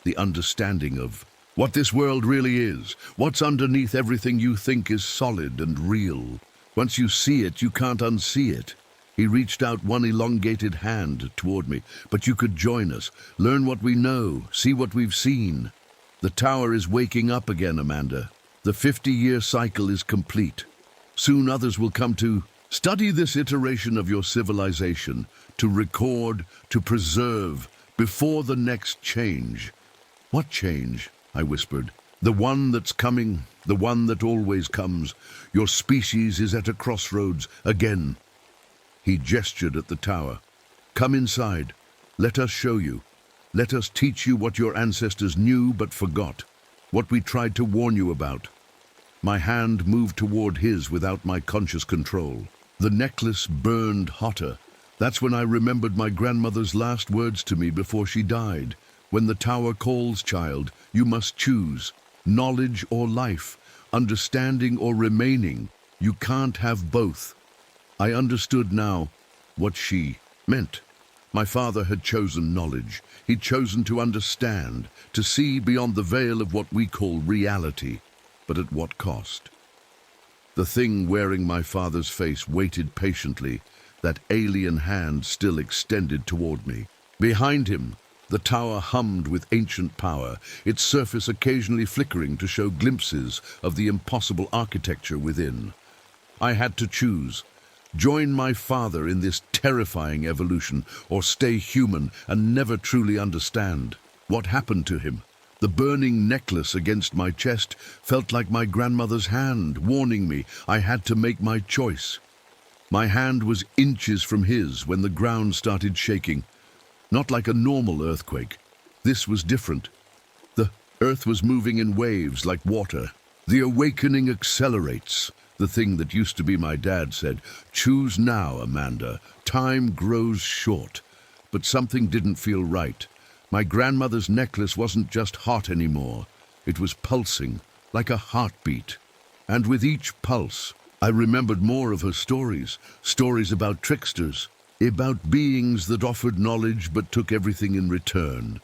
The understanding of what this world really is, what's underneath everything you think is solid and real. Once you see it, you can't unsee it. He reached out one elongated hand toward me. But you could join us, learn what we know, see what we've seen. The tower is waking up again, Amanda. The 50-year cycle is complete. Soon others will come to study this iteration of your civilization, to record, to preserve, before the next change. What change? I whispered. The one that's coming, the one that always comes. Your species is at a crossroads again. He gestured at the tower. Come inside. Let us show you. Let us teach you what your ancestors knew but forgot, what we tried to warn you about. My hand moved toward his without my conscious control. The necklace burned hotter. That's when I remembered my grandmother's last words to me before she died. When the tower calls, child, you must choose. Knowledge or life, understanding or remaining. You can't have both. I understood now what she meant. My father had chosen knowledge. He'd chosen to understand, to see beyond the veil of what we call reality. But at what cost? The thing wearing my father's face waited patiently, that alien hand still extended toward me. Behind him, the tower hummed with ancient power, its surface occasionally flickering to show glimpses of the impossible architecture within. I had to choose. Join my father in this terrifying evolution, or stay human and never truly understand. What happened to him? The burning necklace against my chest felt like my grandmother's hand, warning me I had to make my choice. My hand was inches from his when the ground started shaking. Not like a normal earthquake. This was different. The earth was moving in waves like water. The awakening accelerates. The thing that used to be my dad said, "Choose now, Amanda. Time grows short." But something didn't feel right. My grandmother's necklace wasn't just hot anymore. It was pulsing, like a heartbeat. And with each pulse, I remembered more of her stories. Stories about tricksters, about beings that offered knowledge but took everything in return.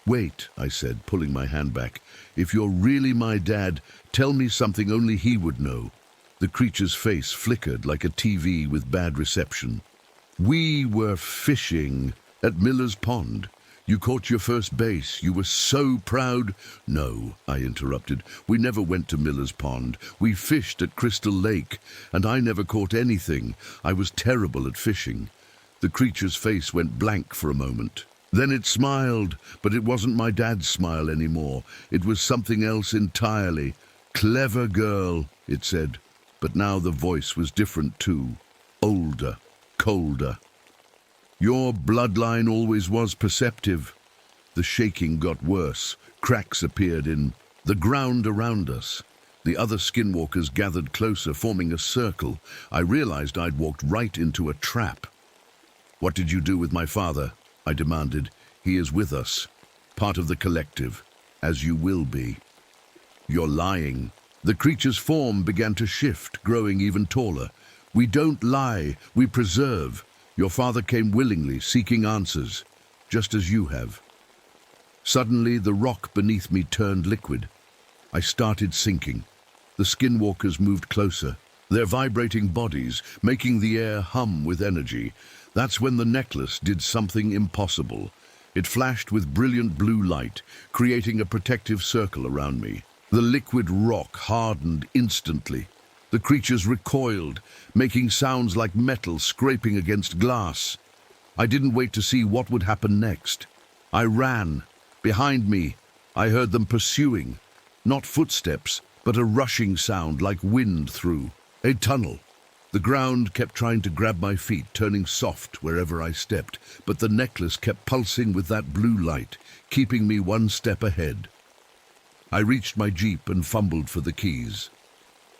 "Wait," I said, pulling my hand back. "If you're really my dad, tell me something only he would know." The creature's face flickered like a TV with bad reception. "We were fishing at Miller's Pond. You caught your first base. You were so proud." "No," I interrupted. "We never went to Miller's Pond. We fished at Crystal Lake, and I never caught anything. I was terrible at fishing." The creature's face went blank for a moment. Then it smiled, but it wasn't my dad's smile anymore. It was something else entirely. "Clever girl," it said. But now the voice was different too. Older, colder. "Your bloodline always was perceptive." The shaking got worse. Cracks appeared in the ground around us. The other skinwalkers gathered closer, forming a circle. I realized I'd walked right into a trap. "What did you do with my father?" I demanded. "He is with us, part of the collective, as you will be." "You're lying." The creature's form began to shift, growing even taller. "We don't lie, we preserve. Your father came willingly, seeking answers, just as you have." Suddenly, the rock beneath me turned liquid. I started sinking. The skinwalkers moved closer, their vibrating bodies making the air hum with energy. That's when the necklace did something impossible. It flashed with brilliant blue light, creating a protective circle around me. The liquid rock hardened instantly. The creatures recoiled, making sounds like metal scraping against glass. I didn't wait to see what would happen next. I ran. Behind me, I heard them pursuing. Not footsteps, but a rushing sound like wind through a tunnel. The ground kept trying to grab my feet, turning soft wherever I stepped, but the necklace kept pulsing with that blue light, keeping me one step ahead. I reached my jeep and fumbled for the keys.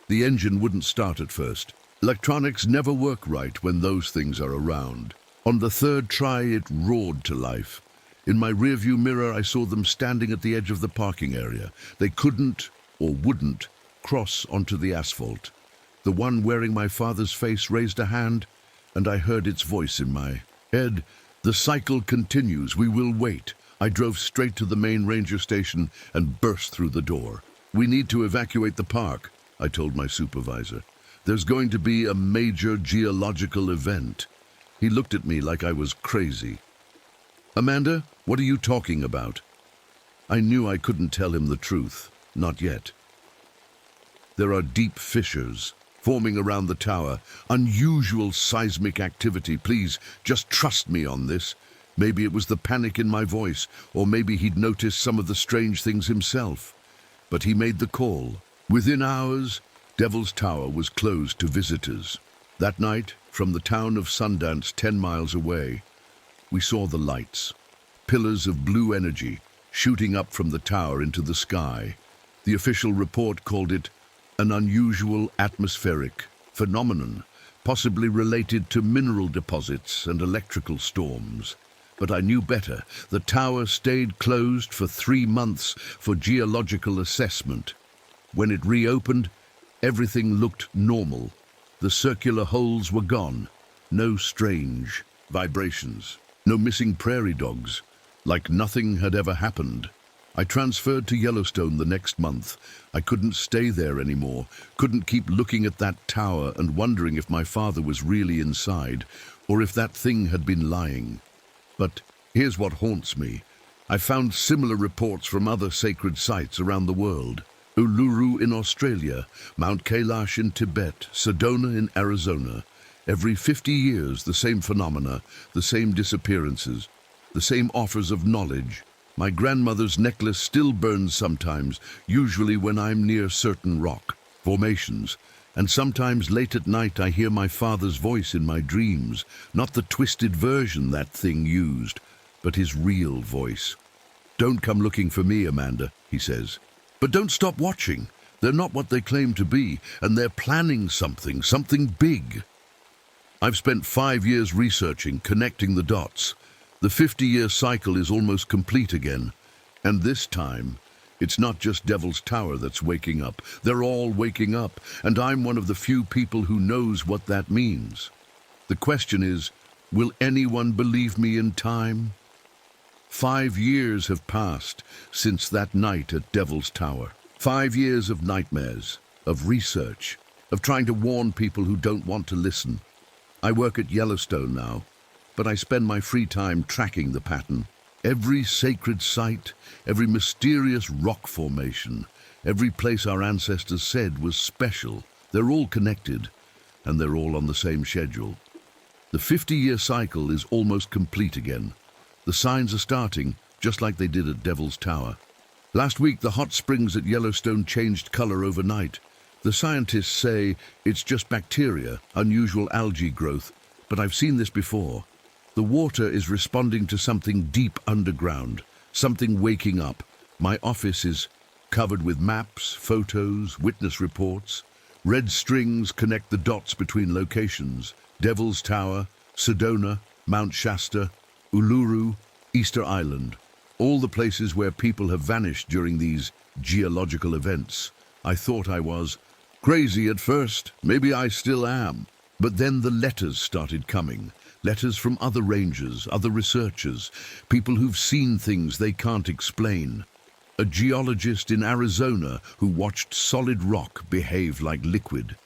The engine wouldn't start at first. Electronics never work right when those things are around. On the third try, it roared to life. In my rearview mirror, I saw them standing at the edge of the parking area. They couldn't, or wouldn't, cross onto the asphalt. The one wearing my father's face raised a hand, and I heard its voice in my head. "The cycle continues. We will wait." I drove straight to the main ranger station and burst through the door. "We need to evacuate the park," I told my supervisor. "There's going to be a major geological event." He looked at me like I was crazy. "Amanda, what are you talking about?" I knew I couldn't tell him the truth. Not yet. "There are deep fissures forming around the tower. Unusual seismic activity. Please, just trust me on this." Maybe it was the panic in my voice, or maybe he'd noticed some of the strange things himself. But he made the call. Within hours, Devil's Tower was closed to visitors. That night, from the town of Sundance, 10 miles away, we saw the lights. Pillars of blue energy shooting up from the tower into the sky. The official report called it an unusual atmospheric phenomenon, possibly related to mineral deposits and electrical storms. But I knew better. The tower stayed closed for 3 months for geological assessment. When it reopened, everything looked normal. The circular holes were gone. No strange vibrations. No missing prairie dogs, like nothing had ever happened. I transferred to Yellowstone the next month. I couldn't stay there anymore, couldn't keep looking at that tower and wondering if my father was really inside, or if that thing had been lying. But here's what haunts me. I found similar reports from other sacred sites around the world. Uluru in Australia, Mount Kailash in Tibet, Sedona in Arizona. Every 50 years, the same phenomena, the same disappearances, the same offers of knowledge. My grandmother's necklace still burns sometimes, usually when I'm near certain rock formations. And sometimes late at night I hear my father's voice in my dreams, not the twisted version that thing used, but his real voice. "Don't come looking for me, Amanda," he says. "But don't stop watching. They're not what they claim to be, and they're planning something big." I've spent 5 years researching, connecting the dots. The 50-year cycle is almost complete again. And this time, it's not just Devil's Tower that's waking up. They're all waking up, and I'm one of the few people who knows what that means. The question is, will anyone believe me in time? 5 years have passed since that night at Devil's Tower. 5 years of nightmares, of research, of trying to warn people who don't want to listen. I work at Yellowstone now, but I spend my free time tracking the pattern. Every sacred site, every mysterious rock formation, every place our ancestors said was special, they're all connected, and they're all on the same schedule. The 50-year cycle is almost complete again. The signs are starting, just like they did at Devil's Tower. Last week, the hot springs at Yellowstone changed color overnight. The scientists say it's just bacteria, unusual algae growth, but I've seen this before. The water is responding to something deep underground, something waking up. My office is covered with maps, photos, witness reports. Red strings connect the dots between locations. Devil's Tower, Sedona, Mount Shasta, Uluru, Easter Island. All the places where people have vanished during these geological events. I thought I was crazy at first. Maybe I still am. But then the letters started coming. Letters from other rangers, other researchers, people who've seen things they can't explain. A geologist in Arizona who watched solid rock behave like liquid.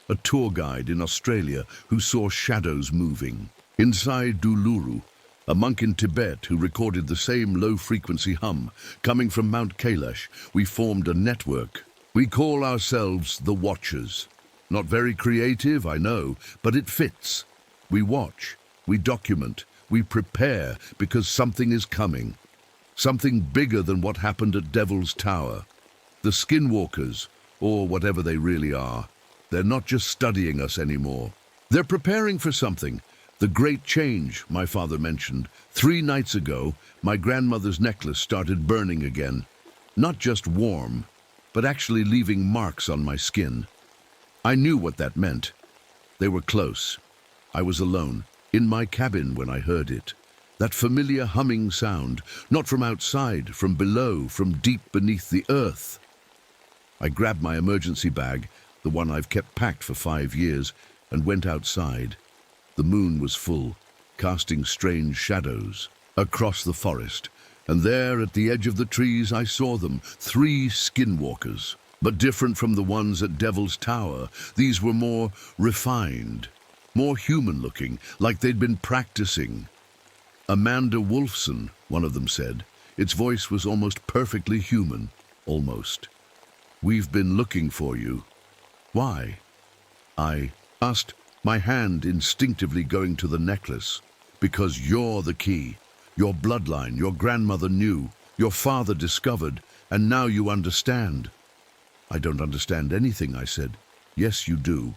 A tour guide in Australia who saw shadows moving. Inside Uluru, a monk in Tibet who recorded the same low-frequency hum. Coming from Mount Kailash, we formed a network. We call ourselves the Watchers. Not very creative, I know, but it fits. We watch, we document, we prepare because something is coming. Something bigger than what happened at Devil's Tower. The Skinwalkers, or whatever they really are, they're not just studying us anymore. They're preparing for something. The great change, my father mentioned. 3 nights ago, my grandmother's necklace started burning again. Not just warm, but actually leaving marks on my skin. I knew what that meant. They were close. I was alone, in my cabin when I heard it. That familiar humming sound, not from outside, from below, from deep beneath the earth. I grabbed my emergency bag, the one I've kept packed for 5 years, and went outside. The moon was full, casting strange shadows across the forest. And there, at the edge of the trees, I saw them, 3 skinwalkers. But different from the ones at Devil's Tower, these were more refined, more human-looking, like they'd been practicing. Amanda Wolfson, one of them said. Its voice was almost perfectly human, almost. "We've been looking for you." "Why?" I asked, my hand instinctively going to the necklace. "Because you're the key. Your bloodline, your grandmother knew, your father discovered, and now you understand." "I don't understand anything," I said. "Yes, you do.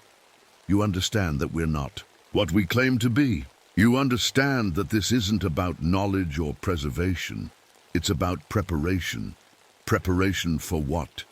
You understand that we're not what we claim to be. You understand that this isn't about knowledge or preservation. It's about preparation. Preparation for what?"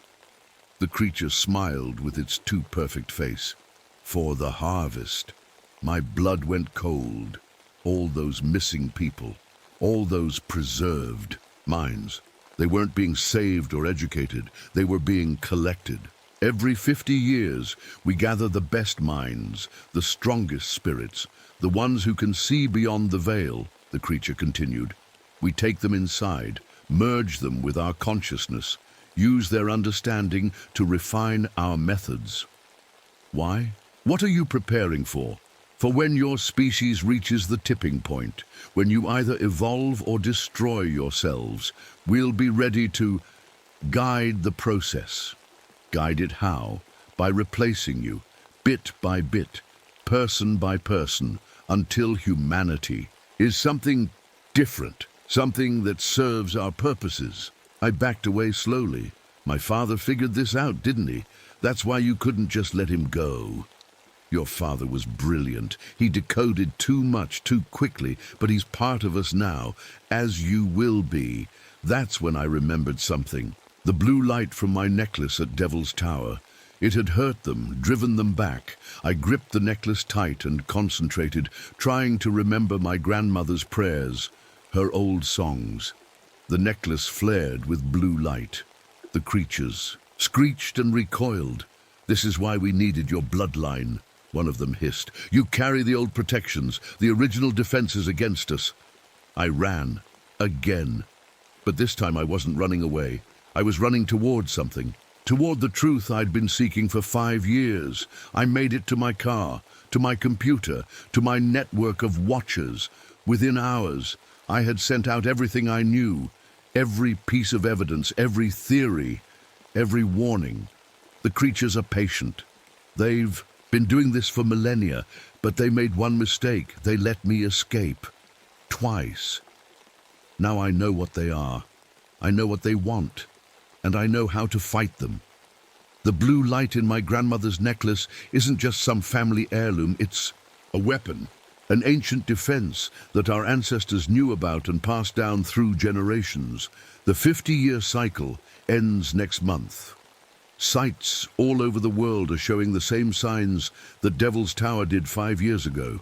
The creature smiled with its too perfect face. "For the harvest." My blood went cold. All those missing people, all those preserved minds. They weren't being saved or educated. They were being collected. Every 50 years, we gather the best minds, the strongest spirits, the ones who can see beyond the veil. the creature continued. We take them inside, merge them with our consciousness, use their understanding to refine our methods. Why? What are you preparing for? For when your species reaches the tipping point, when you either evolve or destroy yourselves, we'll be ready to guide the process. Guide it how? By replacing you, bit by bit, person by person, until humanity is something different, something that serves our purposes. I backed away slowly. My father figured this out, didn't he? That's why you couldn't just let him go. Your father was brilliant. He decoded too much too quickly, but he's part of us now, as you will be. That's when I remembered something. The blue light from my necklace at Devil's Tower. It had hurt them, driven them back. I gripped the necklace tight and concentrated, trying to remember my grandmother's prayers, her old songs. The necklace flared with blue light. The creatures screeched and recoiled. This is why we needed your bloodline, one of them hissed. You carry the old protections, the original defenses against us. I ran, again. But this time I wasn't running away. I was running toward something. Toward the truth I'd been seeking for 5 years. I made it to my car, to my computer, to my network of watchers. Within hours, I had sent out everything I knew, every piece of evidence, every theory, every warning. The creatures are patient. They've been doing this for millennia, but they made one mistake. They let me escape. Twice. Now I know what they are. I know what they want. And I know how to fight them. The blue light in my grandmother's necklace isn't just some family heirloom, it's a weapon, an ancient defense that our ancestors knew about and passed down through generations. The 50-year cycle ends next month. Sites all over the world are showing the same signs that Devil's Tower did 5 years ago.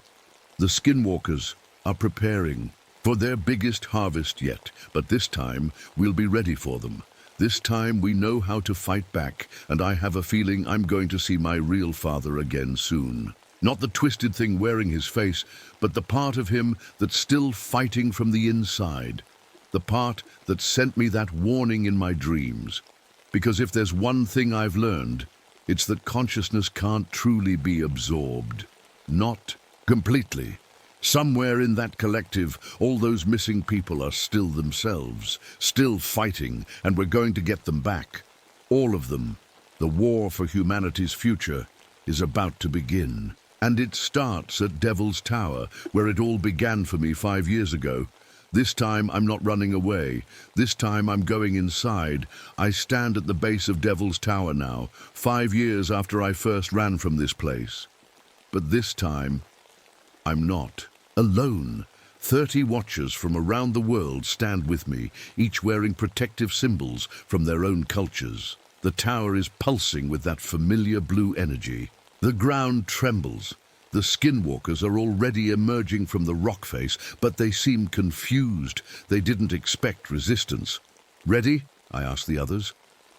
The skinwalkers are preparing for their biggest harvest yet, but this time we'll be ready for them. This time we know how to fight back, and I have a feeling I'm going to see my real father again soon. Not the twisted thing wearing his face, but the part of him that's still fighting from the inside. The part that sent me that warning in my dreams. Because if there's one thing I've learned, it's that consciousness can't truly be absorbed. Not completely. Somewhere in that collective, all those missing people are still themselves, still fighting, and we're going to get them back. All of them. The war for humanity's future is about to begin. And it starts at Devil's Tower, where it all began for me 5 years ago. This time I'm not running away. This time I'm going inside. I stand at the base of Devil's Tower now, 5 years after I first ran from this place. But this time, I'm not. Alone. 30 watchers from around the world stand with me, each wearing protective symbols from their own cultures. The tower is pulsing with that familiar blue energy. The ground trembles. The skinwalkers are already emerging from the rock face, but they seem confused. They didn't expect resistance. Ready? I ask the others.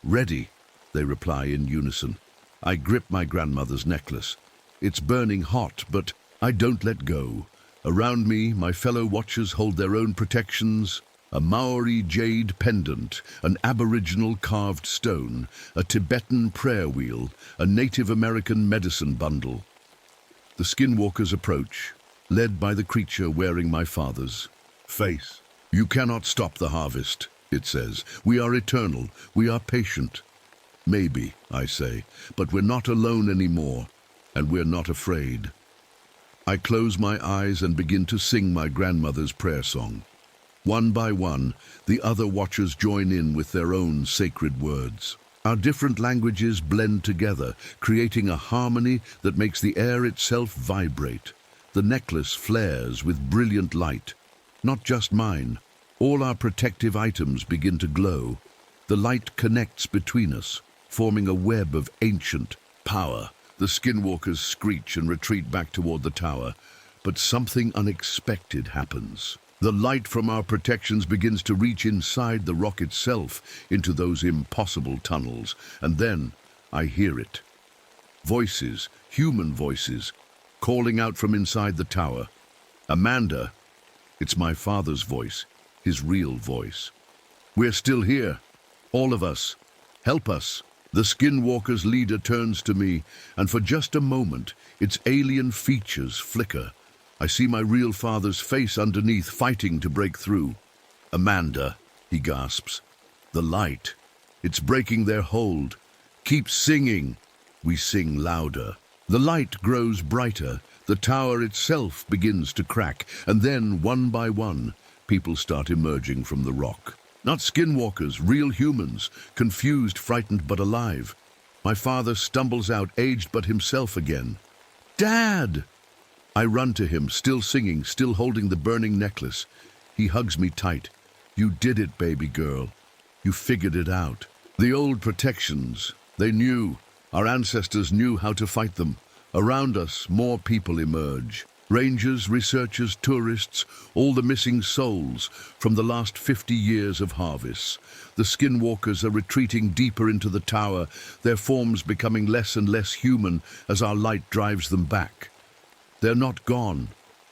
Ready, they reply in unison. I grip my grandmother's necklace. It's burning hot, but I don't let go. Around me, my fellow watchers hold their own protections. A Maori jade pendant, an Aboriginal carved stone, a Tibetan prayer wheel, a Native American medicine bundle. The skinwalkers approach, led by the creature wearing my father's face. You cannot stop the harvest, it says. We are eternal. We are patient. Maybe, I say, but we're not alone anymore, and we're not afraid. I close my eyes and begin to sing my grandmother's prayer song. One by one, the other watchers join in with their own sacred words. Our different languages blend together, creating a harmony that makes the air itself vibrate. The necklace flares with brilliant light. Not just mine. All our protective items begin to glow. The light connects between us, forming a web of ancient power. The skinwalkers screech and retreat back toward the tower, but something unexpected happens. The light from our protections begins to reach inside the rock itself, into those impossible tunnels, and then I hear it. Voices, human voices, calling out from inside the tower. Amanda, It's my father's voice, his real voice. We're still here. All of us. Help us. The Skinwalker's leader turns to me, and for just a moment, its alien features flicker. I see my real father's face underneath, fighting to break through. Amanda, he gasps. The light. It's breaking their hold. Keep singing. We sing louder. The light grows brighter. The tower itself begins to crack, and then, one by one, people start emerging from the rock. Not skinwalkers, real humans, confused, frightened, but alive. My father stumbles out, aged but himself again. Dad! I run to him, still singing, still holding the burning necklace. He hugs me tight. You did it, baby girl. You figured it out. The old protections, they knew. Our ancestors knew how to fight them. Around us, more people emerge. Rangers, researchers, tourists, all the missing souls from the last 50 years of harvests. The skinwalkers are retreating deeper into the tower, their forms becoming less and less human as our light drives them back. They're not gone,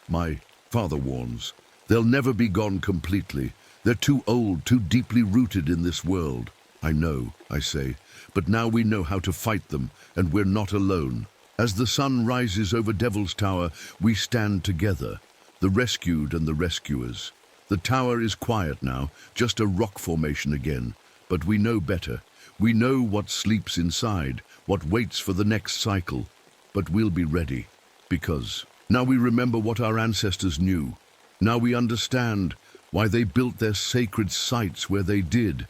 my father warns. They'll never be gone completely. They're too old, too deeply rooted in this world. I know, I say, but now we know how to fight them, and we're not alone. As the sun rises over Devil's Tower, we stand together, the rescued and the rescuers. The tower is quiet now, just a rock formation again, but we know better. We know what sleeps inside, what waits for the next cycle, but we'll be ready, because now we remember what our ancestors knew. Now we understand why they built their sacred sites where they did,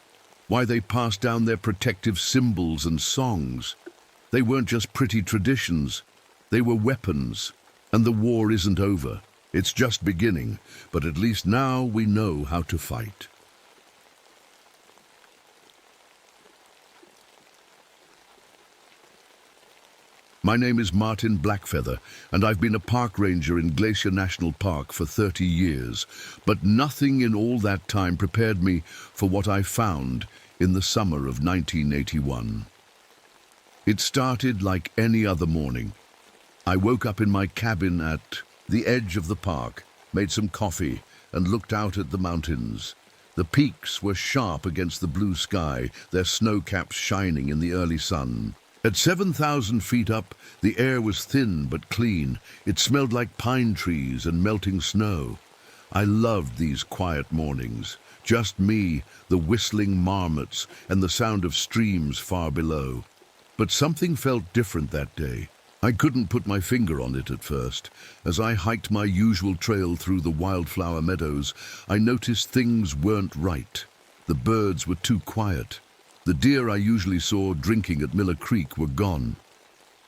why they passed down their protective symbols and songs. They weren't just pretty traditions, they were weapons, and the war isn't over. It's just beginning, but at least now we know how to fight. My name is Martin Blackfeather, and I've been a park ranger in Glacier National Park for 30 years, but nothing in all that time prepared me for what I found in the summer of 1981. It started like any other morning. I woke up in my cabin at the edge of the park, made some coffee, and looked out at the mountains. The peaks were sharp against the blue sky, their snow caps shining in the early sun. At 7,000 feet up, the air was thin but clean. It smelled like pine trees and melting snow. I loved these quiet mornings. Just me, the whistling marmots, and the sound of streams far below. But something felt different that day. I couldn't put my finger on it at first. As I hiked my usual trail through the wildflower meadows, I noticed things weren't right. The birds were too quiet. The deer I usually saw drinking at Miller Creek were gone.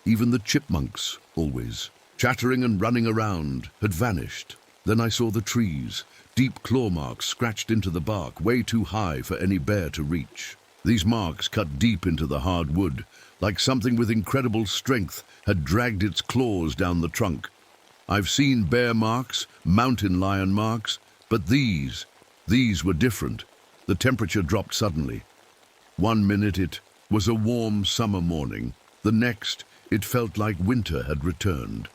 Even the chipmunks, always chattering and running around, had vanished. Then I saw the trees, deep claw marks scratched into the bark, way too high for any bear to reach. These marks cut deep into the hard wood, like something with incredible strength had dragged its claws down the trunk. I've seen bear marks, mountain lion marks, but these were different. The temperature dropped suddenly. One minute it was a warm summer morning. The next, it felt like winter had returned.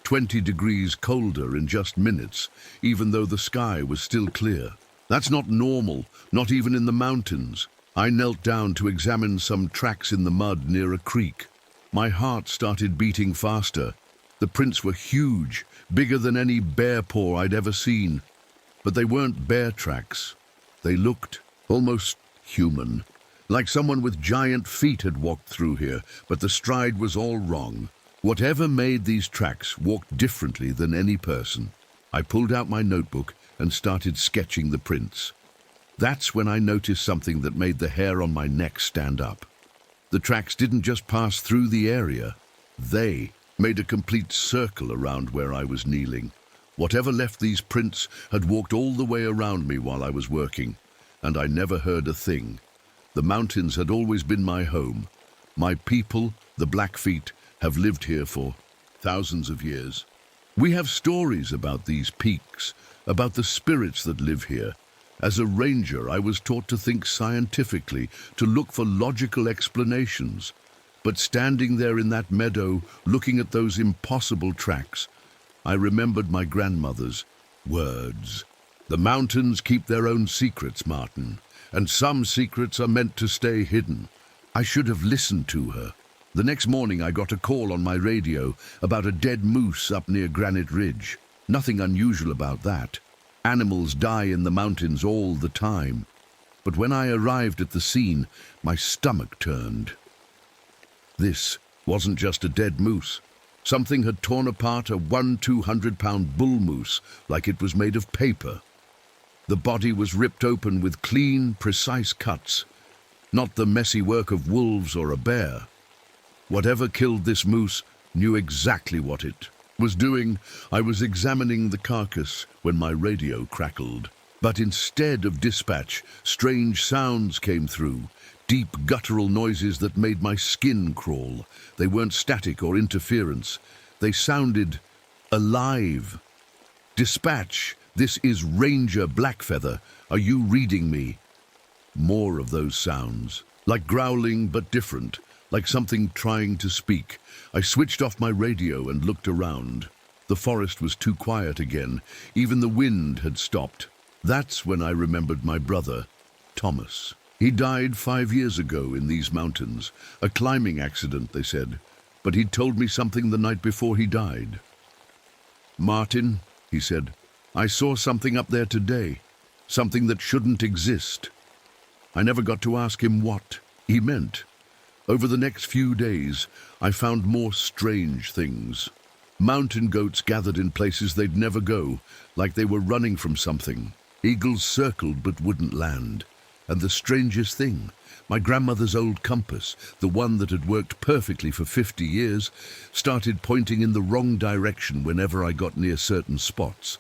20 degrees colder in just minutes, even though the sky was still clear. That's not normal, not even in the mountains. I knelt down to examine some tracks in the mud near a creek. My heart started beating faster. The prints were huge, bigger than any bear paw I'd ever seen. But they weren't bear tracks. They looked almost human, like someone with giant feet had walked through here, but the stride was all wrong. Whatever made these tracks walked differently than any person. I pulled out my notebook and started sketching the prints. That's when I noticed something that made the hair on my neck stand up. The tracks didn't just pass through the area. They made a complete circle around where I was kneeling. Whatever left these prints had walked all the way around me while I was working, and I never heard a thing. The mountains had always been my home. My people, the Blackfeet, have lived here for thousands of years. We have stories about these peaks, about the spirits that live here. As a ranger, I was taught to think scientifically, to look for logical explanations. But standing there in that meadow, looking at those impossible tracks, I remembered my grandmother's words. The mountains keep their own secrets, Martin, and some secrets are meant to stay hidden. I should have listened to her. The next morning I got a call on my radio about a dead moose up near Granite Ridge. Nothing unusual about that. Animals die in the mountains all the time. But when I arrived at the scene, my stomach turned. This wasn't just a dead moose. Something had torn apart a 200-pound bull moose like it was made of paper. The body was ripped open with clean, precise cuts, not the messy work of wolves or a bear. Whatever killed this moose knew exactly what it was doing. I was examining the carcass when my radio crackled. But instead of dispatch, strange sounds came through, deep guttural noises that made my skin crawl. They weren't static or interference. They sounded alive. Dispatch, this is Ranger Blackfeather. Are you reading me? More of those sounds, like growling but different, like something trying to speak. I switched off my radio and looked around. The forest was too quiet again. Even the wind had stopped. That's when I remembered my brother, Thomas. He died 5 years ago in these mountains. A climbing accident, they said. But he'd told me something the night before he died. "Martin," he said, "I saw something up there today. Something that shouldn't exist." I never got to ask him what he meant. Over the next few days, I found more strange things. Mountain goats gathered in places they'd never go, like they were running from something. Eagles circled but wouldn't land. And the strangest thing, my grandmother's old compass, the one that had worked perfectly for 50 years, started pointing in the wrong direction whenever I got near certain spots.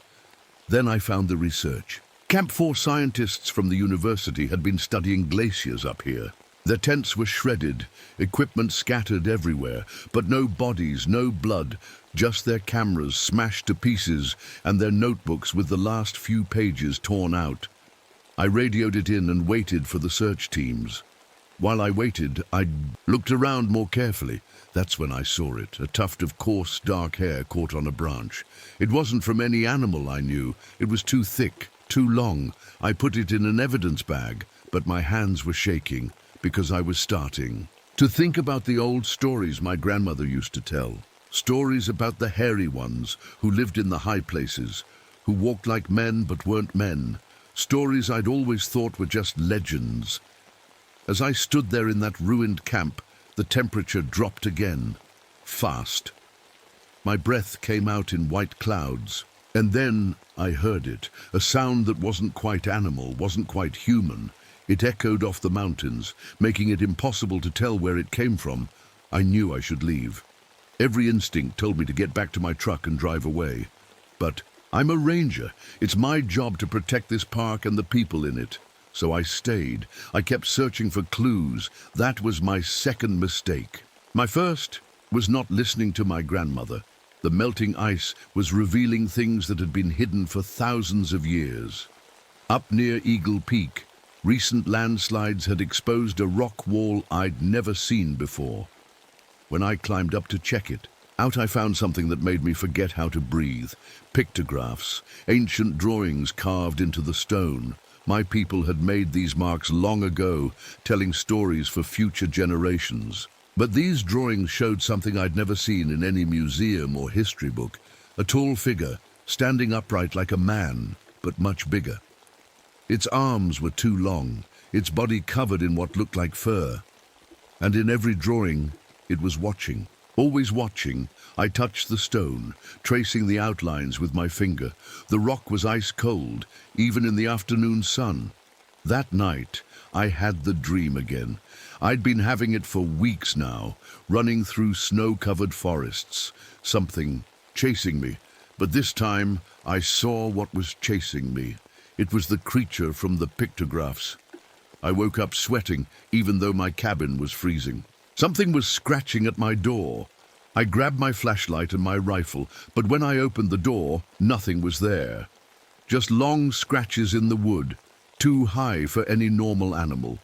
Then I found the research. Camp 4 scientists from the university had been studying glaciers up here. Their tents were shredded, equipment scattered everywhere, but no bodies, no blood, just their cameras smashed to pieces and their notebooks with the last few pages torn out. I radioed it in and waited for the search teams. While I waited, I looked around more carefully. That's when I saw it, a tuft of coarse, dark hair caught on a branch. It wasn't from any animal I knew. It was too thick, too long. I put it in an evidence bag, but my hands were shaking because I was starting to think about the old stories my grandmother used to tell. Stories about the hairy ones who lived in the high places, who walked like men but weren't men. Stories I'd always thought were just legends. As I stood there in that ruined camp, the temperature dropped again, fast. My breath came out in white clouds, and then I heard it, a sound that wasn't quite animal, wasn't quite human. It echoed off the mountains, making it impossible to tell where it came from. I knew I should leave. Every instinct told me to get back to my truck and drive away. But I'm a ranger. It's my job to protect this park and the people in it. So I stayed. I kept searching for clues. That was my second mistake. My first was not listening to my grandmother. The melting ice was revealing things that had been hidden for thousands of years. Up near Eagle Peak, recent landslides had exposed a rock wall I'd never seen before. When I climbed up to check it, out I found something that made me forget how to breathe. Pictographs, ancient drawings carved into the stone. My people had made these marks long ago, telling stories for future generations. But these drawings showed something I'd never seen in any museum or history book. A tall figure, standing upright like a man, but much bigger. Its arms were too long, its body covered in what looked like fur. And in every drawing, it was watching. Always watching, I touched the stone, tracing the outlines with my finger. The rock was ice cold, even in the afternoon sun. That night, I had the dream again. I'd been having it for weeks now, running through snow-covered forests. Something chasing me. But this time, I saw what was chasing me. It was the creature from the pictographs. I woke up sweating, even though my cabin was freezing. Something was scratching at my door. I grabbed my flashlight and my rifle, but when I opened the door, nothing was there. Just long scratches in the wood, too high for any normal animal.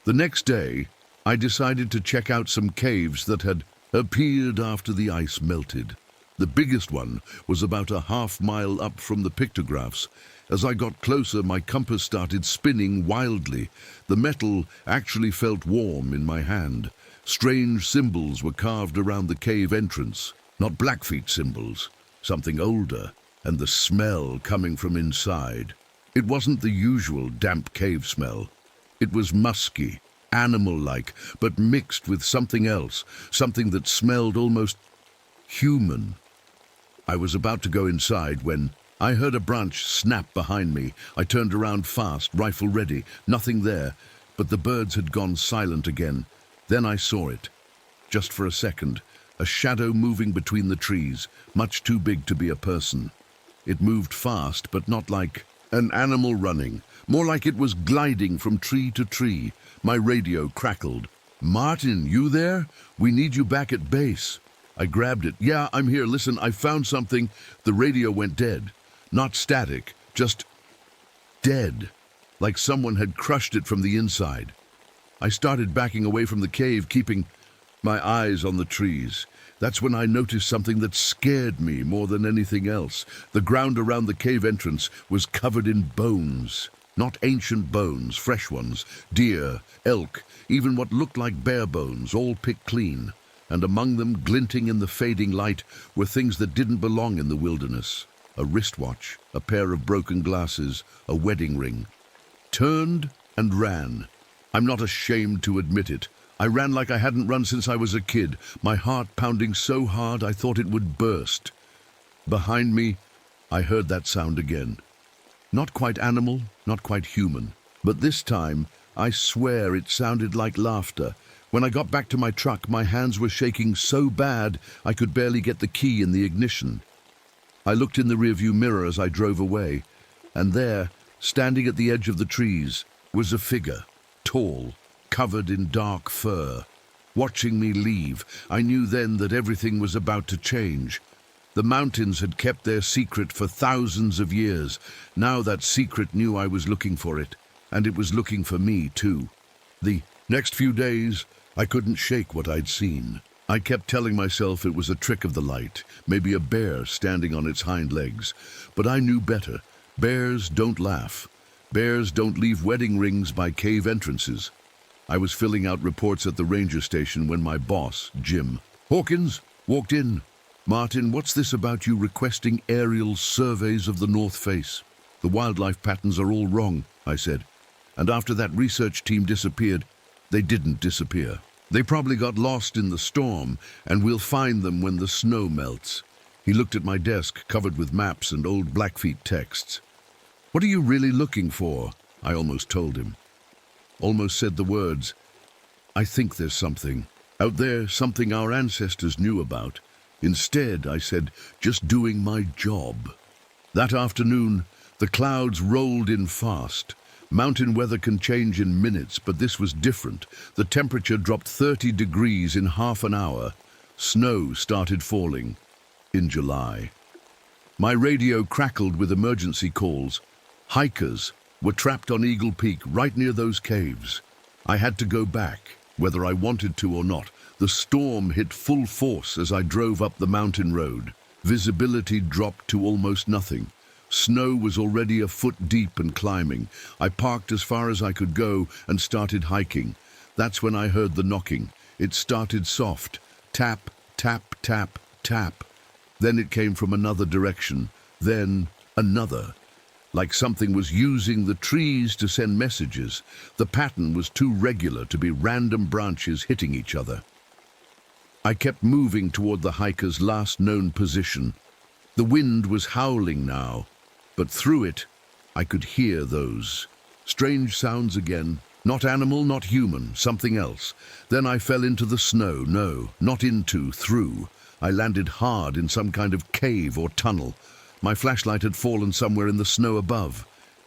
The next day, I decided to check out some caves that had appeared after the ice melted. The biggest one was about a half-mile up from the pictographs. As I got closer, my compass started spinning wildly. The metal actually felt warm in my hand. Strange symbols were carved around the cave entrance. Not Blackfeet symbols, something older, and the smell coming from inside. It wasn't the usual damp cave smell. It was musky, animal-like, but mixed with something else, something that smelled almost human. I was about to go inside when I heard a branch snap behind me. I turned around fast, rifle ready. Nothing there, but the birds had gone silent again. Then I saw it. Just for a second, a shadow moving between the trees, much too big to be a person. It moved fast, but not like an animal running, more like it was gliding from tree to tree. My radio crackled. "Martin, you there? We need you back at base." I grabbed it. "Yeah, I'm here. Listen, I found something." The radio went dead. Not static, just dead, like someone had crushed it from the inside. I started backing away from the cave, keeping my eyes on the trees. That's when I noticed something that scared me more than anything else. The ground around the cave entrance was covered in bones. Not ancient bones, fresh ones, deer, elk, even what looked like bear bones, all picked clean. And among them, glinting in the fading light, were things that didn't belong in the wilderness. A wristwatch, a pair of broken glasses, a wedding ring. Turned and ran. I'm not ashamed to admit it. I ran like I hadn't run since I was a kid, my heart pounding so hard I thought it would burst. Behind me, I heard that sound again. Not quite animal, not quite human. But this time, I swear it sounded like laughter. When I got back to my truck, my hands were shaking so bad I could barely get the key in the ignition. I looked in the rearview mirror as I drove away, and there, standing at the edge of the trees, was a figure, tall, covered in dark fur. Watching me leave, I knew then that everything was about to change. The mountains had kept their secret for thousands of years. Now that secret knew I was looking for it, and it was looking for me too. The next few days, I couldn't shake what I'd seen. I kept telling myself it was a trick of the light, maybe a bear standing on its hind legs. But I knew better. Bears don't laugh. Bears don't leave wedding rings by cave entrances. I was filling out reports at the ranger station when my boss, Jim Hawkins, walked in. "Martin, what's this about you requesting aerial surveys of the North Face? The wildlife patterns are all wrong," I said. "And after that research team disappeared, they didn't disappear. They probably got lost in the storm, and we'll find them when the snow melts." He looked at my desk, covered with maps and old Blackfeet texts. "What are you really looking for?" I almost told him. Almost said the words. "I think there's something out there, something our ancestors knew about." Instead, I said, "Just doing my job." That afternoon, the clouds rolled in fast. Mountain weather can change in minutes, but this was different. The temperature dropped 30 degrees in half an hour. Snow started falling in July. My radio crackled with emergency calls. Hikers were trapped on Eagle Peak, right near those caves. I had to go back, whether I wanted to or not. The storm hit full force as I drove up the mountain road. Visibility dropped to almost nothing. Snow was already a foot deep and climbing. I parked as far as I could go and started hiking. That's when I heard the knocking. It started soft. Tap, tap, tap, tap. Then it came from another direction. Then another. Like something was using the trees to send messages. The pattern was too regular to be random branches hitting each other. I kept moving toward the hiker's last known position. The wind was howling now, but through it, I could hear those strange sounds again. Not animal, not human, something else. Then I fell into the snow. No, not into, through. I landed hard in some kind of cave or tunnel. My flashlight had fallen somewhere in the snow above.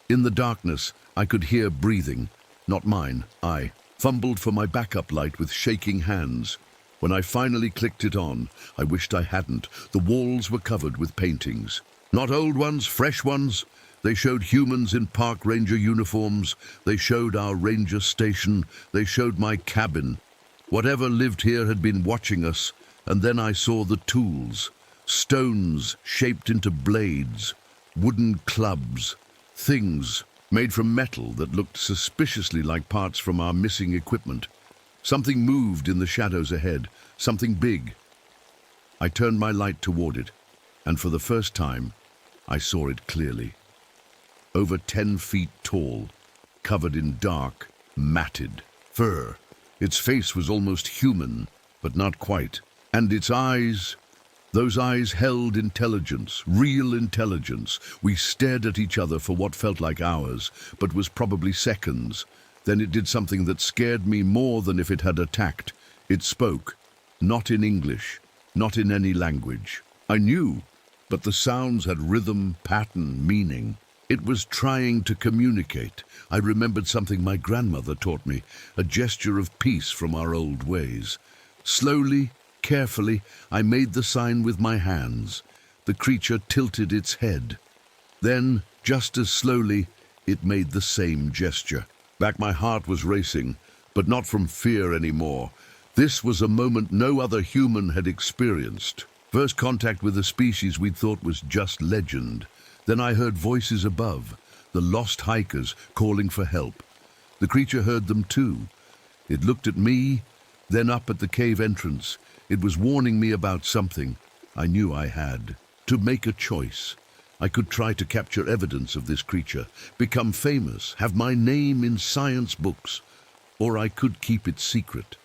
In the darkness, I could hear breathing. Not mine. I fumbled for my backup light with shaking hands. When I finally clicked it on, I wished I hadn't. The walls were covered with paintings. Not old ones, fresh ones. They showed humans in park ranger uniforms. They showed our ranger station. They showed my cabin. Whatever lived here had been watching us, and then I saw the tools. Stones shaped into blades, wooden clubs, things made from metal that looked suspiciously like parts from our missing equipment. Something moved in the shadows ahead, something big. I turned my light toward it, and for the first time, I saw it clearly. Over 10 feet tall, covered in dark, matted fur. Its face was almost human, but not quite. And its eyes, those eyes held intelligence, real intelligence. We stared at each other for what felt like hours, but was probably seconds. Then it did something that scared me more than if it had attacked. It spoke, not in English, not in any language. I knew, but the sounds had rhythm, pattern, meaning. It was trying to communicate. I remembered something my grandmother taught me, a gesture of peace from our old ways. Slowly, carefully, I made the sign with my hands. The creature tilted its head. Then, just as slowly, it made the same gesture. Back my heart was racing, but not from fear anymore. This was a moment no other human had experienced. First contact with a species we'd thought was just legend. Then I heard voices above, the lost hikers calling for help. The creature heard them too. It looked at me, then up at the cave entrance. It was warning me about something. I knew I had to make a choice. I could try to capture evidence of this creature, become famous, have my name in science books, or I could keep it secret.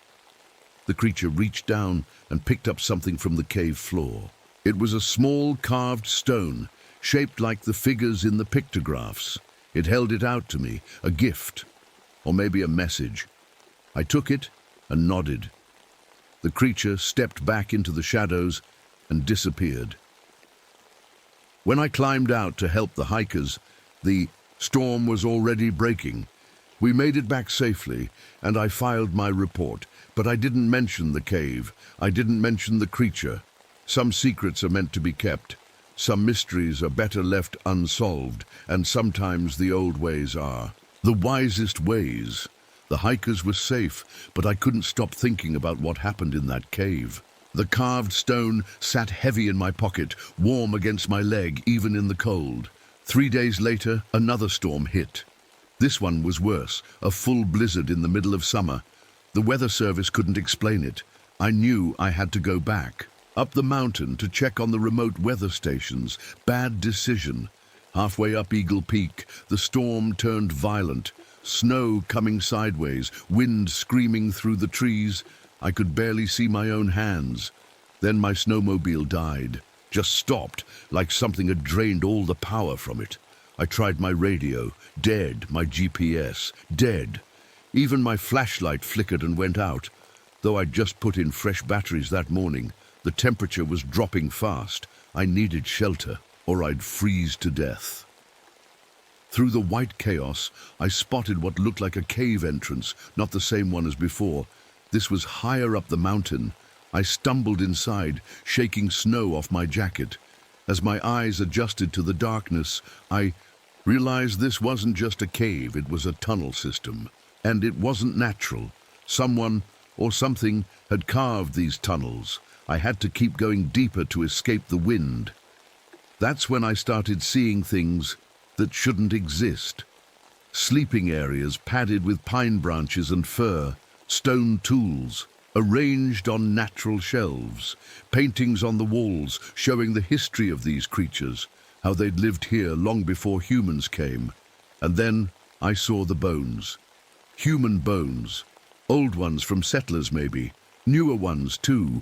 The creature reached down and picked up something from the cave floor. It was a small carved stone, shaped like the figures in the pictographs. It held it out to me, a gift, or maybe a message. I took it and nodded. The creature stepped back into the shadows and disappeared. When I climbed out to help the hikers, the storm was already breaking. We made it back safely, and I filed my report, but I didn't mention the cave. I didn't mention the creature. Some secrets are meant to be kept. Some mysteries are better left unsolved, and sometimes the old ways are the wisest ways. The hikers were safe, but I couldn't stop thinking about what happened in that cave. The carved stone sat heavy in my pocket, warm against my leg, even in the cold. 3 days later, another storm hit. This one was worse, a full blizzard in the middle of summer. The weather service couldn't explain it. I knew I had to go back. Up the mountain to check on the remote weather stations. Bad decision. Halfway up Eagle Peak, the storm turned violent. Snow coming sideways, wind screaming through the trees. I could barely see my own hands. Then my snowmobile died. Just stopped, like something had drained all the power from it. I tried my radio. Dead. My GPS. Dead. Even my flashlight flickered and went out. Though I'd just put in fresh batteries that morning, the temperature was dropping fast. I needed shelter, or I'd freeze to death. Through the white chaos, I spotted what looked like a cave entrance, not the same one as before. This was higher up the mountain. I stumbled inside, shaking snow off my jacket. As my eyes adjusted to the darkness, I realized this wasn't just a cave, it was a tunnel system. And it wasn't natural. Someone or something had carved these tunnels. I had to keep going deeper to escape the wind. That's when I started seeing things that shouldn't exist. Sleeping areas padded with pine branches and fur, stone tools arranged on natural shelves, paintings on the walls showing the history of these creatures, how they'd lived here long before humans came. And then I saw the bones. Human bones. Old ones from settlers maybe, newer ones too.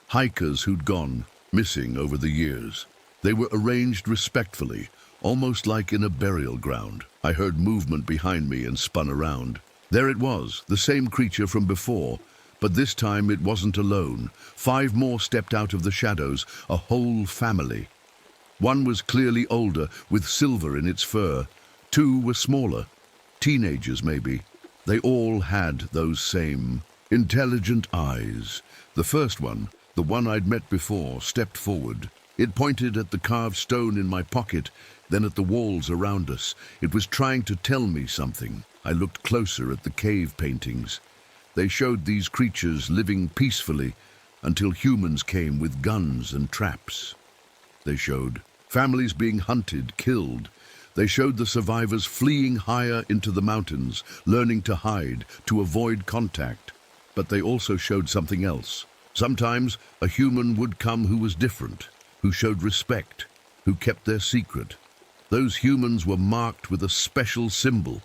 Hikers who'd gone missing over the years. They were arranged respectfully, almost like in a burial ground. I heard movement behind me and spun around. There it was, the same creature from before, but this time it wasn't alone. 5 more stepped out of the shadows, a whole family. One was clearly older, with silver in its fur. 2 were smaller, teenagers maybe. They all had those same intelligent eyes. The first one, the one I'd met before, stepped forward. It pointed at the carved stone in my pocket, then at the walls around us. It was trying to tell me something. I looked closer at the cave paintings. They showed these creatures living peacefully until humans came with guns and traps. they showed. Families being hunted, killed. They showed the survivors fleeing higher into the mountains, learning to hide, to avoid contact. But they also showed something else. Sometimes a human would come who was different, who showed respect, who kept their secret. Those humans were marked with a special symbol,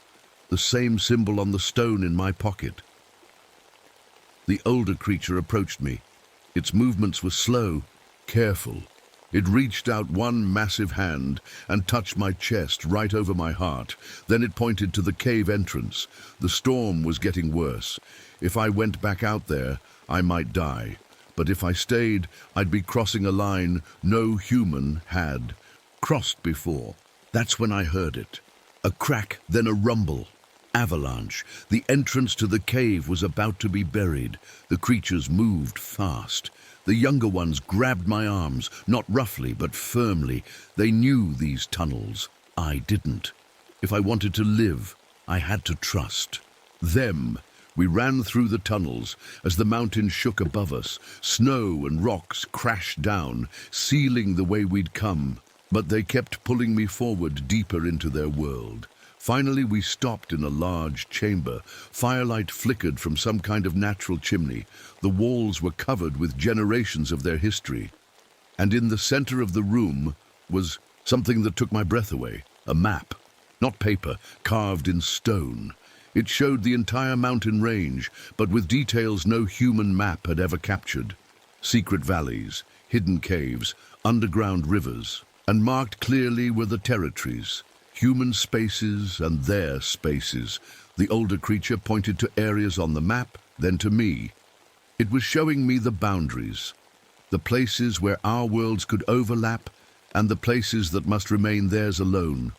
the same symbol on the stone in my pocket. The older creature approached me. Its movements were slow, careful. It reached out one massive hand and touched my chest right over my heart. Then it pointed to the cave entrance. The storm was getting worse. If I went back out there, I might die. But if I stayed, I'd be crossing a line no human had crossed before. That's when I heard it. A crack, then a rumble. Avalanche. The entrance to the cave was about to be buried. The creatures moved fast. The younger ones grabbed my arms, not roughly, but firmly. They knew these tunnels. I didn't. If I wanted to live, I had to trust them. We ran through the tunnels as the mountain shook above us. Snow and rocks crashed down, sealing the way we'd come. But they kept pulling me forward deeper into their world. Finally, we stopped in a large chamber. Firelight flickered from some kind of natural chimney. The walls were covered with generations of their history. And in the center of the room was something that took my breath away. A map, not paper, carved in stone. It showed the entire mountain range, but with details no human map had ever captured. Secret valleys, hidden caves, underground rivers. And marked clearly were the territories. Human spaces and their spaces. The older creature pointed to areas on the map, then to me. It was showing me the boundaries, the places where our worlds could overlap and the places that must remain theirs alone.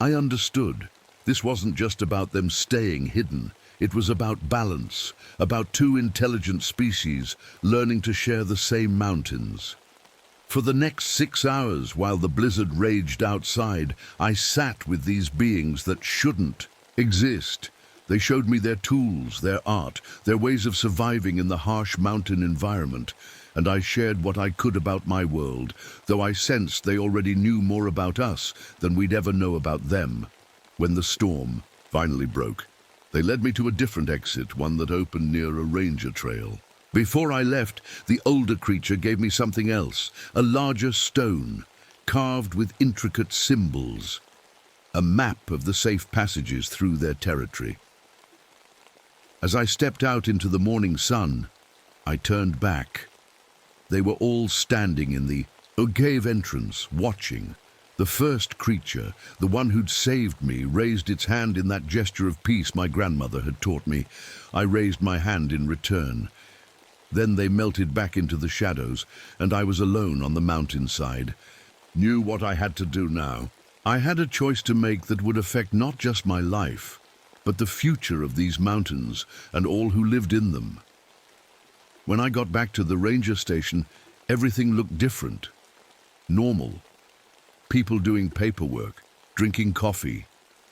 I understood. This wasn't just about them staying hidden. It was about balance, about two intelligent species learning to share the same mountains. For the next 6 hours, while the blizzard raged outside, I sat with these beings that shouldn't exist. They showed me their tools, their art, their ways of surviving in the harsh mountain environment, and I shared what I could about my world, though I sensed they already knew more about us than we'd ever know about them. When the storm finally broke, they led me to a different exit, one that opened near a ranger trail. Before I left, the older creature gave me something else, a larger stone, carved with intricate symbols, a map of the safe passages through their territory. As I stepped out into the morning sun, I turned back. They were all standing in the cave entrance, watching. The first creature, the one who'd saved me, raised its hand in that gesture of peace my grandmother had taught me. I raised my hand in return. Then they melted back into the shadows, and I was alone on the mountainside. Knew what I had to do now. I had a choice to make that would affect not just my life, but the future of these mountains and all who lived in them. When I got back to the ranger station, everything looked different. Normal. People doing paperwork, drinking coffee,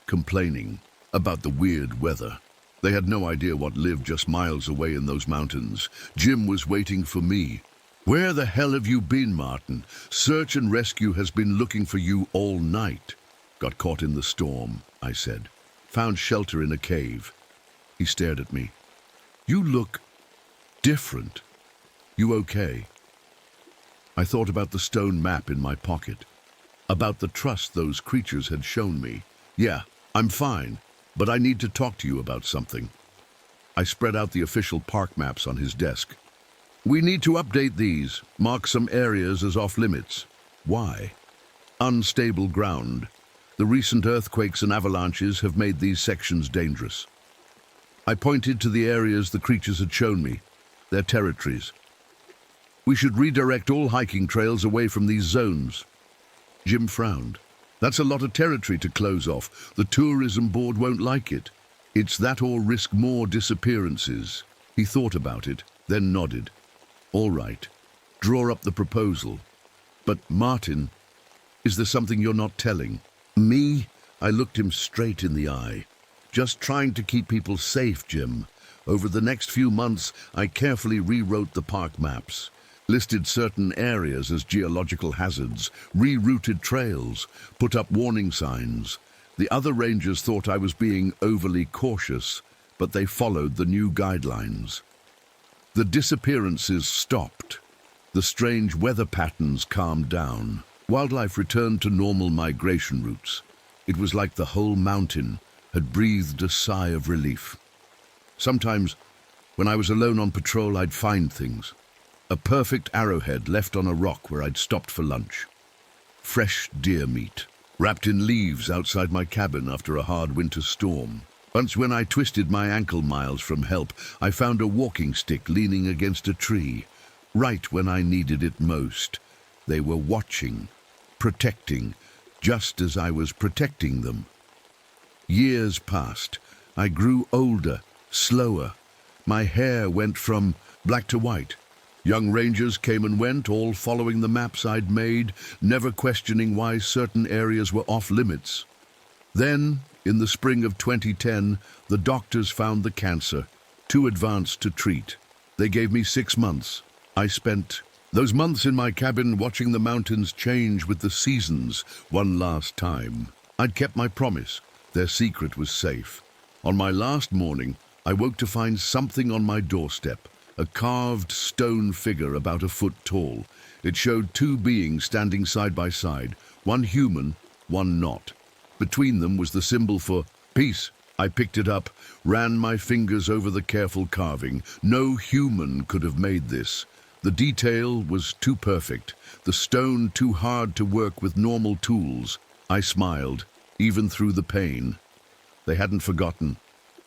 complaining about the weird weather. They had no idea what lived just miles away in those mountains. Jim was waiting for me. "Where the hell have you been, Martin? Search and rescue has been looking for you all night." "Got caught in the storm," I said. "Found shelter in a cave." He stared at me. "You look different. You okay?" I thought about the stone map in my pocket, about the trust those creatures had shown me. "Yeah, I'm fine. But I need to talk to you about something." I spread out the official park maps on his desk. "We need to update these, mark some areas as off-limits." "Why?" "Unstable ground. The recent earthquakes and avalanches have made these sections dangerous." I pointed to the areas the creatures had shown me, their territories. "We should redirect all hiking trails away from these zones." Jim frowned. "That's a lot of territory to close off. The tourism board won't like it. It's that or risk more disappearances." He thought about it, then nodded. "All right, draw up the proposal. But Martin, is there something you're not telling?" "Me?" I looked him straight in the eye. "Just trying to keep people safe, Jim. Over the next few months, I carefully rewrote the park maps. listed certain areas as geological hazards, rerouted trails, put up warning signs. The other rangers thought I was being overly cautious, but they followed the new guidelines. The disappearances stopped. The strange weather patterns calmed down. Wildlife returned to normal migration routes. It was like the whole mountain had breathed a sigh of relief. Sometimes, when I was alone on patrol, I'd find things. A perfect arrowhead left on a rock where I'd stopped for lunch. Fresh deer meat, wrapped in leaves outside my cabin after a hard winter storm. Once when I twisted my ankle miles from help, I found a walking stick leaning against a tree, right when I needed it most. They were watching, protecting, just as I was protecting them. Years passed. I grew older, slower. My hair went from black to white. Young rangers came and went, all following the maps I'd made, never questioning why certain areas were off limits. Then, in the spring of 2010, the doctors found the cancer, too advanced to treat. They gave me 6 months. I spent those months in my cabin watching the mountains change with the seasons one last time. I'd kept my promise. Their secret was safe. On my last morning, I woke to find something on my doorstep. A carved stone figure about a foot tall. It showed 2 beings standing side by side, one human, one not. Between them was the symbol for peace. I picked it up, ran my fingers over the careful carving. No human could have made this. The detail was too perfect, the stone too hard to work with normal tools. I smiled, even through the pain. They hadn't forgotten.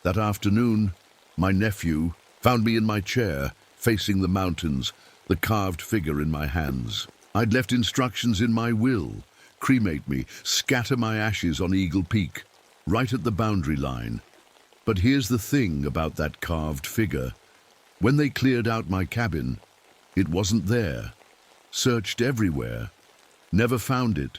That afternoon, my nephew found me in my chair, facing the mountains, the carved figure in my hands. I'd left instructions in my will: cremate me, scatter my ashes on Eagle Peak, right at the boundary line. But here's the thing about that carved figure. When they cleared out my cabin, it wasn't there. Searched everywhere. Never found it.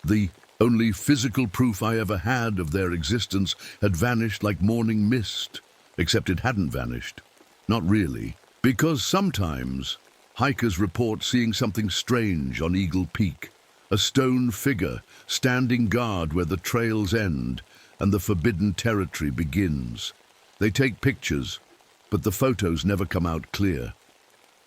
The only physical proof I ever had of their existence had vanished like morning mist. Except it hadn't vanished. Not really. Because sometimes hikers report seeing something strange on Eagle Peak. A stone figure standing guard where the trails end and the forbidden territory begins. They take pictures, but the photos never come out clear.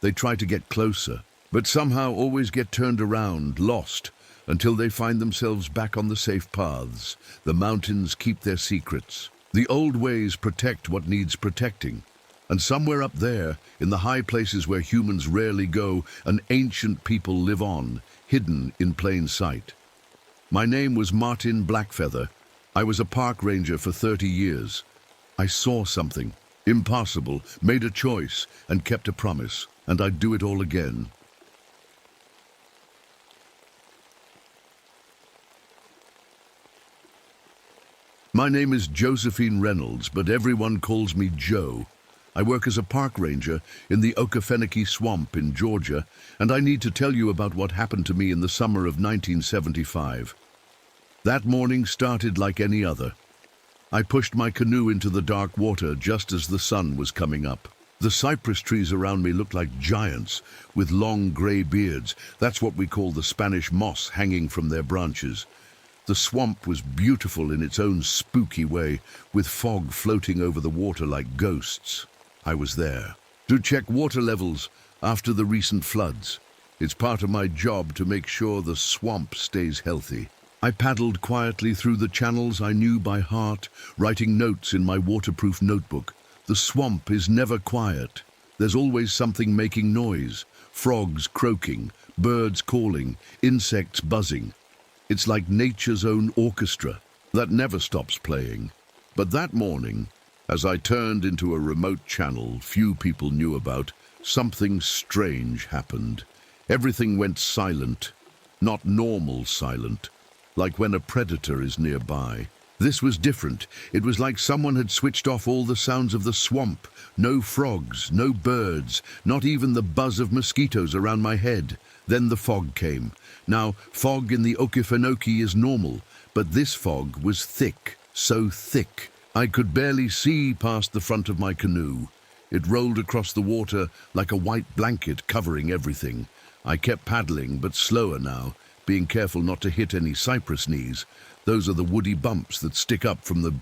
They try to get closer, but somehow always get turned around, lost, until they find themselves back on the safe paths. The mountains keep their secrets. The old ways protect what needs protecting. And somewhere up there, in the high places where humans rarely go, an ancient people live on, hidden in plain sight. My name was Martin Blackfeather. I was a park ranger for 30 years. I saw something impossible, made a choice, and kept a promise, and I'd do it all again. My name is Josephine Reynolds, but everyone calls me Joe. I work as a park ranger in the Okefenokee Swamp in Georgia, and I need to tell you about what happened to me in the summer of 1975. That morning started like any other. I pushed my canoe into the dark water just as the sun was coming up. The cypress trees around me looked like giants with long gray beards. That's what we call the Spanish moss hanging from their branches. The swamp was beautiful in its own spooky way, with fog floating over the water like ghosts. I was there to check water levels after the recent floods. It's part of my job to make sure the swamp stays healthy. I paddled quietly through the channels I knew by heart, writing notes in my waterproof notebook. The swamp is never quiet. There's always something making noise. Frogs croaking, birds calling, insects buzzing. It's like nature's own orchestra that never stops playing. But that morning, as I turned into a remote channel few people knew about, something strange happened. Everything went silent, not normal silent, like when a predator is nearby. This was different. It was like someone had switched off all the sounds of the swamp. No frogs, no birds, not even the buzz of mosquitoes around my head. Then the fog came. Now, fog in the Okefenokee is normal, but this fog was thick, so thick I could barely see past the front of my canoe. It rolled across the water like a white blanket covering everything. I kept paddling, but slower now, being careful not to hit any cypress knees. Those are the woody bumps that stick up from the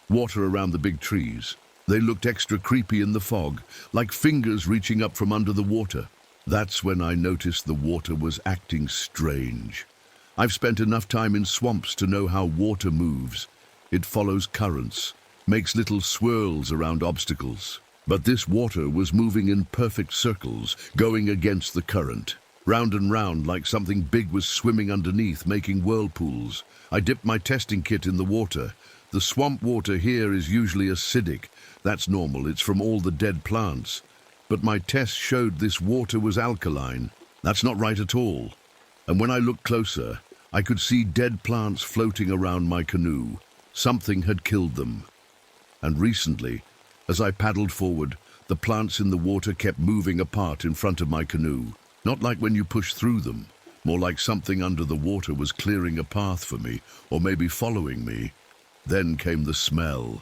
water around the big trees. They looked extra creepy in the fog, like fingers reaching up from under the water. That's when I noticed the water was acting strange. I've spent enough time in swamps to know how water moves. It follows currents, makes little swirls around obstacles. But this water was moving in perfect circles, going against the current. Round and round like something big was swimming underneath, making whirlpools. I dipped my testing kit in the water. The swamp water here is usually acidic. That's normal, it's from all the dead plants. But my test showed this water was alkaline. That's not right at all. And when I looked closer, I could see dead plants floating around my canoe. Something had killed them. And recently, as I paddled forward, the plants in the water kept moving apart in front of my canoe. Not like when you push through them, more like something under the water was clearing a path for me, or maybe following me. Then came the smell.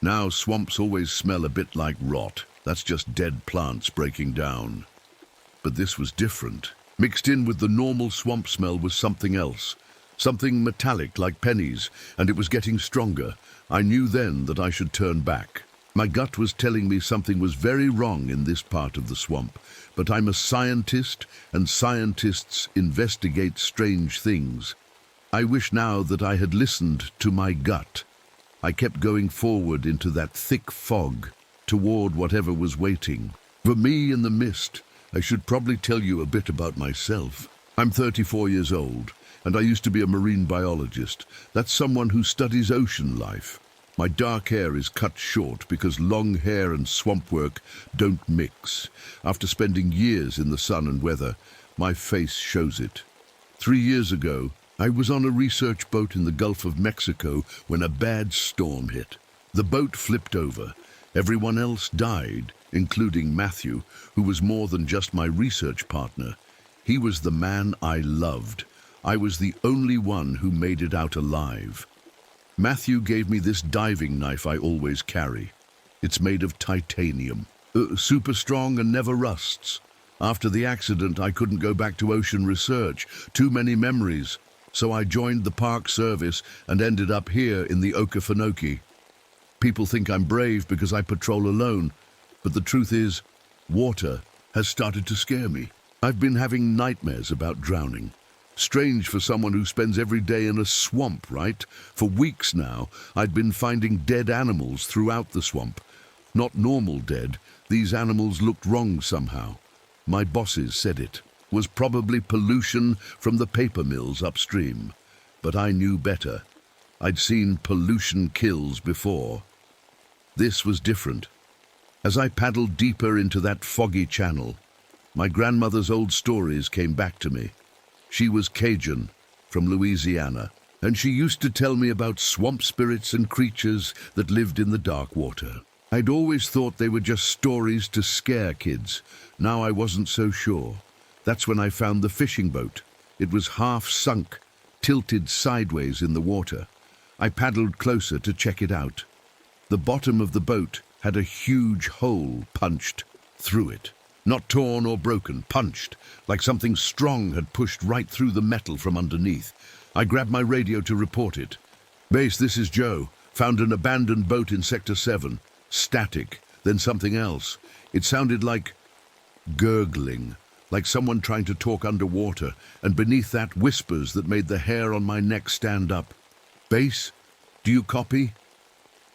Now swamps always smell a bit like rot. That's just dead plants breaking down. But this was different. Mixed in with the normal swamp smell was something else. Something metallic like pennies, and it was getting stronger. I knew then that I should turn back. My gut was telling me something was very wrong in this part of the swamp, but I'm a scientist, and scientists investigate strange things. I wish now that I had listened to my gut. I kept going forward into that thick fog, toward whatever was waiting. For me in the mist, I should probably tell you a bit about myself. I'm 34 years old, and I used to be a marine biologist. That's someone who studies ocean life. My dark hair is cut short because long hair and swamp work don't mix. After spending years in the sun and weather, my face shows it. 3 years ago, I was on a research boat in the Gulf of Mexico when a bad storm hit. The boat flipped over. Everyone else died, including Matthew, who was more than just my research partner. He was the man I loved. I was the only one who made it out alive. Matthew gave me this diving knife I always carry. It's made of titanium, super strong and never rusts. After the accident, I couldn't go back to ocean research. Too many memories. So I joined the Park Service and ended up here in the Okefenokee. People think I'm brave because I patrol alone, but the truth is, water has started to scare me. I've been having nightmares about drowning. Strange for someone who spends every day in a swamp, right? For weeks now, I'd been finding dead animals throughout the swamp. Not normal dead. These animals looked wrong somehow. My bosses said it was probably pollution from the paper mills upstream. But I knew better. I'd seen pollution kills before. This was different. As I paddled deeper into that foggy channel, my grandmother's old stories came back to me. She was Cajun, from Louisiana, and she used to tell me about swamp spirits and creatures that lived in the dark water. I'd always thought they were just stories to scare kids. Now I wasn't so sure. That's when I found the fishing boat. It was half sunk, tilted sideways in the water. I paddled closer to check it out. The bottom of the boat had a huge hole punched through it. Not torn or broken, punched, like something strong had pushed right through the metal from underneath. I grabbed my radio to report it. "Base, this is Joe. Found an abandoned boat in Sector 7. Static, then something else. It sounded like gurgling, like someone trying to talk underwater, and beneath that whispers that made the hair on my neck stand up. Base, do you copy?"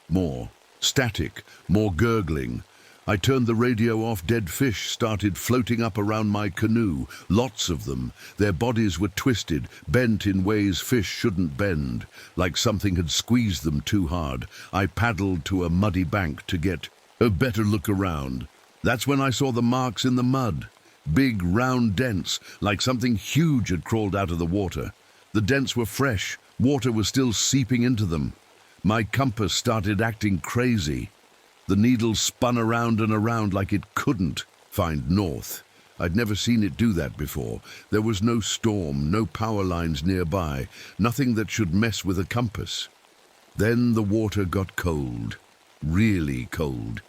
More. Static, more gurgling. I turned the radio off. Dead fish started floating up around my canoe, lots of them. Their bodies were twisted, bent in ways fish shouldn't bend, like something had squeezed them too hard. I paddled to a muddy bank to get a better look around. That's when I saw the marks in the mud. Big, round dents, like something huge had crawled out of the water. The dents were fresh. Water was still seeping into them. My compass started acting crazy. The needle spun around and around like it couldn't find north. I'd never seen it do that before. There was no storm, no power lines nearby, nothing that should mess with a compass. Then the water got cold, really cold.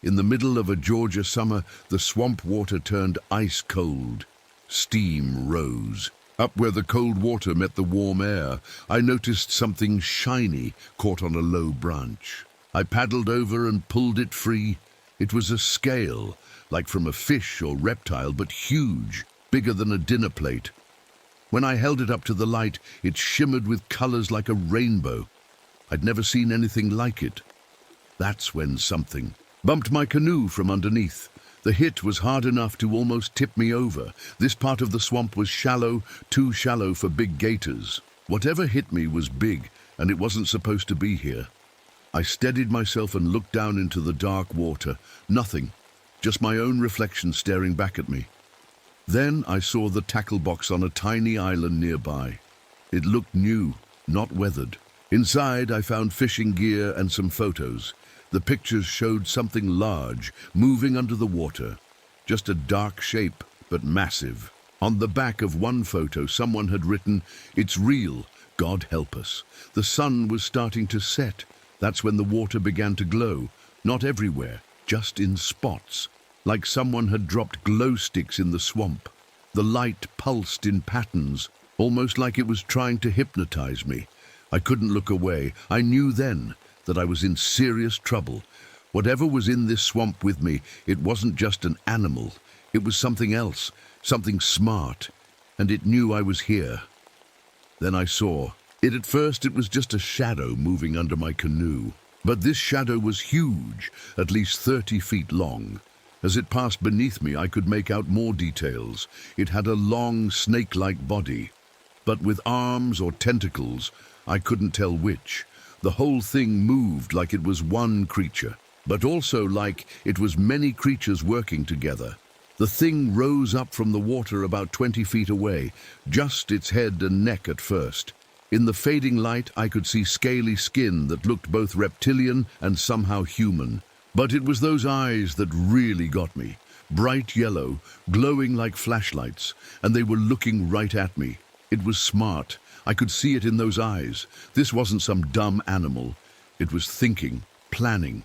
In the middle of a Georgia summer, the swamp water turned ice cold. Steam rose. Up where the cold water met the warm air, I noticed something shiny caught on a low branch. I paddled over and pulled it free. It was a scale, like from a fish or reptile, but huge, bigger than a dinner plate. When I held it up to the light, it shimmered with colors like a rainbow. I'd never seen anything like it. That's when something bumped my canoe from underneath. The hit was hard enough to almost tip me over. This part of the swamp was shallow, too shallow for big gators. Whatever hit me was big, and it wasn't supposed to be here. I steadied myself and looked down into the dark water. Nothing, just my own reflection staring back at me. Then I saw the tackle box on a tiny island nearby. It looked new, not weathered. Inside, I found fishing gear and some photos. The pictures showed something large, moving under the water. Just a dark shape, but massive. On the back of one photo, someone had written, "It's real, God help us." The sun was starting to set. That's when the water began to glow. Not everywhere, just in spots. Like someone had dropped glow sticks in the swamp. The light pulsed in patterns, almost like it was trying to hypnotize me. I couldn't look away. I knew then that I was in serious trouble. Whatever was in this swamp with me, it wasn't just an animal. It was something else, something smart, and it knew I was here. Then I saw it. At first, it was just a shadow moving under my canoe. But this shadow was huge, at least 30 feet long. As it passed beneath me, I could make out more details. It had a long, snake-like body, but with arms or tentacles, I couldn't tell which. The whole thing moved like it was one creature, but also like it was many creatures working together. The thing rose up from the water about 20 feet away, just its head and neck at first. In the fading light, I could see scaly skin that looked both reptilian and somehow human. But it was those eyes that really got me. Bright yellow, glowing like flashlights, and they were looking right at me. It was smart. I could see it in those eyes. This wasn't some dumb animal. It was thinking, planning.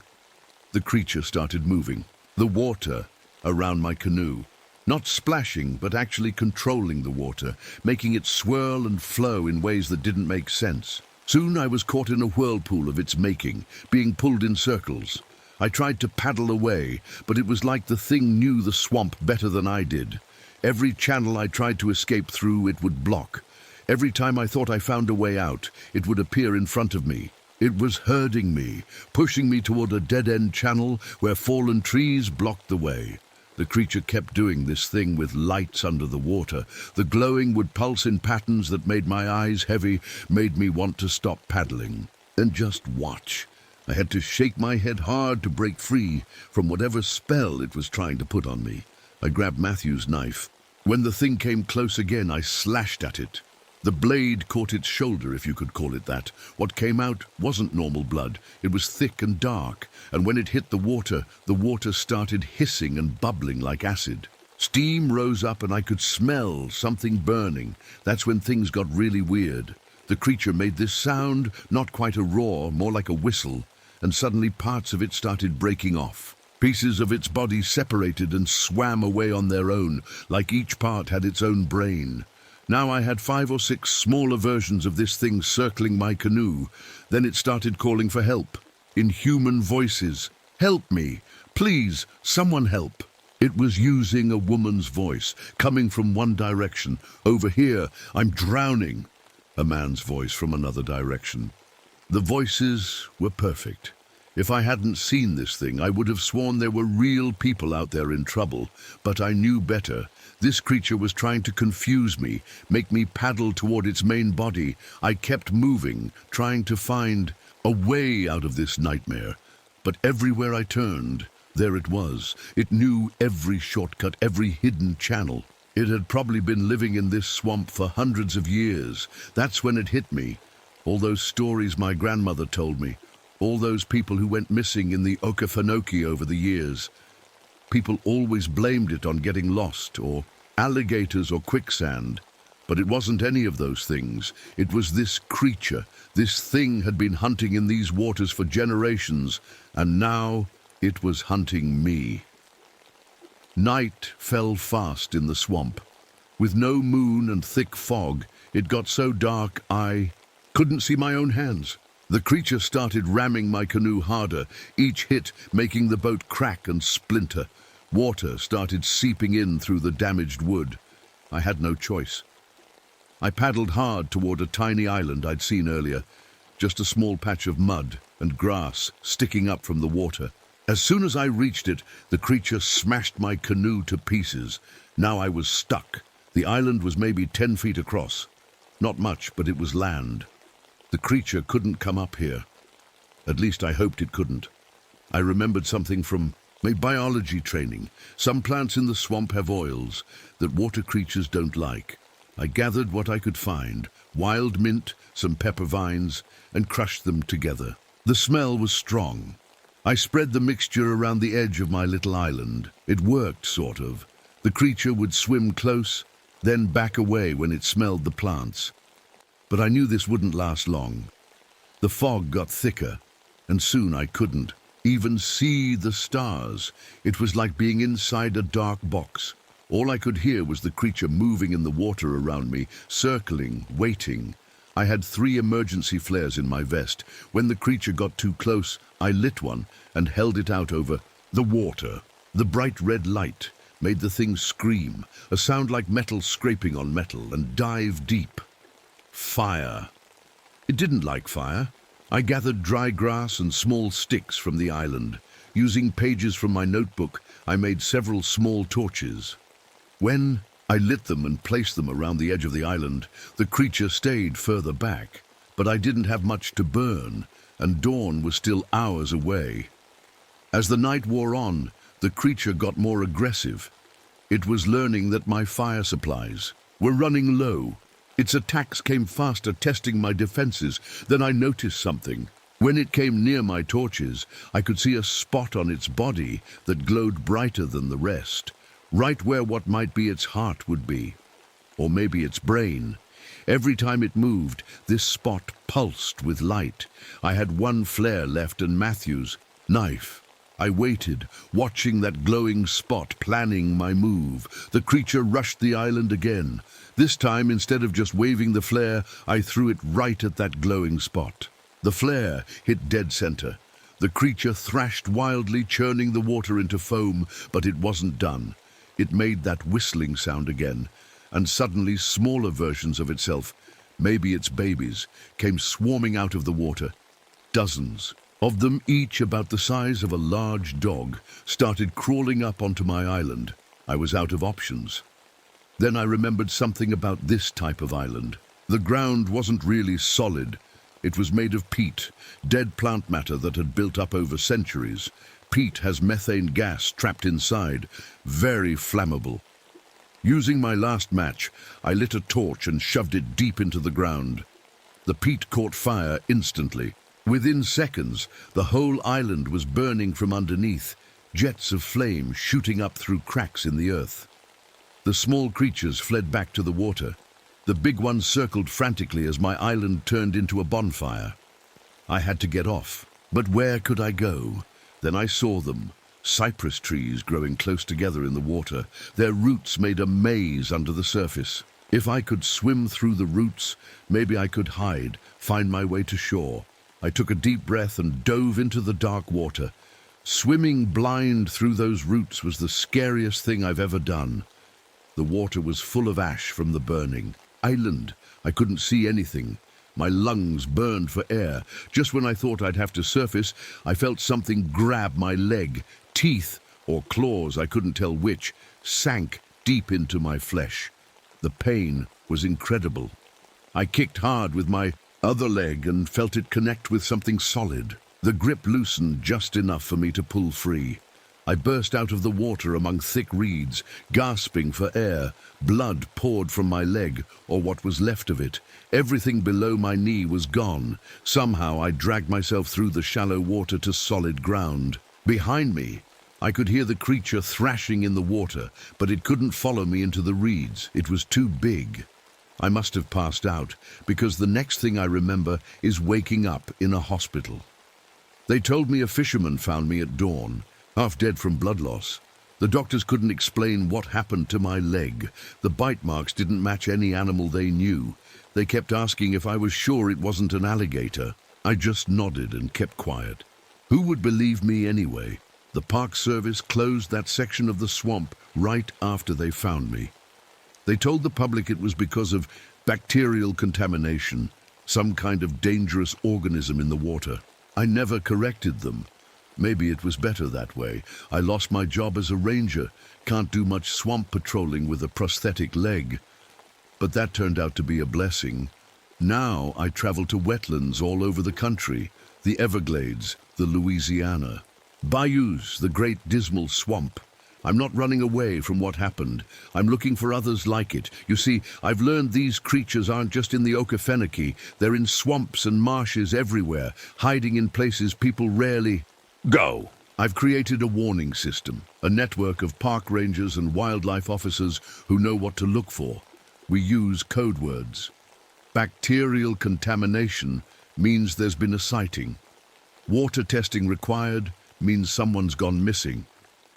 The creature started moving. The water around my canoe. Not splashing, but actually controlling the water, making it swirl and flow in ways that didn't make sense. Soon I was caught in a whirlpool of its making, being pulled in circles. I tried to paddle away, but it was like the thing knew the swamp better than I did. Every channel I tried to escape through, it would block. Every time I thought I found a way out, it would appear in front of me. It was herding me, pushing me toward a dead-end channel where fallen trees blocked the way. The creature kept doing this thing with lights under the water. The glowing would pulse in patterns that made my eyes heavy, made me want to stop paddling and just watch. I had to shake my head hard to break free from whatever spell it was trying to put on me. I grabbed Matthew's knife. When the thing came close again, I slashed at it. The blade caught its shoulder, if you could call it that. What came out wasn't normal blood. It was thick and dark, and when it hit the water started hissing and bubbling like acid. Steam rose up and I could smell something burning. That's when things got really weird. The creature made this sound, not quite a roar, more like a whistle, and suddenly parts of it started breaking off. Pieces of its body separated and swam away on their own, like each part had its own brain. Now I had 5 or 6 smaller versions of this thing circling my canoe. Then it started calling for help, in human voices. "Help me! Please, someone help!" It was using a woman's voice, coming from one direction. "Over here, I'm drowning!" A man's voice from another direction. The voices were perfect. If I hadn't seen this thing, I would have sworn there were real people out there in trouble. But I knew better. This creature was trying to confuse me, make me paddle toward its main body. I kept moving, trying to find a way out of this nightmare. But everywhere I turned, there it was. It knew every shortcut, every hidden channel. It had probably been living in this swamp for hundreds of years. That's when it hit me. All those stories my grandmother told me. All those people who went missing in the Okefenokee over the years. People always blamed it on getting lost, or alligators or quicksand. But it wasn't any of those things. It was this creature. This thing had been hunting in these waters for generations, and now It was hunting me. Night fell fast in the swamp. With no moon and thick fog, it got so dark I couldn't see my own hands. The creature started ramming my canoe harder, each hit making the boat crack and splinter. Water started seeping in through the damaged wood. I had no choice. I paddled hard toward a tiny island I'd seen earlier, just a small patch of mud and grass sticking up from the water. As soon as I reached it, the creature smashed my canoe to pieces. Now I was stuck. The island was maybe 10 feet across. Not much, but it was land. The creature couldn't come up here. At least I hoped it couldn't. I remembered something from my biology training. Some plants in the swamp have oils that water creatures don't like. I gathered what I could find, wild mint, some pepper vines, and crushed them together. The smell was strong. I spread the mixture around the edge of my little island. It worked, sort of. The creature would swim close, then back away when it smelled the plants. But I knew this wouldn't last long. The fog got thicker, and soon I couldn't even see the stars. It was like being inside a dark box. All I could hear was the creature moving in the water around me, circling, waiting. I had 3 emergency flares in my vest. When the creature got too close, I lit one and held it out over the water. The bright red light made the thing scream, a sound like metal scraping on metal, and dive deep. Fire. It didn't like fire. I gathered dry grass and small sticks from the island. Using pages from my notebook, I made several small torches. When I lit them and placed them around the edge of the island, the creature stayed further back. But I didn't have much to burn, and dawn was still hours away. As the night wore on, the creature got more aggressive. It was learning that my fire supplies were running low. Its attacks came faster, testing my defenses. Then I noticed something. When it came near my torches, I could see a spot on its body that glowed brighter than the rest, right where what might be its heart would be. Or maybe its brain. Every time it moved, this spot pulsed with light. I had 1 flare left and Matthew's knife. I waited, watching that glowing spot, planning my move. The creature rushed the island again. This time, instead of just waving the flare, I threw it right at that glowing spot. The flare hit dead center. The creature thrashed wildly, churning the water into foam, but it wasn't done. It made that whistling sound again, and suddenly smaller versions of itself, maybe its babies, came swarming out of the water. Dozens of them, each about the size of a large dog, started crawling up onto my island. I was out of options. Then I remembered something about this type of island. The ground wasn't really solid. It was made of peat, dead plant matter that had built up over centuries. Peat has methane gas trapped inside, very flammable. Using my last match, I lit a torch and shoved it deep into the ground. The peat caught fire instantly. Within seconds, the whole island was burning from underneath, jets of flame shooting up through cracks in the earth. The small creatures fled back to the water. The big ones circled frantically as my island turned into a bonfire. I had to get off, but where could I go? Then I saw them, cypress trees growing close together in the water. Their roots made a maze under the surface. If I could swim through the roots, maybe I could hide, find my way to shore. I took a deep breath and dove into the dark water. Swimming blind through those roots was the scariest thing I've ever done. The water was full of ash from the burning island. I couldn't see anything. My lungs burned for air. Just when I thought I'd have to surface, I felt something grab my leg. Teeth or claws, I couldn't tell which, sank deep into my flesh. The pain was incredible. I kicked hard with my other leg and felt it connect with something solid. The grip loosened just enough for me to pull free. I burst out of the water among thick reeds, gasping for air. Blood poured from my leg, or what was left of it. Everything below my knee was gone. Somehow I dragged myself through the shallow water to solid ground. Behind me, I could hear the creature thrashing in the water, but it couldn't follow me into the reeds. It was too big. I must have passed out, because the next thing I remember is waking up in a hospital. They told me a fisherman found me at dawn, half dead from blood loss. The doctors couldn't explain what happened to my leg. The bite marks didn't match any animal they knew. They kept asking if I was sure it wasn't an alligator. I just nodded and kept quiet. Who would believe me anyway? The Park Service closed that section of the swamp right after they found me. They told the public it was because of bacterial contamination, some kind of dangerous organism in the water. I never corrected them. Maybe it was better that way. I lost my job as a ranger, can't do much swamp patrolling with a prosthetic leg. But that turned out to be a blessing. Now I travel to wetlands all over the country, the Everglades, the Louisiana. Bayous, the Great Dismal Swamp. I'm not running away from what happened. I'm looking for others like it. You see, I've learned these creatures aren't just in the Okefenokee. They're in swamps and marshes everywhere, hiding in places people rarely go. I've created a warning system, a network of park rangers and wildlife officers who know what to look for. We use code words. Bacterial contamination means there's been a sighting. Water testing required means someone's gone missing.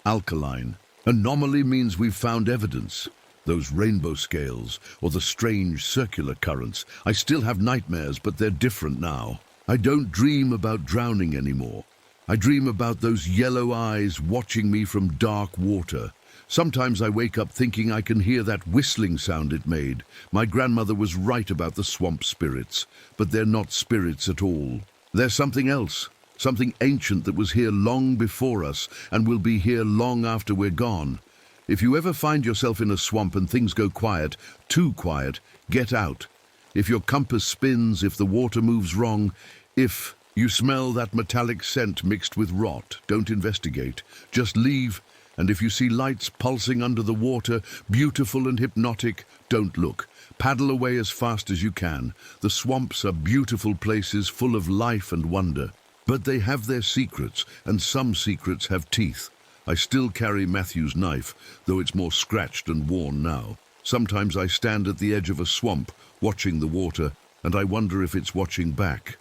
Alkaline. Anomaly means we've found evidence. Those rainbow scales or the strange circular currents. I still have nightmares, but they're different now. I don't dream about drowning anymore. I dream about those yellow eyes watching me from dark water. Sometimes I wake up thinking I can hear that whistling sound it made. My grandmother was right about the swamp spirits, but they're not spirits at all. They're something else, something ancient that was here long before us and will be here long after we're gone. If you ever find yourself in a swamp and things go quiet, too quiet, get out. If your compass spins, if the water moves wrong, if you smell that metallic scent mixed with rot, don't investigate. Just leave, and if you see lights pulsing under the water, beautiful and hypnotic, don't look. Paddle away as fast as you can. The swamps are beautiful places full of life and wonder. But they have their secrets, and some secrets have teeth. I still carry Matthew's knife, though it's more scratched and worn now. Sometimes I stand at the edge of a swamp, watching the water, and I wonder if it's watching back.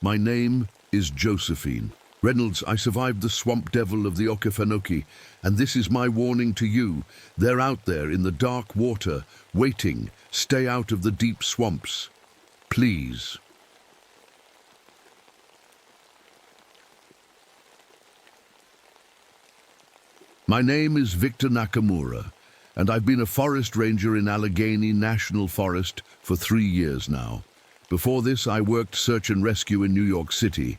My name is Josephine. Reynolds, I survived the swamp devil of the Okefenokee, and this is my warning to you. They're out there in the dark water, waiting. Stay out of the deep swamps. Please. My name is Victor Nakamura, and I've been a forest ranger in Allegheny National Forest for 3 years now. Before this, I worked search and rescue in New York City.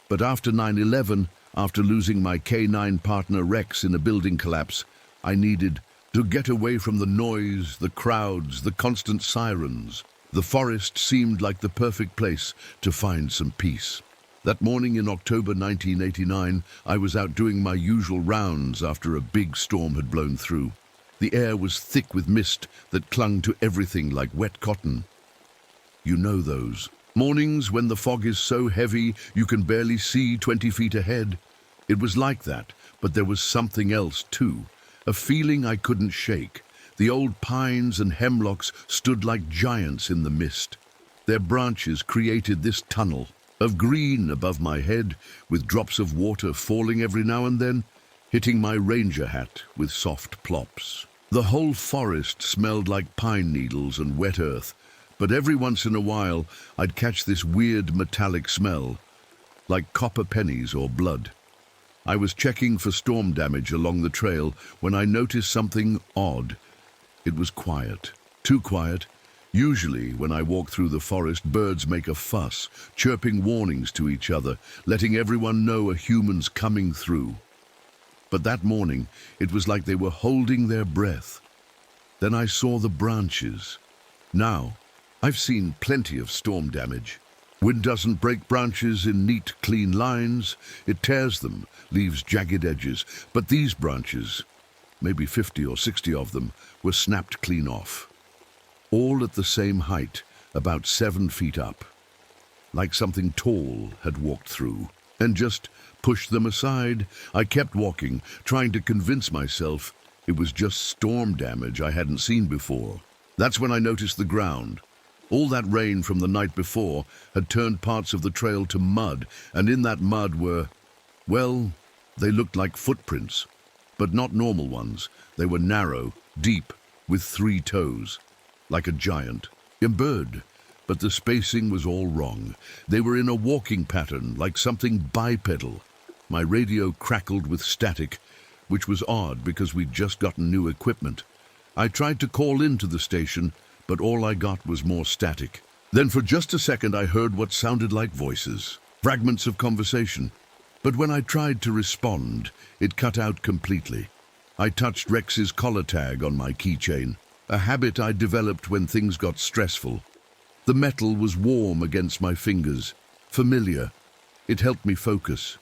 But after 9/11, after losing my K9 partner Rex in a building collapse, I needed to get away from the noise, the crowds, the constant sirens. The forest seemed like the perfect place to find some peace. That morning in October 1989, I was out doing my usual rounds after a big storm had blown through. The air was thick with mist that clung to everything like wet cotton. You know those mornings when the fog is so heavy you can barely see 20 feet ahead. It was like that, but there was something else too, a feeling I couldn't shake. The old pines and hemlocks stood like giants in the mist. Their branches created this tunnel of green above my head, with drops of water falling every now and then, hitting my ranger hat with soft plops. The whole forest smelled like pine needles and wet earth, but every once in a while I'd catch this weird metallic smell, like copper pennies or blood. I was checking for storm damage along the trail when I noticed something odd. It was quiet, too quiet. Usually, when I walk through the forest, birds make a fuss, chirping warnings to each other, letting everyone know a human's coming through. But that morning, it was like they were holding their breath. Then I saw the branches. Now, I've seen plenty of storm damage. Wind doesn't break branches in neat, clean lines. It tears them, leaves jagged edges. But these branches, maybe 50 or 60 of them, were snapped clean off. All at the same height, about 7 feet up. Like something tall had walked through and just pushed them aside. I kept walking, trying to convince myself it was just storm damage I hadn't seen before. That's when I noticed the ground. All that rain from the night before had turned parts of the trail to mud, and in that mud were, well, they looked like footprints, but not normal ones. They were narrow, deep, with 3 toes, like a giant, a bird, but the spacing was all wrong. They were in a walking pattern, like something bipedal. My radio crackled with static, which was odd because we'd just gotten new equipment. I tried to call into the station, but all I got was more static. Then for just a second I heard what sounded like voices, fragments of conversation. But when I tried to respond, it cut out completely. I touched Rex's collar tag on my keychain, a habit I developed when things got stressful. The metal was warm against my fingers, familiar. It helped me focus.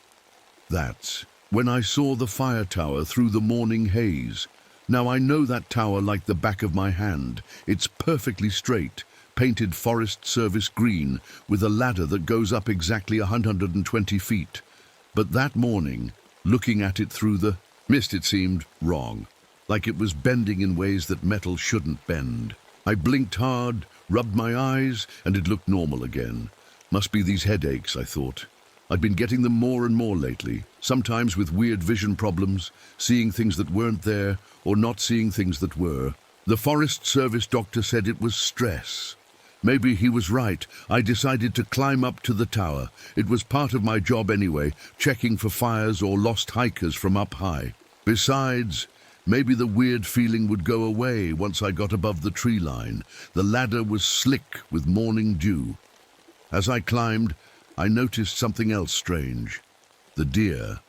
That's when I saw the fire tower through the morning haze. Now I know that tower like the back of my hand. It's perfectly straight, painted Forest Service green, with a ladder that goes up exactly 120 feet. But that morning, looking at it through the mist, it seemed wrong, like it was bending in ways that metal shouldn't bend. I blinked hard, rubbed my eyes, and it looked normal again. Must be these headaches, I thought. I'd been getting them more and more lately, sometimes with weird vision problems, seeing things that weren't there, or not seeing things that were. The Forest Service doctor said it was stress. Maybe he was right. I decided to climb up to the tower. It was part of my job anyway, checking for fires or lost hikers from up high. Besides, maybe the weird feeling would go away once I got above the tree line. The ladder was slick with morning dew. As I climbed, I noticed something else strange. The deer.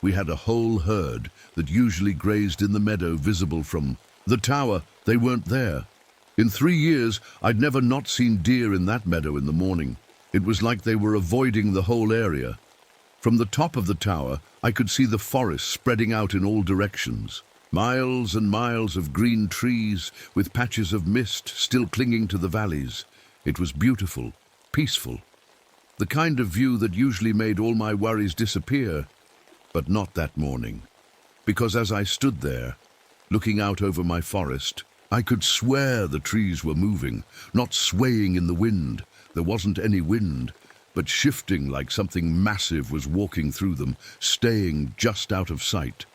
We had a whole herd that usually grazed in the meadow visible from the tower. They weren't there. In 3 years, I'd never not seen deer in that meadow in the morning. It was like they were avoiding the whole area. From the top of the tower, I could see the forest spreading out in all directions. Miles and miles of green trees with patches of mist still clinging to the valleys. It was beautiful, peaceful. The kind of view that usually made all my worries disappear, but not that morning. Because as I stood there, looking out over my forest, I could swear the trees were moving, not swaying in the wind. There wasn't any wind, but shifting like something massive was walking through them, staying just out of sight.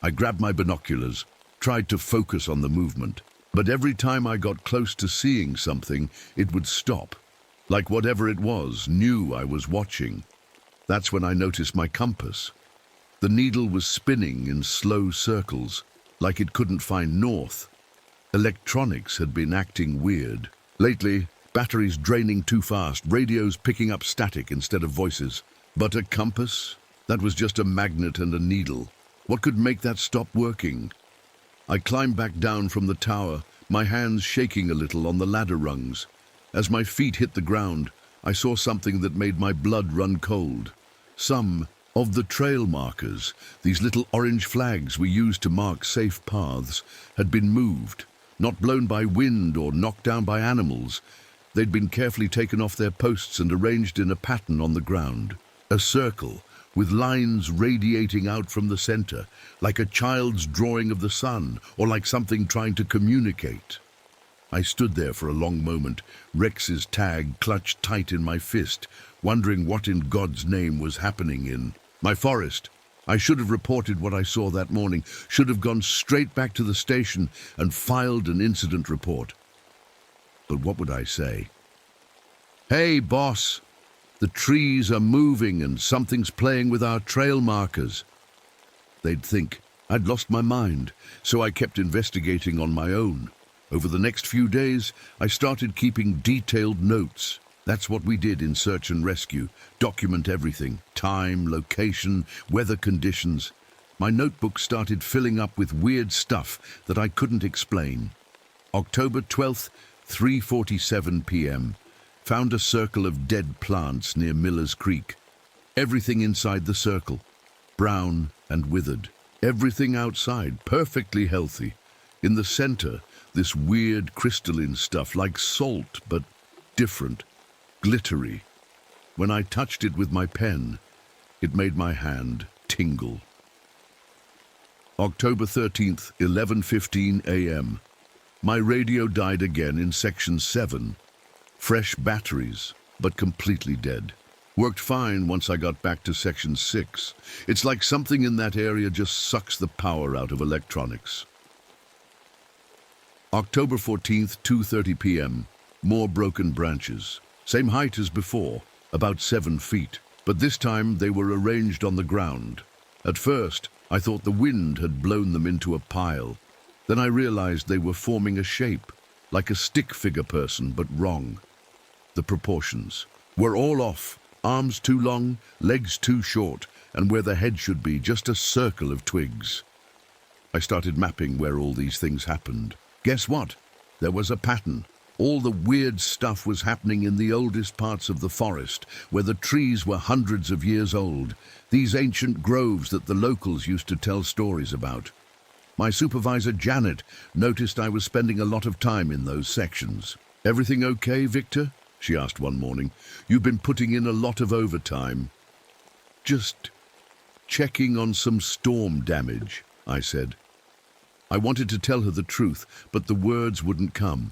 I grabbed my binoculars, tried to focus on the movement, but every time I got close to seeing something, it would stop. Like whatever it was knew I was watching. That's when I noticed my compass. The needle was spinning in slow circles, like it couldn't find north. Electronics had been acting weird. Lately, batteries draining too fast, radios picking up static instead of voices. But a compass? That was just a magnet and a needle. What could make that stop working? I climbed back down from the tower, my hands shaking a little on the ladder rungs. As my feet hit the ground, I saw something that made my blood run cold. Some of the trail markers, these little orange flags we used to mark safe paths, had been moved, not blown by wind or knocked down by animals. They'd been carefully taken off their posts and arranged in a pattern on the ground. A circle, with lines radiating out from the center, like a child's drawing of the sun, or like something trying to communicate. I stood there for a long moment, Rex's tag clutched tight in my fist, wondering what in God's name was happening in my forest. I should have reported what I saw that morning, should have gone straight back to the station and filed an incident report. But what would I say? "Hey, boss, the trees are moving and something's playing with our trail markers." They'd think I'd lost my mind, so I kept investigating on my own. Over the next few days, I started keeping detailed notes. That's what we did in search and rescue. Document everything: time, location, weather conditions. My notebook started filling up with weird stuff that I couldn't explain. October 12th, 3:47 p.m. Found a circle of dead plants near Miller's Creek. Everything inside the circle, brown and withered. Everything outside, perfectly healthy. In the center, this weird crystalline stuff, like salt, but different, glittery. When I touched it with my pen, it made my hand tingle. October 13th, 11:15 a.m. My radio died again in Section 7. Fresh batteries, but completely dead. Worked fine once I got back to Section 6. It's like something in that area just sucks the power out of electronics. October 14th, 2:30 p.m. More broken branches. Same height as before, about 7 feet. But this time they were arranged on the ground. At first, I thought the wind had blown them into a pile. Then I realized they were forming a shape, like a stick figure person, but wrong. The proportions were all off. Arms too long, legs too short, and where the head should be, just a circle of twigs. I started mapping where all these things happened. Guess what? There was a pattern. All the weird stuff was happening in the oldest parts of the forest, where the trees were hundreds of years old, these ancient groves that the locals used to tell stories about. My supervisor, Janet, noticed I was spending a lot of time in those sections. "Everything okay, Victor?" she asked one morning. "You've been putting in a lot of overtime." "Just checking on some storm damage," I said. I wanted to tell her the truth, but the words wouldn't come.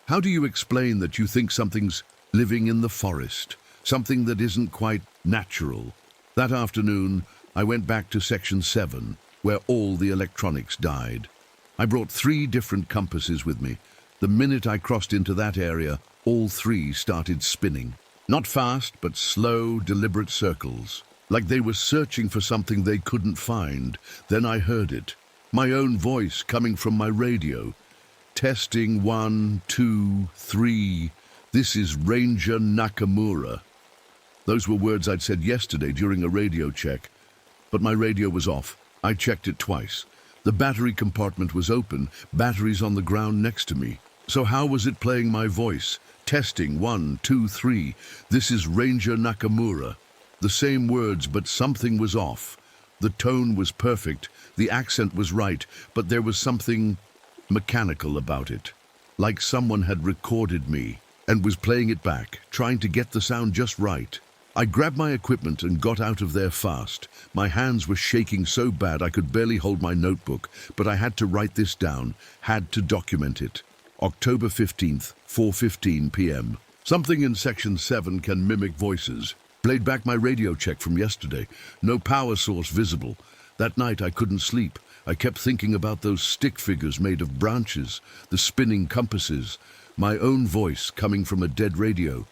"How do you explain that you think something's living in the forest, something that isn't quite natural?" That afternoon, I went back to Section 7, where all the electronics died. I brought 3 different compasses with me. The minute I crossed into that area, all 3 started spinning. Not fast, but slow, deliberate circles, like they were searching for something they couldn't find. Then I heard it. My own voice coming from my radio. "Testing 1, 2, 3. This is Ranger Nakamura." Those were words I'd said yesterday during a radio check. But my radio was off. I checked it twice. The battery compartment was open, batteries on the ground next to me. So how was it playing my voice? "Testing 1, 2, 3. This is Ranger Nakamura." The same words, but something was off. The tone was perfect, the accent was right, but there was something mechanical about it. Like someone had recorded me and was playing it back, trying to get the sound just right. I grabbed my equipment and got out of there fast. My hands were shaking so bad I could barely hold my notebook, but I had to write this down, had to document it. October 15th, 4:15 p.m. Something in Section 7 can mimic voices. Played back my radio check from yesterday. No power source visible. That night I couldn't sleep. I kept thinking about those stick figures made of branches, the spinning compasses, my own voice coming from a dead radio.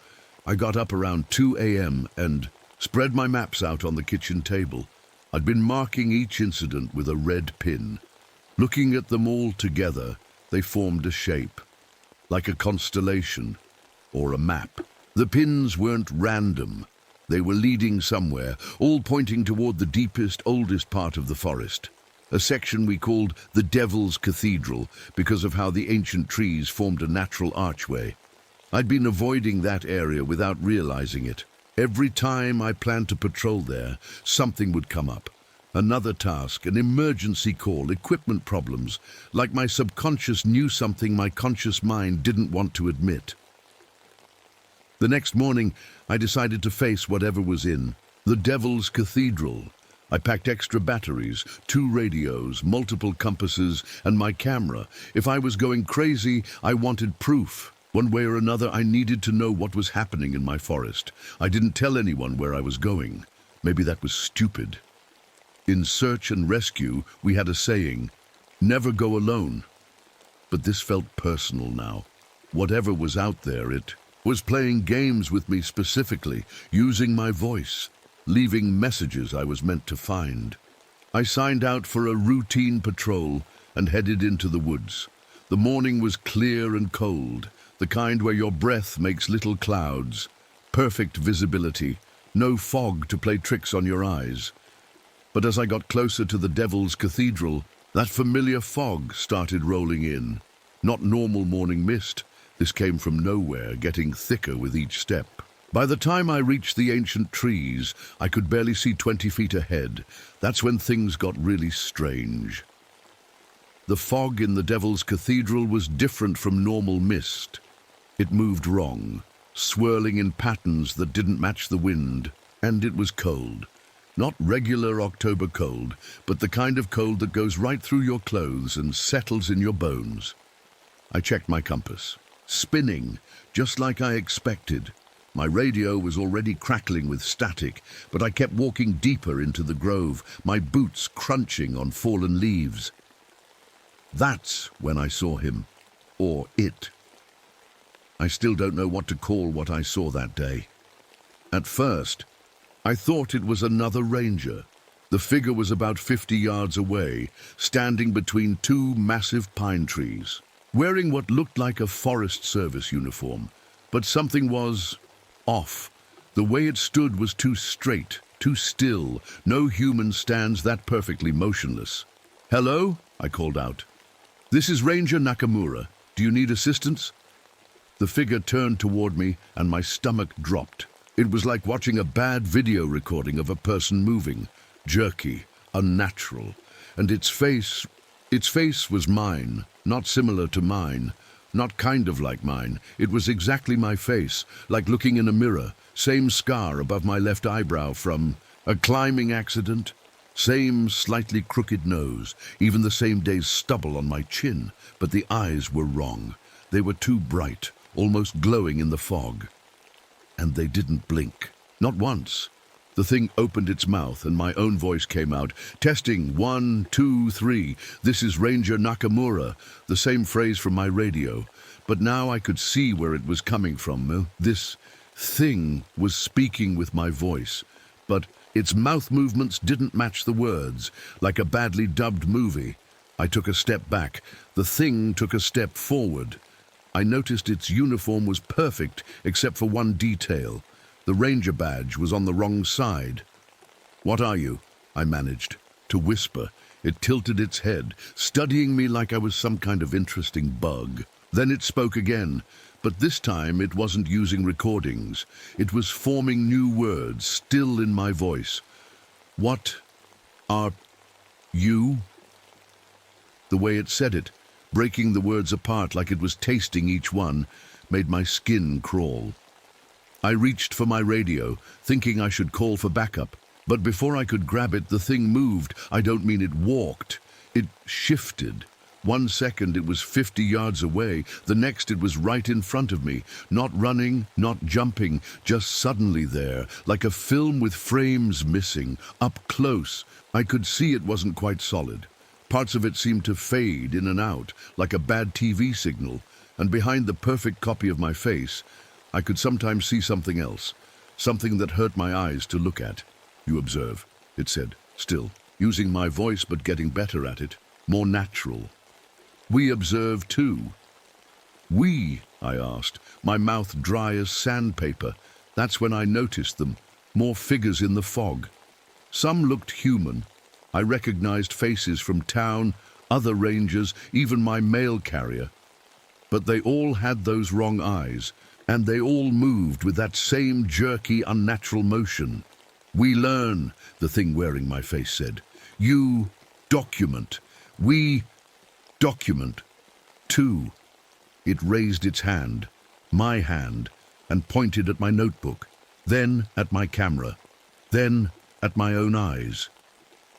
I got up around 2 a.m. and spread my maps out on the kitchen table. I'd been marking each incident with a red pin. Looking at them all together, they formed a shape, like a constellation or a map. The pins weren't random. They were leading somewhere, all pointing toward the deepest, oldest part of the forest. A section we called the Devil's Cathedral because of how the ancient trees formed a natural archway. I'd been avoiding that area without realizing it. Every time I planned to patrol there, something would come up. Another task, an emergency call, equipment problems, like my subconscious knew something my conscious mind didn't want to admit. The next morning, I decided to face whatever was in the Devil's Cathedral. I packed extra batteries, 2 radios, multiple compasses, and my camera. If I was going crazy, I wanted proof. One way or another, I needed to know what was happening in my forest. I didn't tell anyone where I was going. Maybe that was stupid. In search and rescue, we had a saying, "Never go alone." But this felt personal now. Whatever was out there, it was playing games with me specifically, using my voice, leaving messages I was meant to find. I signed out for a routine patrol and headed into the woods. The morning was clear and cold, the kind where your breath makes little clouds, perfect visibility, no fog to play tricks on your eyes. But as I got closer to the Devil's Cathedral, that familiar fog started rolling in. Not normal morning mist. This came from nowhere, getting thicker with each step. By the time I reached the ancient trees, I could barely see 20 feet ahead. That's when things got really strange. The fog in the Devil's Cathedral was different from normal mist. It moved wrong, swirling in patterns that didn't match the wind, and it was cold. Not regular October cold, but the kind of cold that goes right through your clothes and settles in your bones. I checked my compass. spinning, just like I expected. My radio was already crackling with static, but I kept walking deeper into the grove, my boots crunching on fallen leaves. That's when I saw him, or it. I still don't know what to call what I saw that day. At first, I thought it was another ranger. The figure was about 50 yards away, standing between two massive pine trees, wearing what looked like a Forest Service uniform, but something was off. The way it stood was too straight, too still. No human stands that perfectly motionless. "Hello?" I called out. "This is Ranger Nakamura. Do you need assistance?" The figure turned toward me and my stomach dropped. It was like watching a bad video recording of a person moving, jerky, unnatural, and its face was mine, not similar to mine, not kind of like mine. It was exactly my face, like looking in a mirror, same scar above my left eyebrow from a climbing accident, same slightly crooked nose, even the same day's stubble on my chin, but the eyes were wrong. They were too bright, almost glowing in the fog. And they didn't blink, not once. The thing opened its mouth and my own voice came out. "Testing, 1, 2, 3. This is Ranger Nakamura," the same phrase from my radio. But now I could see where it was coming from. This thing was speaking with my voice, but its mouth movements didn't match the words, like a badly dubbed movie. I took a step back. The thing took a step forward. I noticed its uniform was perfect except for one detail. The ranger badge was on the wrong side. "What are you?" I managed to whisper. It tilted its head, studying me like I was some kind of interesting bug. Then it spoke again, but this time it wasn't using recordings. It was forming new words, still in my voice. "What are you?" The way it said it, breaking the words apart like it was tasting each one, made my skin crawl. I reached for my radio, thinking I should call for backup. But before I could grab it, the thing moved. I don't mean it walked. It shifted. 1 second it was 50 yards away. The next it was right in front of me. Not running, not jumping, just suddenly there, like a film with frames missing, up close. I could see it wasn't quite solid. Parts of it seemed to fade in and out, like a bad TV signal. And behind the perfect copy of my face, I could sometimes see something else, something that hurt my eyes to look at. "You observe," it said, still, using my voice but getting better at it, more natural. "We observe too." "We?" I asked, my mouth dry as sandpaper. That's when I noticed them, more figures in the fog. Some looked human. I recognized faces from town, other rangers, even my mail carrier. But they all had those wrong eyes, and they all moved with that same jerky, unnatural motion. "We learn," the thing wearing my face said. "You document. We document too." It raised its hand, my hand, and pointed at my notebook, then at my camera, then at my own eyes.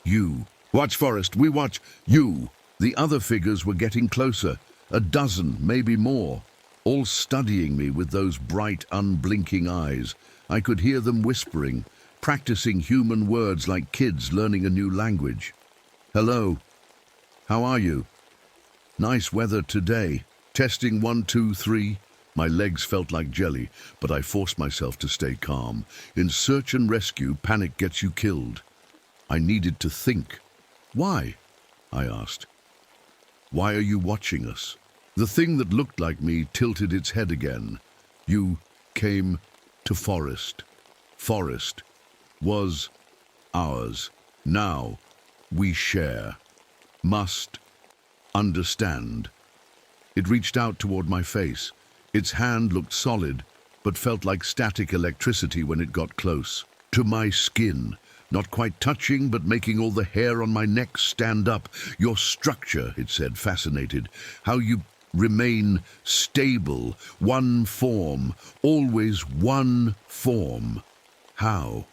"You. Watch, Forrest, we watch. You." The other figures were getting closer, a dozen, maybe more, all studying me with those bright, unblinking eyes. I could hear them whispering, practicing human words like kids learning a new language. "Hello. How are you? Nice weather today. Testing 1, 2, 3. My legs felt like jelly, but I forced myself to stay calm. In search and rescue, panic gets you killed. I needed to think. "Why?" I asked. "Why are you watching us?" The thing that looked like me tilted its head again. "You came to Forest. Forest was ours. Now we share. Must understand." It reached out toward my face. Its hand looked solid, but felt like static electricity when it got close. To my skin. Not quite touching, but making all the hair on my neck stand up. "Your structure," it said, fascinated. "How you remain stable, one form, always one form." How?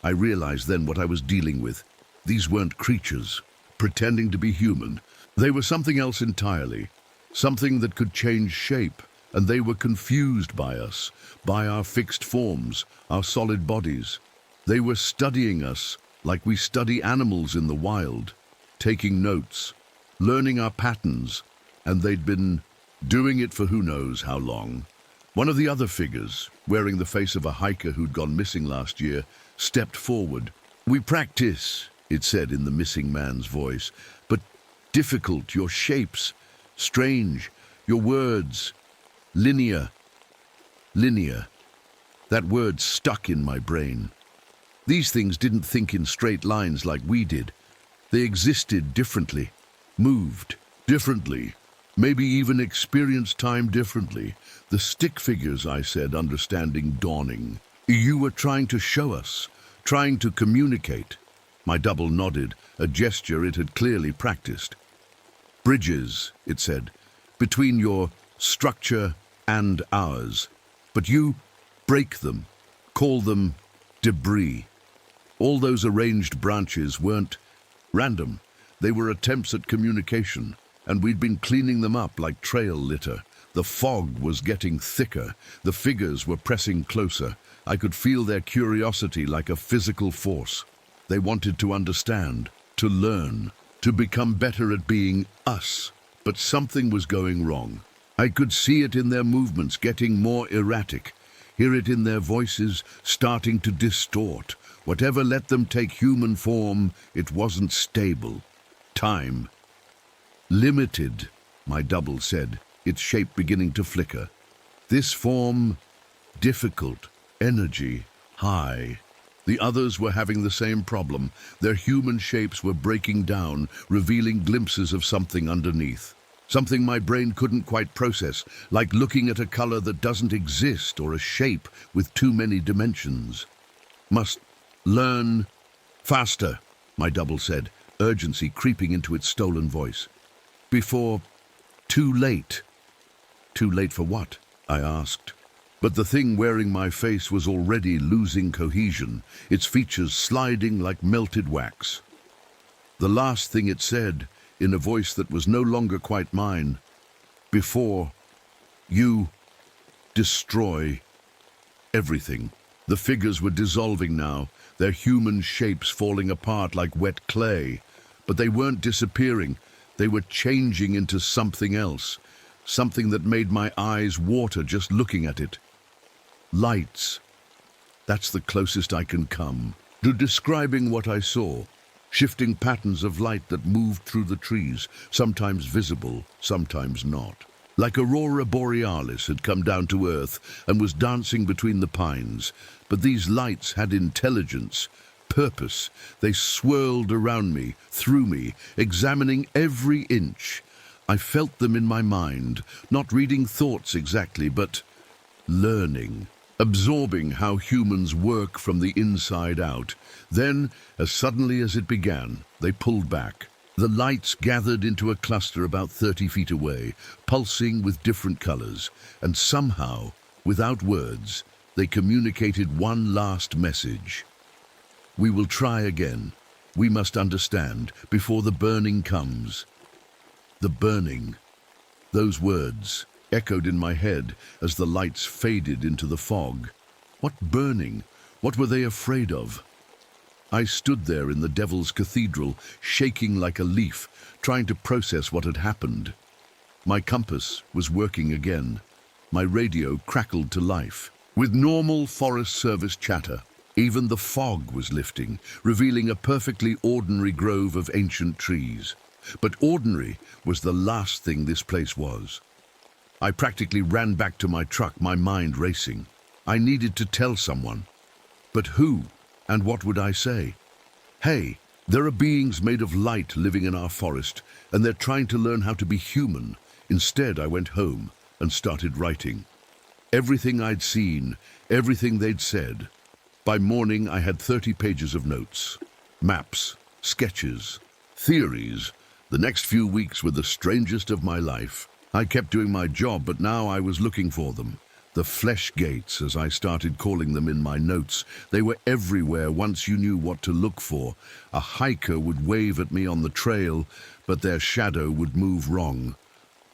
I realized then what I was dealing with. These weren't creatures, pretending to be human. They were something else entirely. Something that could change shape, and they were confused by us, by our fixed forms, our solid bodies. They were studying us like we study animals in the wild, taking notes, learning our patterns, and they'd been doing it for who knows how long. One of the other figures, wearing the face of a hiker who'd gone missing last year, stepped forward. "We practice," it said in the missing man's voice, "but difficult, your shapes, strange, your words, linear." Linear. That word stuck in my brain. These things didn't think in straight lines like we did. They existed differently, moved differently, maybe even experienced time differently. "The stick figures," I said, understanding dawning. "You were trying to show us, trying to communicate." My double nodded, a gesture it had clearly practiced. "Bridges," it said, "between your structure and ours. But you break them, call them debris. All those arranged branches weren't random. They were attempts at communication, and we'd been cleaning them up like trail litter. The fog was getting thicker. The figures were pressing closer. I could feel their curiosity like a physical force. They wanted to understand, to learn, to become better at being us. But something was going wrong. I could see it in their movements getting more erratic, hear it in their voices starting to distort. Whatever let them take human form, it wasn't stable. Time. Limited, my double said, its shape beginning to flicker. This form, difficult, energy, high. The others were having the same problem. Their human shapes were breaking down, revealing glimpses of something underneath. Something my brain couldn't quite process, like looking at a color that doesn't exist or a shape with too many dimensions. "Must learn faster," my double said, urgency creeping into its stolen voice. "Before too late." "Too late for what?" I asked. But the thing wearing my face was already losing cohesion, its features sliding like melted wax. The last thing it said, in a voice that was no longer quite mine, "Before you destroy everything." The figures were dissolving now, their human shapes falling apart like wet clay. But they weren't disappearing. They were changing into something else, something that made my eyes water just looking at it. Lights. That's the closest I can come to describing what I saw. Shifting patterns of light that moved through the trees, sometimes visible, sometimes not. Like Aurora Borealis had come down to Earth and was dancing between the pines. But these lights had intelligence, purpose. They swirled around me, through me, examining every inch. I felt them in my mind, not reading thoughts exactly, but learning, absorbing how humans work from the inside out. Then, as suddenly as it began, they pulled back. The lights gathered into a cluster about 30 feet away, pulsing with different colors, and somehow, without words, they communicated one last message. "We will try again. We must understand before the burning comes." The burning. Those words echoed in my head as the lights faded into the fog. What burning? What were they afraid of? I stood there in the Devil's Cathedral, shaking like a leaf, trying to process what had happened. My compass was working again. My radio crackled to life. With normal Forest Service chatter, even the fog was lifting, revealing a perfectly ordinary grove of ancient trees. But ordinary was the last thing this place was. I practically ran back to my truck, my mind racing. I needed to tell someone. But who? And what would I say? "Hey, there are beings made of light living in our forest, and they're trying to learn how to be human." Instead, I went home and started writing. Everything I'd seen, everything they'd said. By morning, I had 30 pages of notes, maps, sketches, theories. The next few weeks were the strangest of my life. I kept doing my job, but now I was looking for them. The flesh gates, as I started calling them in my notes, they were everywhere once you knew what to look for. A hiker would wave at me on the trail, but their shadow would move wrong.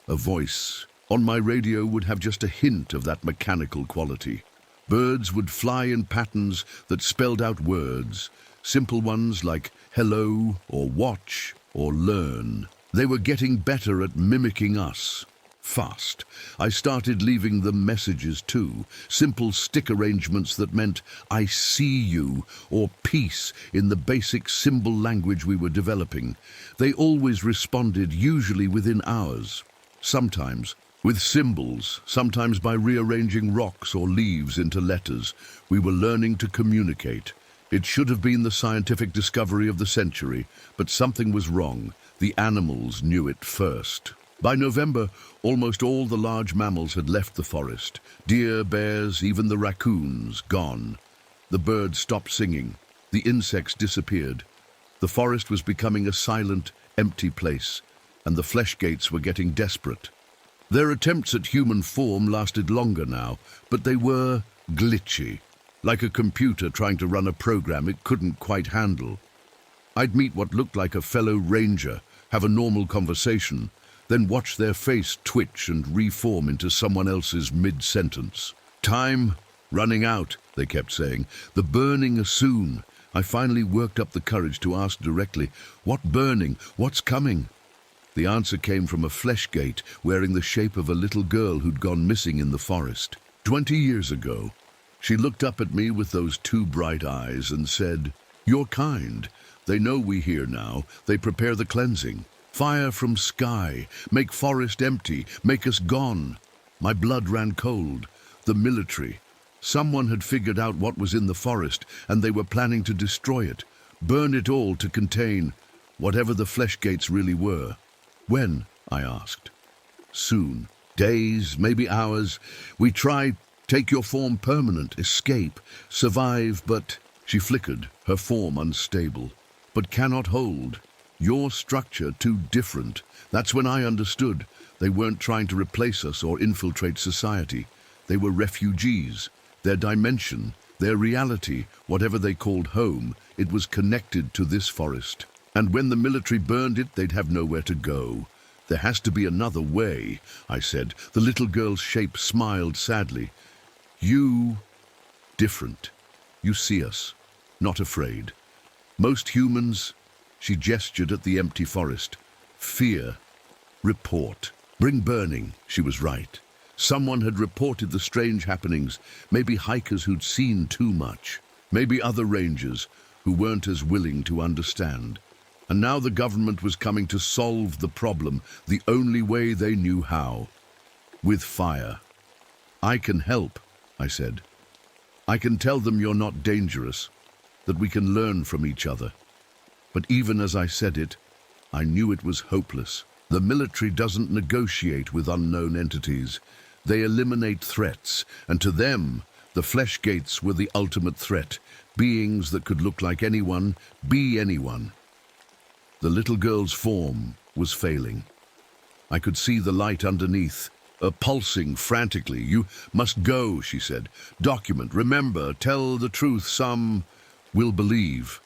A voice On my radio would have just a hint of that mechanical quality. Birds would fly in patterns that spelled out words, simple ones like hello or watch or learn. They were getting better at mimicking us. Fast. I started leaving them messages too, simple stick arrangements that meant I see you or peace in the basic symbol language we were developing. They always responded, usually within hours. Sometimes with symbols, sometimes by rearranging rocks or leaves into letters. We were learning to communicate. It should have been the scientific discovery of the century, but something was wrong. The animals knew it first. By November, almost all the large mammals had left the forest. Deer, bears, even the raccoons, gone. The birds stopped singing. The insects disappeared. The forest was becoming a silent, empty place, and the flesh gates were getting desperate. Their attempts at human form lasted longer now, but they were glitchy, like a computer trying to run a program it couldn't quite handle. I'd meet what looked like a fellow ranger, have a normal conversation, then watch their face twitch and reform into someone else's mid-sentence. Time running out, they kept saying. The burning is soon. I finally worked up the courage to ask directly, what burning? What's coming? The answer came from a flesh gate wearing the shape of a little girl who'd gone missing in the forest 20 years ago. She looked up at me with those two bright eyes and said, "You're kind. They know we here now. They prepare the cleansing. Fire from sky, make forest empty, make us gone." My blood ran cold. The military. Someone had figured out what was in the forest, and they were planning to destroy it, burn it all to contain whatever the flesh gates really were. When? I asked. Soon. Days, maybe hours. We tried, take your form permanent, escape, survive, but... She flickered, her form unstable. But cannot hold. Your structure too different. That's when I understood. They weren't trying to replace us or infiltrate society. They were refugees. Their dimension, their reality, whatever they called home, it was connected to this forest. And when the military burned it, they'd have nowhere to go. There has to be another way, I said. The little girl's shape smiled sadly. You, different. You see us, not afraid. Most humans, she gestured at the empty forest. Fear. Report. Bring burning, she was right. Someone had reported the strange happenings, maybe hikers who'd seen too much, maybe other rangers who weren't as willing to understand. And now the government was coming to solve the problem the only way they knew how. With fire. I can help, I said. I can tell them you're not dangerous, that we can learn from each other. But even as I said it, I knew it was hopeless. The military doesn't negotiate with unknown entities. They eliminate threats, and to them, the flesh gates were the ultimate threat, beings that could look like anyone, be anyone. The little girl's form was failing. I could see the light underneath, pulsing frantically. "You must go," she said. "Document, remember, tell the truth. Some will believe."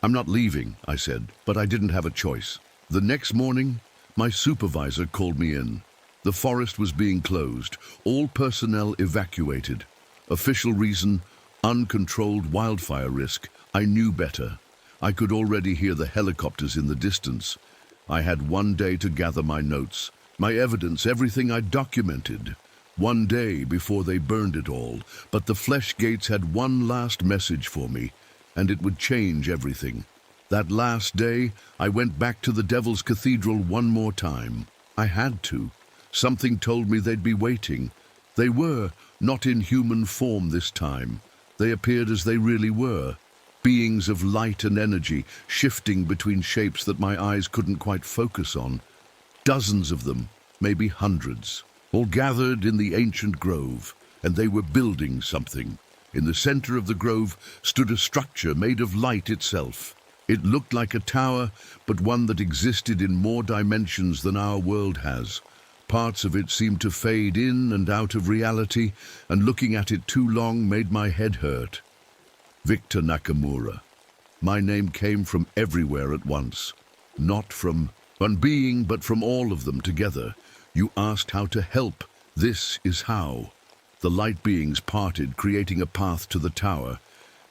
"I'm not leaving," I said, but I didn't have a choice. The next morning, my supervisor called me in. The forest was being closed, all personnel evacuated. Official reason, uncontrolled wildfire risk. I knew better. I could already hear the helicopters in the distance. I had 1 day to gather my notes, my evidence, everything I'd documented. 1 day before they burned it all, but the flesh gates had one last message for me, and it would change everything. That last day, I went back to the Devil's Cathedral one more time. I had to. Something told me they'd be waiting. They were, not in human form this time. They appeared as they really were. Beings of light and energy, shifting between shapes that my eyes couldn't quite focus on. Dozens of them, maybe hundreds, all gathered in the ancient grove, and they were building something. In the center of the grove stood a structure made of light itself. It looked like a tower, but one that existed in more dimensions than our world has. Parts of it seemed to fade in and out of reality, and looking at it too long made my head hurt. Victor Nakamura. My name came from everywhere at once. Not from one being, but from all of them together. You asked how to help. This is how. The light beings parted, creating a path to the tower.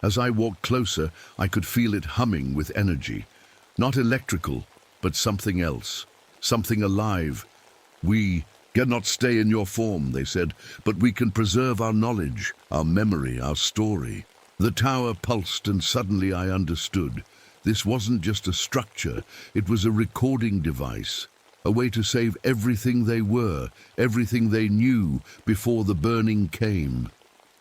As I walked closer, I could feel it humming with energy. Not electrical, but something else. Something alive. We cannot stay in your form, they said, but we can preserve our knowledge, our memory, our story. The tower pulsed, and suddenly I understood. This wasn't just a structure, it was a recording device. A way to save everything they were, everything they knew before the burning came.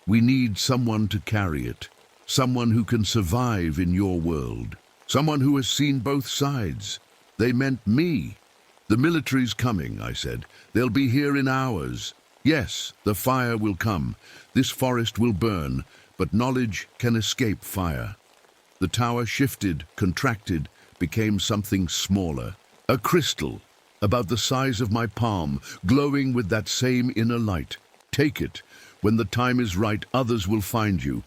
We need someone to carry it. Someone who can survive in your world. Someone who has seen both sides. They meant me. The military's coming, I said. They'll be here in hours. Yes, the fire will come. This forest will burn, but knowledge can escape fire. The tower shifted, contracted, became something smaller. A crystal, about the size of my palm, glowing with that same inner light. Take it. When the time is right, others will find you.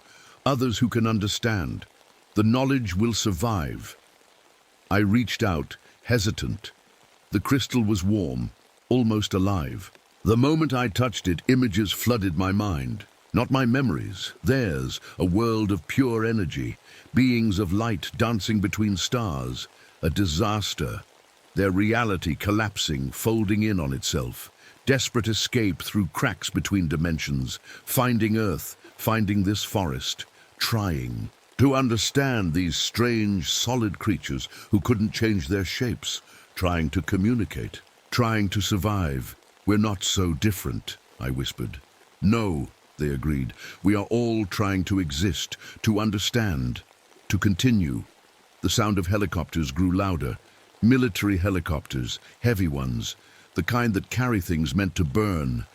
Others who can understand. The knowledge will survive. I reached out, hesitant. The crystal was warm, almost alive. The moment I touched it, images flooded my mind. Not my memories, theirs, a world of pure energy. Beings of light dancing between stars. A disaster. Their reality collapsing, folding in on itself. Desperate escape through cracks between dimensions. Finding Earth, finding this forest. Trying to understand these strange, solid creatures who couldn't change their shapes. Trying to communicate. Trying to survive. We're not so different, I whispered. No, they agreed. We are all trying to exist, to understand, to continue. The sound of helicopters grew louder. Military helicopters, heavy ones, the kind that carry things meant to burn.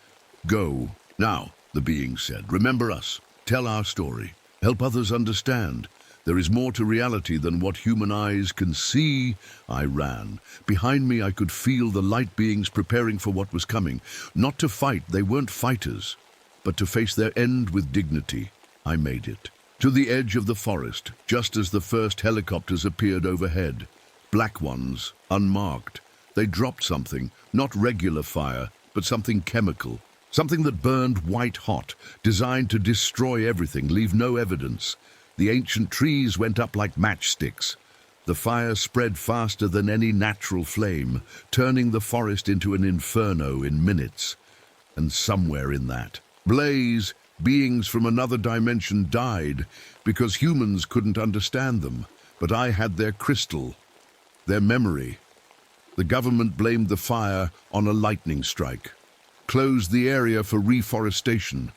Go. Now, the being said, remember us. Tell our story. Help others understand. There is more to reality than what human eyes can see. I ran. Behind me I could feel the light beings preparing for what was coming. Not to fight, they weren't fighters, but to face their end with dignity. I made it. To the edge of the forest, just as the first helicopters appeared overhead. Black ones, unmarked. They dropped something, not regular fire, but something chemical. Something that burned white hot, designed to destroy everything, leave no evidence. The ancient trees went up like matchsticks. The fire spread faster than any natural flame, turning the forest into an inferno in minutes. And somewhere in that blaze, beings from another dimension died because humans couldn't understand them. But I had their crystal, their memory. The government blamed the fire on a lightning strike, closed the area for reforestation,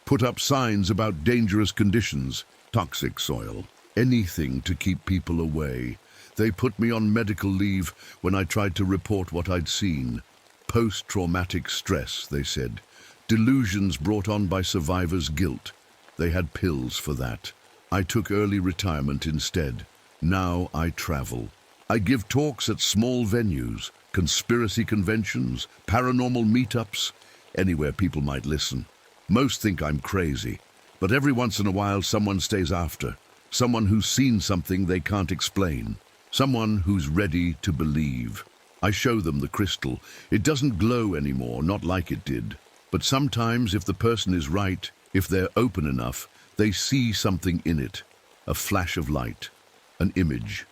put up signs about dangerous conditions, toxic soil, anything to keep people away. They put me on medical leave when I tried to report what I'd seen. Post-traumatic stress, they said. Delusions brought on by survivors' guilt. They had pills for that. I took early retirement instead. Now I travel. I give talks at small venues, conspiracy conventions, paranormal meetups, anywhere people might listen. Most think I'm crazy, but every once in a while someone stays after. Someone who's seen something they can't explain. Someone who's ready to believe. I show them the crystal. It doesn't glow anymore, not like it did. But sometimes, if the person is right, if they're open enough, they see something in it. A flash of light, an image,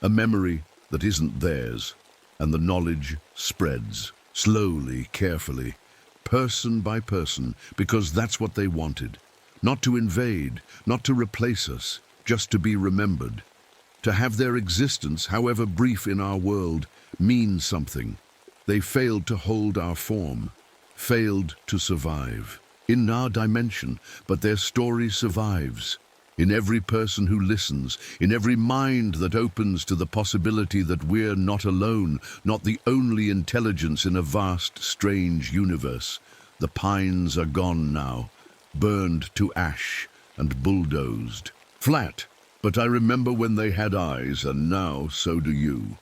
a memory that isn't theirs. And the knowledge spreads, slowly, carefully, person by person, because that's what they wanted. Not to invade, not to replace us, just to be remembered. To have their existence, however brief in our world, mean something. They failed to hold our form, failed to survive. In our dimension, but their story survives. In every person who listens, in every mind that opens to the possibility that we're not alone, not the only intelligence in a vast, strange universe. The pines are gone now, burned to ash and bulldozed. Flat, but I remember when they had eyes, and now so do you.